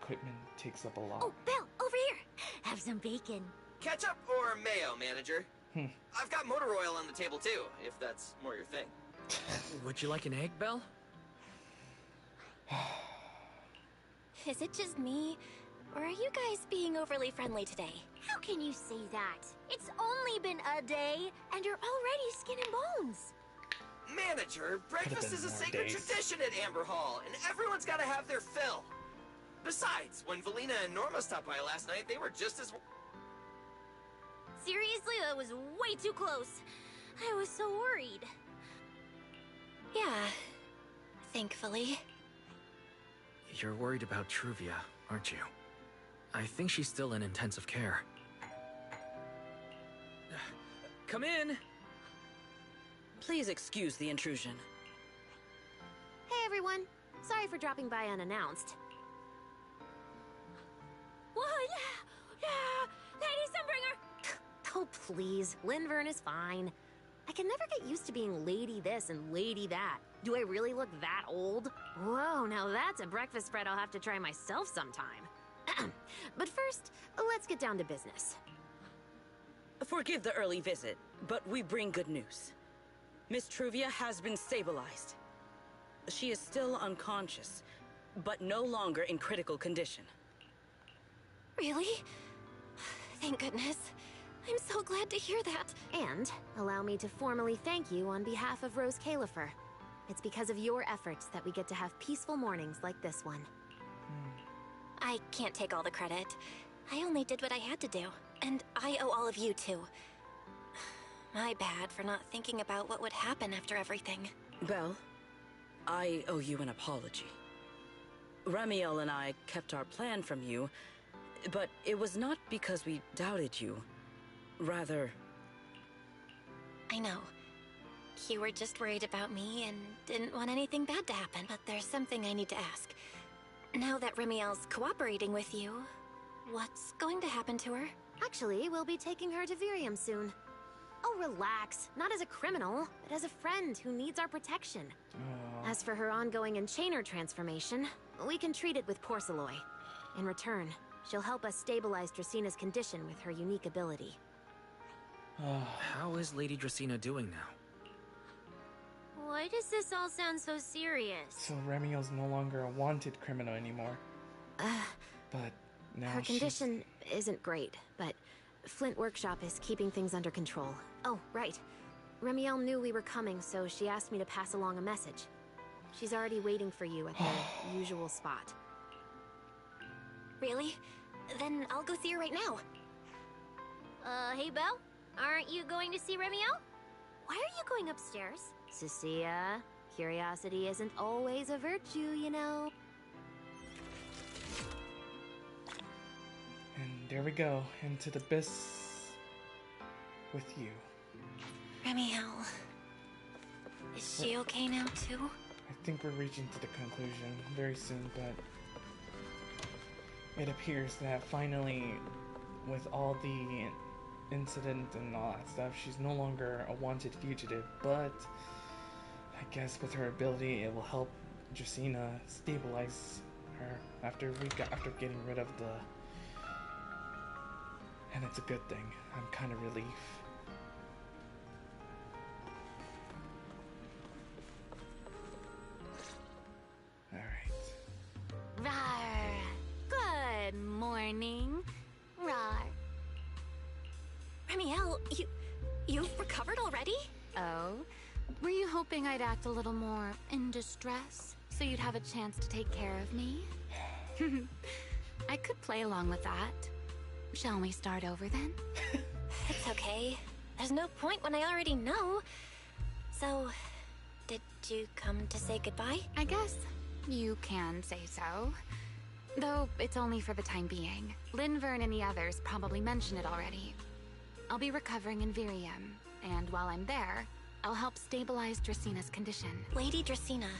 [SPEAKER 12] equipment takes up a lot.
[SPEAKER 7] Oh, Belle, over here! Have some bacon.
[SPEAKER 5] Ketchup or mayo, manager? I've got motor oil on the table too, if that's more your thing.
[SPEAKER 2] Would you like an egg, Belle?
[SPEAKER 3] Is it just me? Or are you guys being overly friendly today?
[SPEAKER 7] How can you say that? It's only been a day, and you're already skin and bones.
[SPEAKER 5] Manager, breakfast is a sacred tradition at Amber Hall, and everyone's gotta have their fill. Besides, when Valina and Norma stopped by last night, they were just as...
[SPEAKER 7] Seriously, that was way too close. I was so worried.
[SPEAKER 3] Yeah, thankfully.
[SPEAKER 2] You're worried about Truvia, aren't you? I think she's still in intensive care. Come in!
[SPEAKER 10] Please excuse the intrusion.
[SPEAKER 6] Hey everyone, sorry for dropping by unannounced.
[SPEAKER 7] Whoa, yeah, Lady Sunbringer!
[SPEAKER 6] Oh please, Linvern is fine. I can never get used to being lady this and lady that. Do I really look that old? Whoa, now that's a breakfast spread I'll have to try myself sometime. But first, let's get down to business.
[SPEAKER 10] Forgive the early visit, but we bring good news. Miss Truvia has been stabilized. She is still unconscious, but no longer in critical condition.
[SPEAKER 3] Really? Thank goodness. I'm so glad to hear that.
[SPEAKER 6] And allow me to formally thank you on behalf of Rose Califer. It's because of your efforts that we get to have peaceful mornings like this one.
[SPEAKER 3] I can't take all the credit. I only did what I had to do, and I owe all of you too. My bad for not thinking about what would happen after everything.
[SPEAKER 10] Belle, I owe you an apology. Ramiel and I kept our plan from you, but it was not because we doubted you. Rather...
[SPEAKER 3] I know. You were just worried about me and didn't want anything bad to happen, but there's something I need to ask. Now that Remiel's cooperating with you, what's going to happen to her?
[SPEAKER 6] Actually, we'll be taking her to Virium soon. Oh, relax. Not as a criminal, but as a friend who needs our protection. As for her ongoing Enchainer transformation, we can treat it with Porceloy. In return, she'll help us stabilize Dracina's condition with her unique ability.
[SPEAKER 2] How is Lady Dracina doing now?
[SPEAKER 6] Why does this all sound so serious?
[SPEAKER 12] So Remiel's no longer a wanted criminal anymore. But now
[SPEAKER 6] her condition isn't great, but Flint Workshop is keeping things under control. Oh, right. Remiel knew we were coming, so she asked me to pass along a message. She's already waiting for you at the usual spot.
[SPEAKER 3] Really? Then I'll go see her right now.
[SPEAKER 7] Hey Belle? Aren't you going to see Remiel? Why are you going upstairs?
[SPEAKER 6] Cecilia, curiosity isn't always a virtue, you know.
[SPEAKER 12] And there we go, into the abyss with you.
[SPEAKER 3] Remiel. Is she okay now, too?
[SPEAKER 12] I think we're reaching to the conclusion very soon, but it appears that finally, with all the incident and all that stuff, she's no longer a wanted fugitive, but I guess with her ability it will help Dracina stabilize her after getting rid of the... And it's a good thing. I'm kind of relieved. Alright.
[SPEAKER 6] Rawr. Good morning. Rawr.
[SPEAKER 3] Remiel, You've recovered already?
[SPEAKER 9] Oh? Were you hoping I'd act a little more in distress, so you'd have a chance to take care of me? I could play along with that. Shall we start over then?
[SPEAKER 3] It's okay. There's no point when I already know. So, did you come to say goodbye?
[SPEAKER 9] I guess you can say so. Though it's only for the time being. Linvern and the others probably mentioned it already. I'll be recovering in Virium, and while I'm there, I'll help stabilize Dracina's condition.
[SPEAKER 3] Lady Dracina,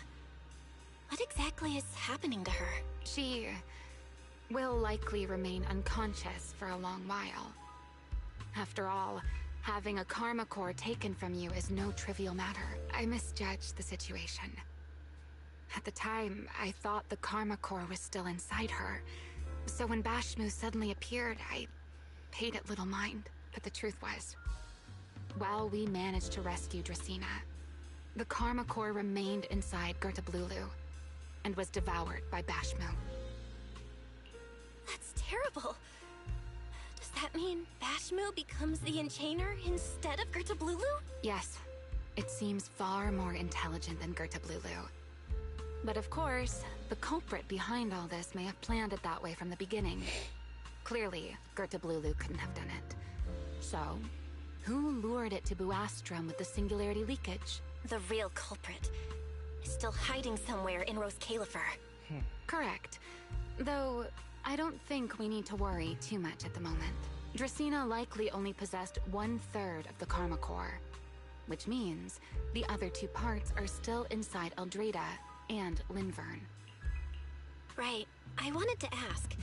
[SPEAKER 3] what exactly is happening to her?
[SPEAKER 9] She will likely remain unconscious for a long while. After all, having a karma core taken from you is no trivial matter. I misjudged the situation. At the time, I thought the karma core was still inside her. So when Bashmu suddenly appeared, I paid it little mind. But the truth was, while we managed to rescue Dracina, the karma core remained inside Gertablulu and was devoured by Bashmu.
[SPEAKER 3] That's terrible. Does that mean Bashmu becomes the Enchainer instead of Gertablulu?
[SPEAKER 9] Yes, it seems far more intelligent than Gertablulu. But of course, the culprit behind all this may have planned it that way from the beginning. Clearly, Gertablulu couldn't have done it. So, who lured it to Buastrum with the singularity leakage?
[SPEAKER 3] The real culprit is still hiding somewhere in Rose Califer.
[SPEAKER 9] Correct. Though, I don't think we need to worry too much at the moment. Dracina likely only possessed 1/3 of the karma core, which means the other 2 parts are still inside Eldrada and Linvern.
[SPEAKER 3] Right. I wanted to ask.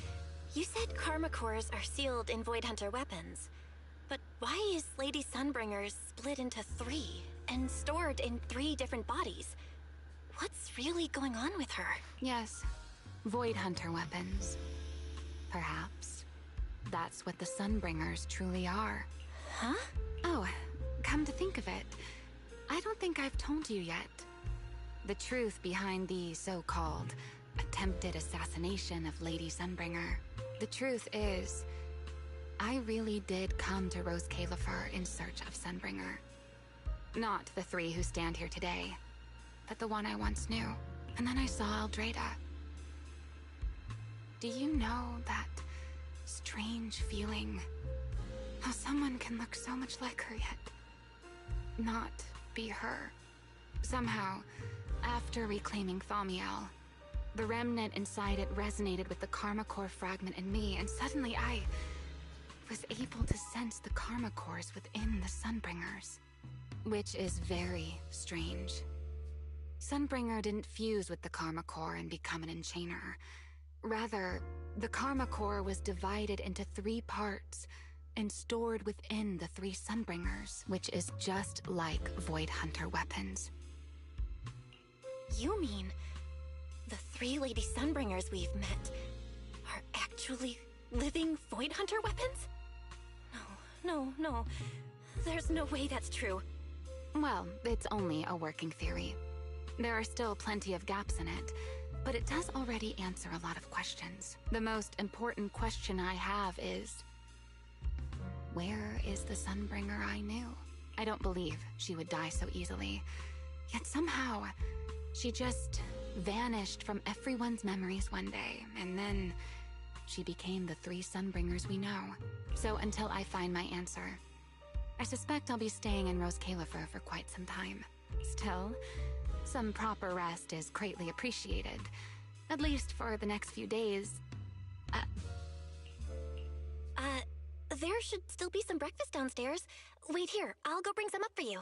[SPEAKER 3] You said karma cores are sealed in Void Hunter weapons. But why is Lady Sunbringer split into 3 and stored in 3 different bodies? What's really going on with her?
[SPEAKER 9] Yes, Void Hunter weapons. Perhaps. That's what the Sunbringers truly are.
[SPEAKER 3] Huh?
[SPEAKER 9] Oh, come to think of it, I don't think I've told you yet. The truth behind the so-called attempted assassination of Lady Sunbringer. The truth is, I really did come to Rose Califer in search of Sunbringer. Not the 3 who stand here today, but the one I once knew. And then I saw Eldrada. Do you know that strange feeling? How someone can look so much like her yet not be her. Somehow, after reclaiming Thaumiel, the remnant inside it resonated with the karma core fragment in me, and suddenly I was able to sense the karma cores within the Sunbringers. Which is very strange. Sunbringer didn't fuse with the karma core and become an enchainer. Rather, the karma core was divided into 3 parts and stored within the 3 Sunbringers, which is just like Void Hunter weapons.
[SPEAKER 3] You mean the 3 Lady Sunbringers we've met are actually living Void Hunter weapons? No. There's no way that's true.
[SPEAKER 9] Well, it's only a working theory. There are still plenty of gaps in it, but it does already answer a lot of questions. The most important question I have is, where is the Sunbringer I knew? I don't believe she would die so easily. Yet somehow, she just vanished from everyone's memories one day, and then she became the 3 Sunbringers we know. So until I find my answer, I suspect I'll be staying in Rose Califer for quite some time. Still, some proper rest is greatly appreciated, at least for the next few days.
[SPEAKER 3] There should still be some breakfast downstairs. Wait here, I'll go bring some up for you.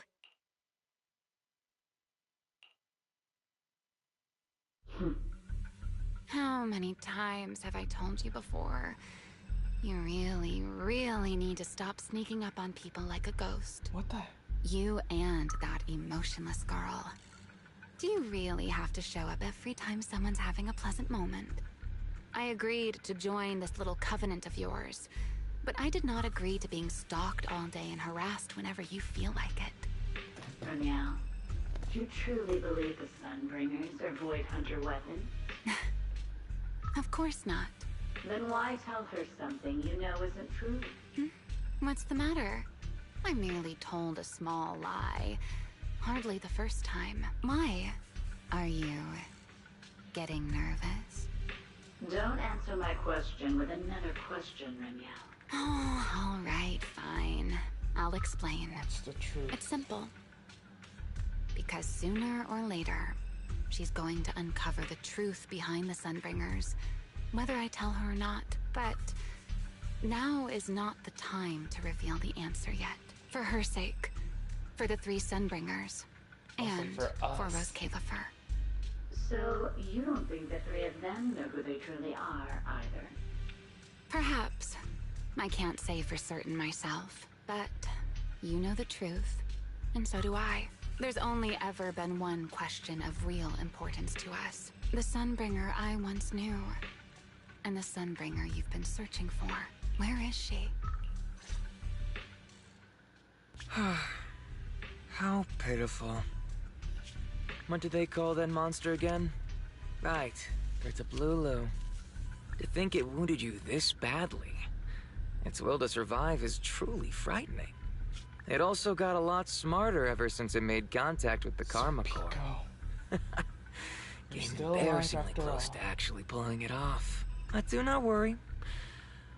[SPEAKER 9] How many times have I told you before? You really need to stop sneaking up on people like a ghost.
[SPEAKER 12] What the?
[SPEAKER 9] You and that emotionless girl. Do you really have to show up every time someone's having a pleasant moment? I agreed to join this little covenant of yours, but I did not agree to being stalked all day and harassed whenever you feel like it.
[SPEAKER 17] Danielle, do you truly believe the Sunbringers are Void Hunter weapons?
[SPEAKER 9] Of course not.
[SPEAKER 17] Then why tell her something you know isn't true?
[SPEAKER 9] What's the matter? I merely told a small lie. Hardly the first time. Why? Are you getting nervous?
[SPEAKER 17] Don't answer my question with another question, Remiel.
[SPEAKER 9] Oh, all right, fine. I'll explain.
[SPEAKER 12] What's the truth?
[SPEAKER 9] It's simple. Because sooner or later, she's going to uncover the truth behind the Sunbringers, whether I tell her or not. But now is not the time to reveal the answer yet. For her sake, for the 3 Sunbringers, and
[SPEAKER 12] for
[SPEAKER 9] Rose Kalifer.
[SPEAKER 17] So, you don't think the 3 of them know who they truly are, either?
[SPEAKER 9] Perhaps. I can't say for certain myself, but you know the truth, and so do I. There's only ever been one question of real importance to us. The Sunbringer I once knew, and the Sunbringer you've been searching for. Where is she?
[SPEAKER 18] How pitiful. What did they call that monster again? Right, Gertablulu. To think it wounded you this badly. Its will to survive is truly frightening. It also got a lot smarter ever since it made contact with the Karma Core. Came embarrassingly close to actually pulling it off. But do not worry.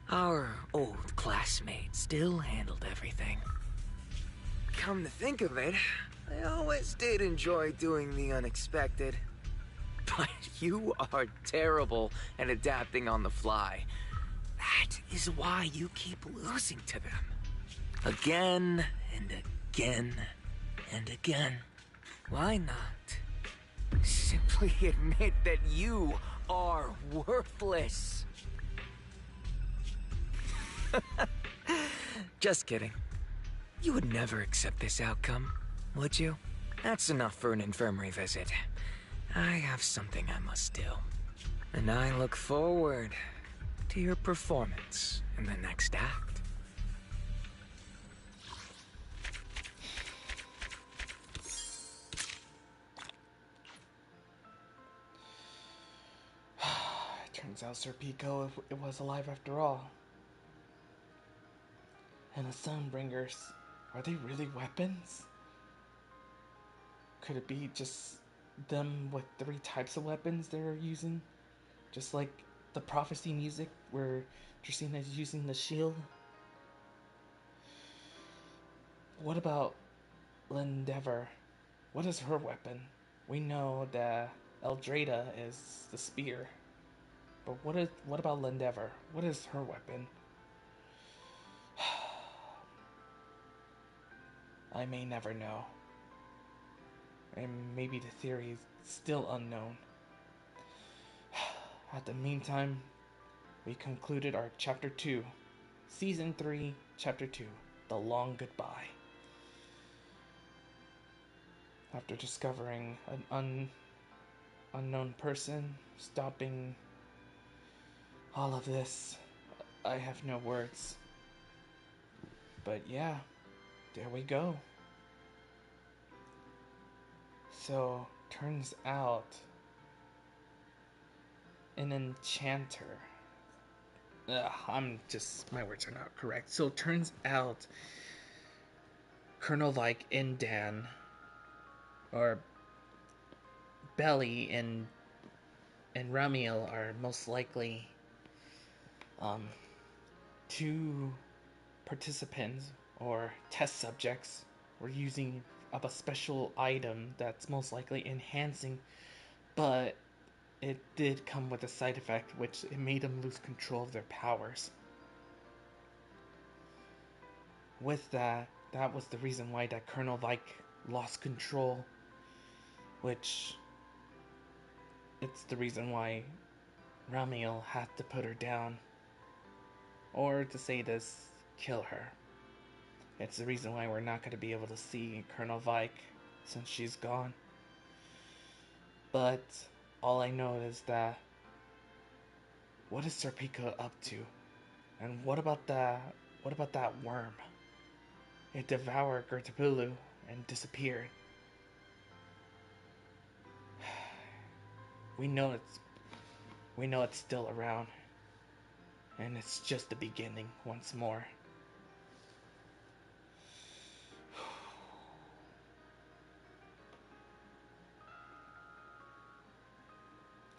[SPEAKER 18] Our old classmate still handled everything. Come to think of it, I always did enjoy doing the unexpected. But you are terrible at adapting on the fly. That is why you keep losing to them. Again and again and again. Why not simply admit that you are worthless? Just kidding. You would never accept this outcome, would you? That's enough for an infirmary visit. I have something I must do. And I look forward to your performance in the next act.
[SPEAKER 12] Turns out Sir Pico it was alive after all. And the Sunbringers, are they really weapons? Could it be just them with 3 types of weapons they're using? Just like the prophecy music where Dracena is using the shield? What about Lendeavor? What is her weapon? We know that Eldrada is the spear. But what about Lendeavor? What is her weapon? I may never know. And maybe the theory is still unknown. At the meantime, we concluded our Chapter 2, Season 3, Chapter 2, The Long Goodbye. After discovering an unknown person, stopping all of this, I have no words. But yeah, there we go. So, turns out, an enchanter. My words are not correct. So, turns out, Colonel Like and Dan, or Belly and Ramiel are most likely 2 participants or test subjects were using of a special item that's most likely enhancing, but it did come with a side effect which it made them lose control of their powers. With that was the reason why that Colonel like lost control, which it's the reason why Ramiel had to put her down, or to say this, kill her. It's the reason why we're not going to be able to see Colonel Vike since she's gone. But all I know is that, what is Serpico up to? And what about that worm? It devoured Gertapulu and disappeared. We know it's still around. And it's just the beginning once more.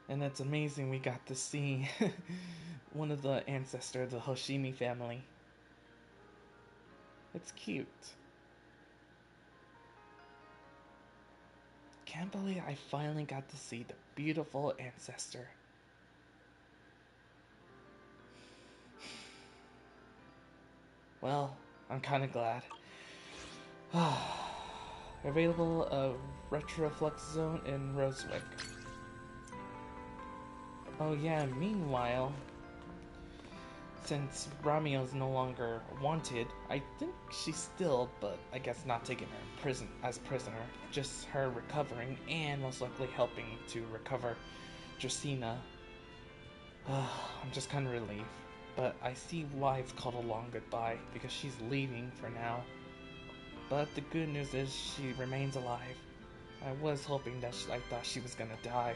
[SPEAKER 12] And it's amazing we got to see one of the ancestors of the Hoshimi family. It's cute. Can't believe I finally got to see the beautiful ancestor. Well, I'm kinda glad. Available a Retroflux Zone in Rosewick. Oh yeah, meanwhile, since Ramio's no longer wanted, I think she's still, but I guess not taking her as prisoner, just her recovering and most likely helping to recover Dracena. I'm just kind of relieved, but I see why it's called a long goodbye, because she's leaving for now. But the good news is she remains alive. I was hoping that I thought she was gonna die.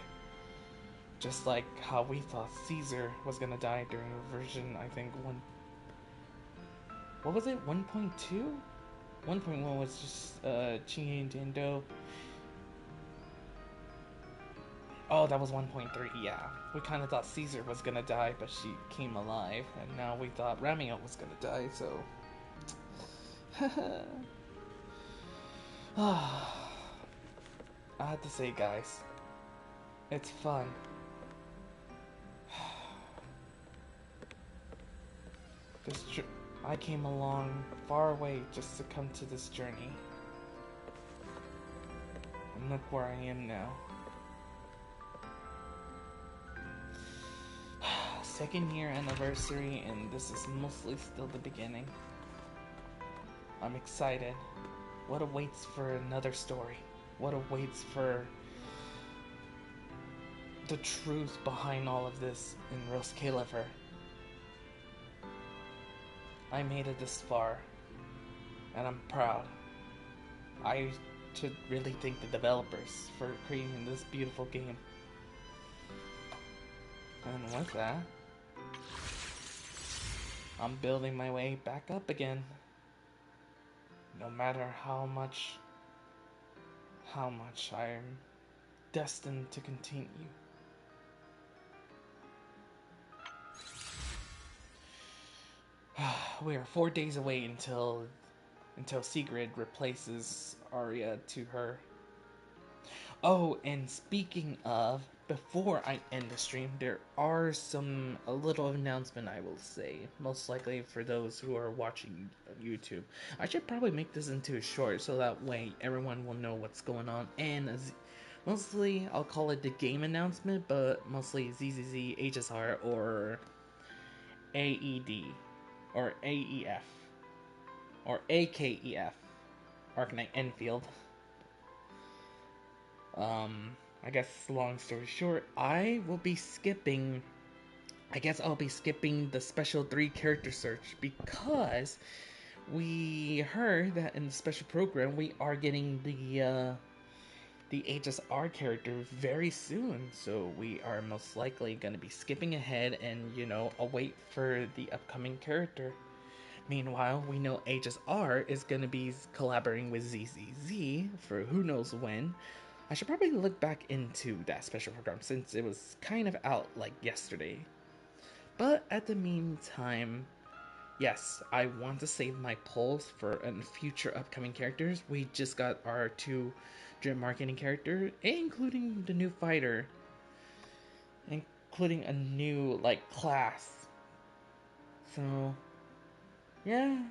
[SPEAKER 12] Just like how we thought Caesar was gonna die during version, I think, what was it, 1.2? 1.1 was just, Chie Dando. Oh, that was 1.3, yeah. We kind of thought Caesar was gonna die, but she came alive, and now we thought Ramio was gonna die, so... I have to say, guys, it's fun. I came along far away just to come to this journey. And look where I am now. Second year anniversary, and this is mostly still the beginning. I'm excited. What awaits for another story? What awaits for the truth behind all of this in Rose Caliver? I made it this far, and I'm proud. I should really thank the developers for creating this beautiful game. And with that, I'm building my way back up again. No matter how much I'm destined to continue. We are 4 days away until Sigrid replaces Arya to her. Oh, and speaking of, before I end the stream, there are a little announcement I will say. Most likely for those who are watching YouTube. I should probably make this into a short so that way everyone will know what's going on. And mostly I'll call it the game announcement, but mostly ZZZ, HSR, or AED, or AEF, or AKEF, Arknight Enfield. I guess long story short, I guess I'll be skipping the special 3 character search because we heard that in the special program we are getting the HSR character very soon, so we are most likely going to be skipping ahead and, await for the upcoming character. Meanwhile, we know HSR is going to be collaborating with ZZZ for who knows when. I should probably look back into that special program since it was kind of out like yesterday. But at the meantime, yes, I want to save my polls for future upcoming characters. We just got our 2 Dream Marketing character, including the new fighter, including a new class. So yeah,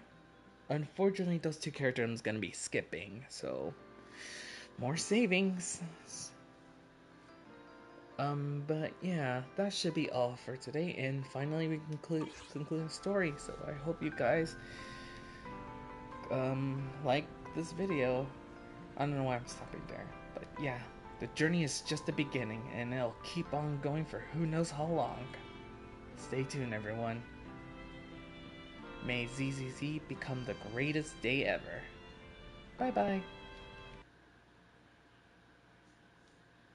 [SPEAKER 12] unfortunately those 2 characters I'm gonna be skipping, so more savings. But yeah, that should be all for today, and finally we conclude the story. So I hope you guys like this video. I don't know why I'm stopping there, but yeah, the journey is just the beginning, and it'll keep on going for who knows how long. Stay tuned, everyone. May ZZZ become the greatest day ever. Bye bye.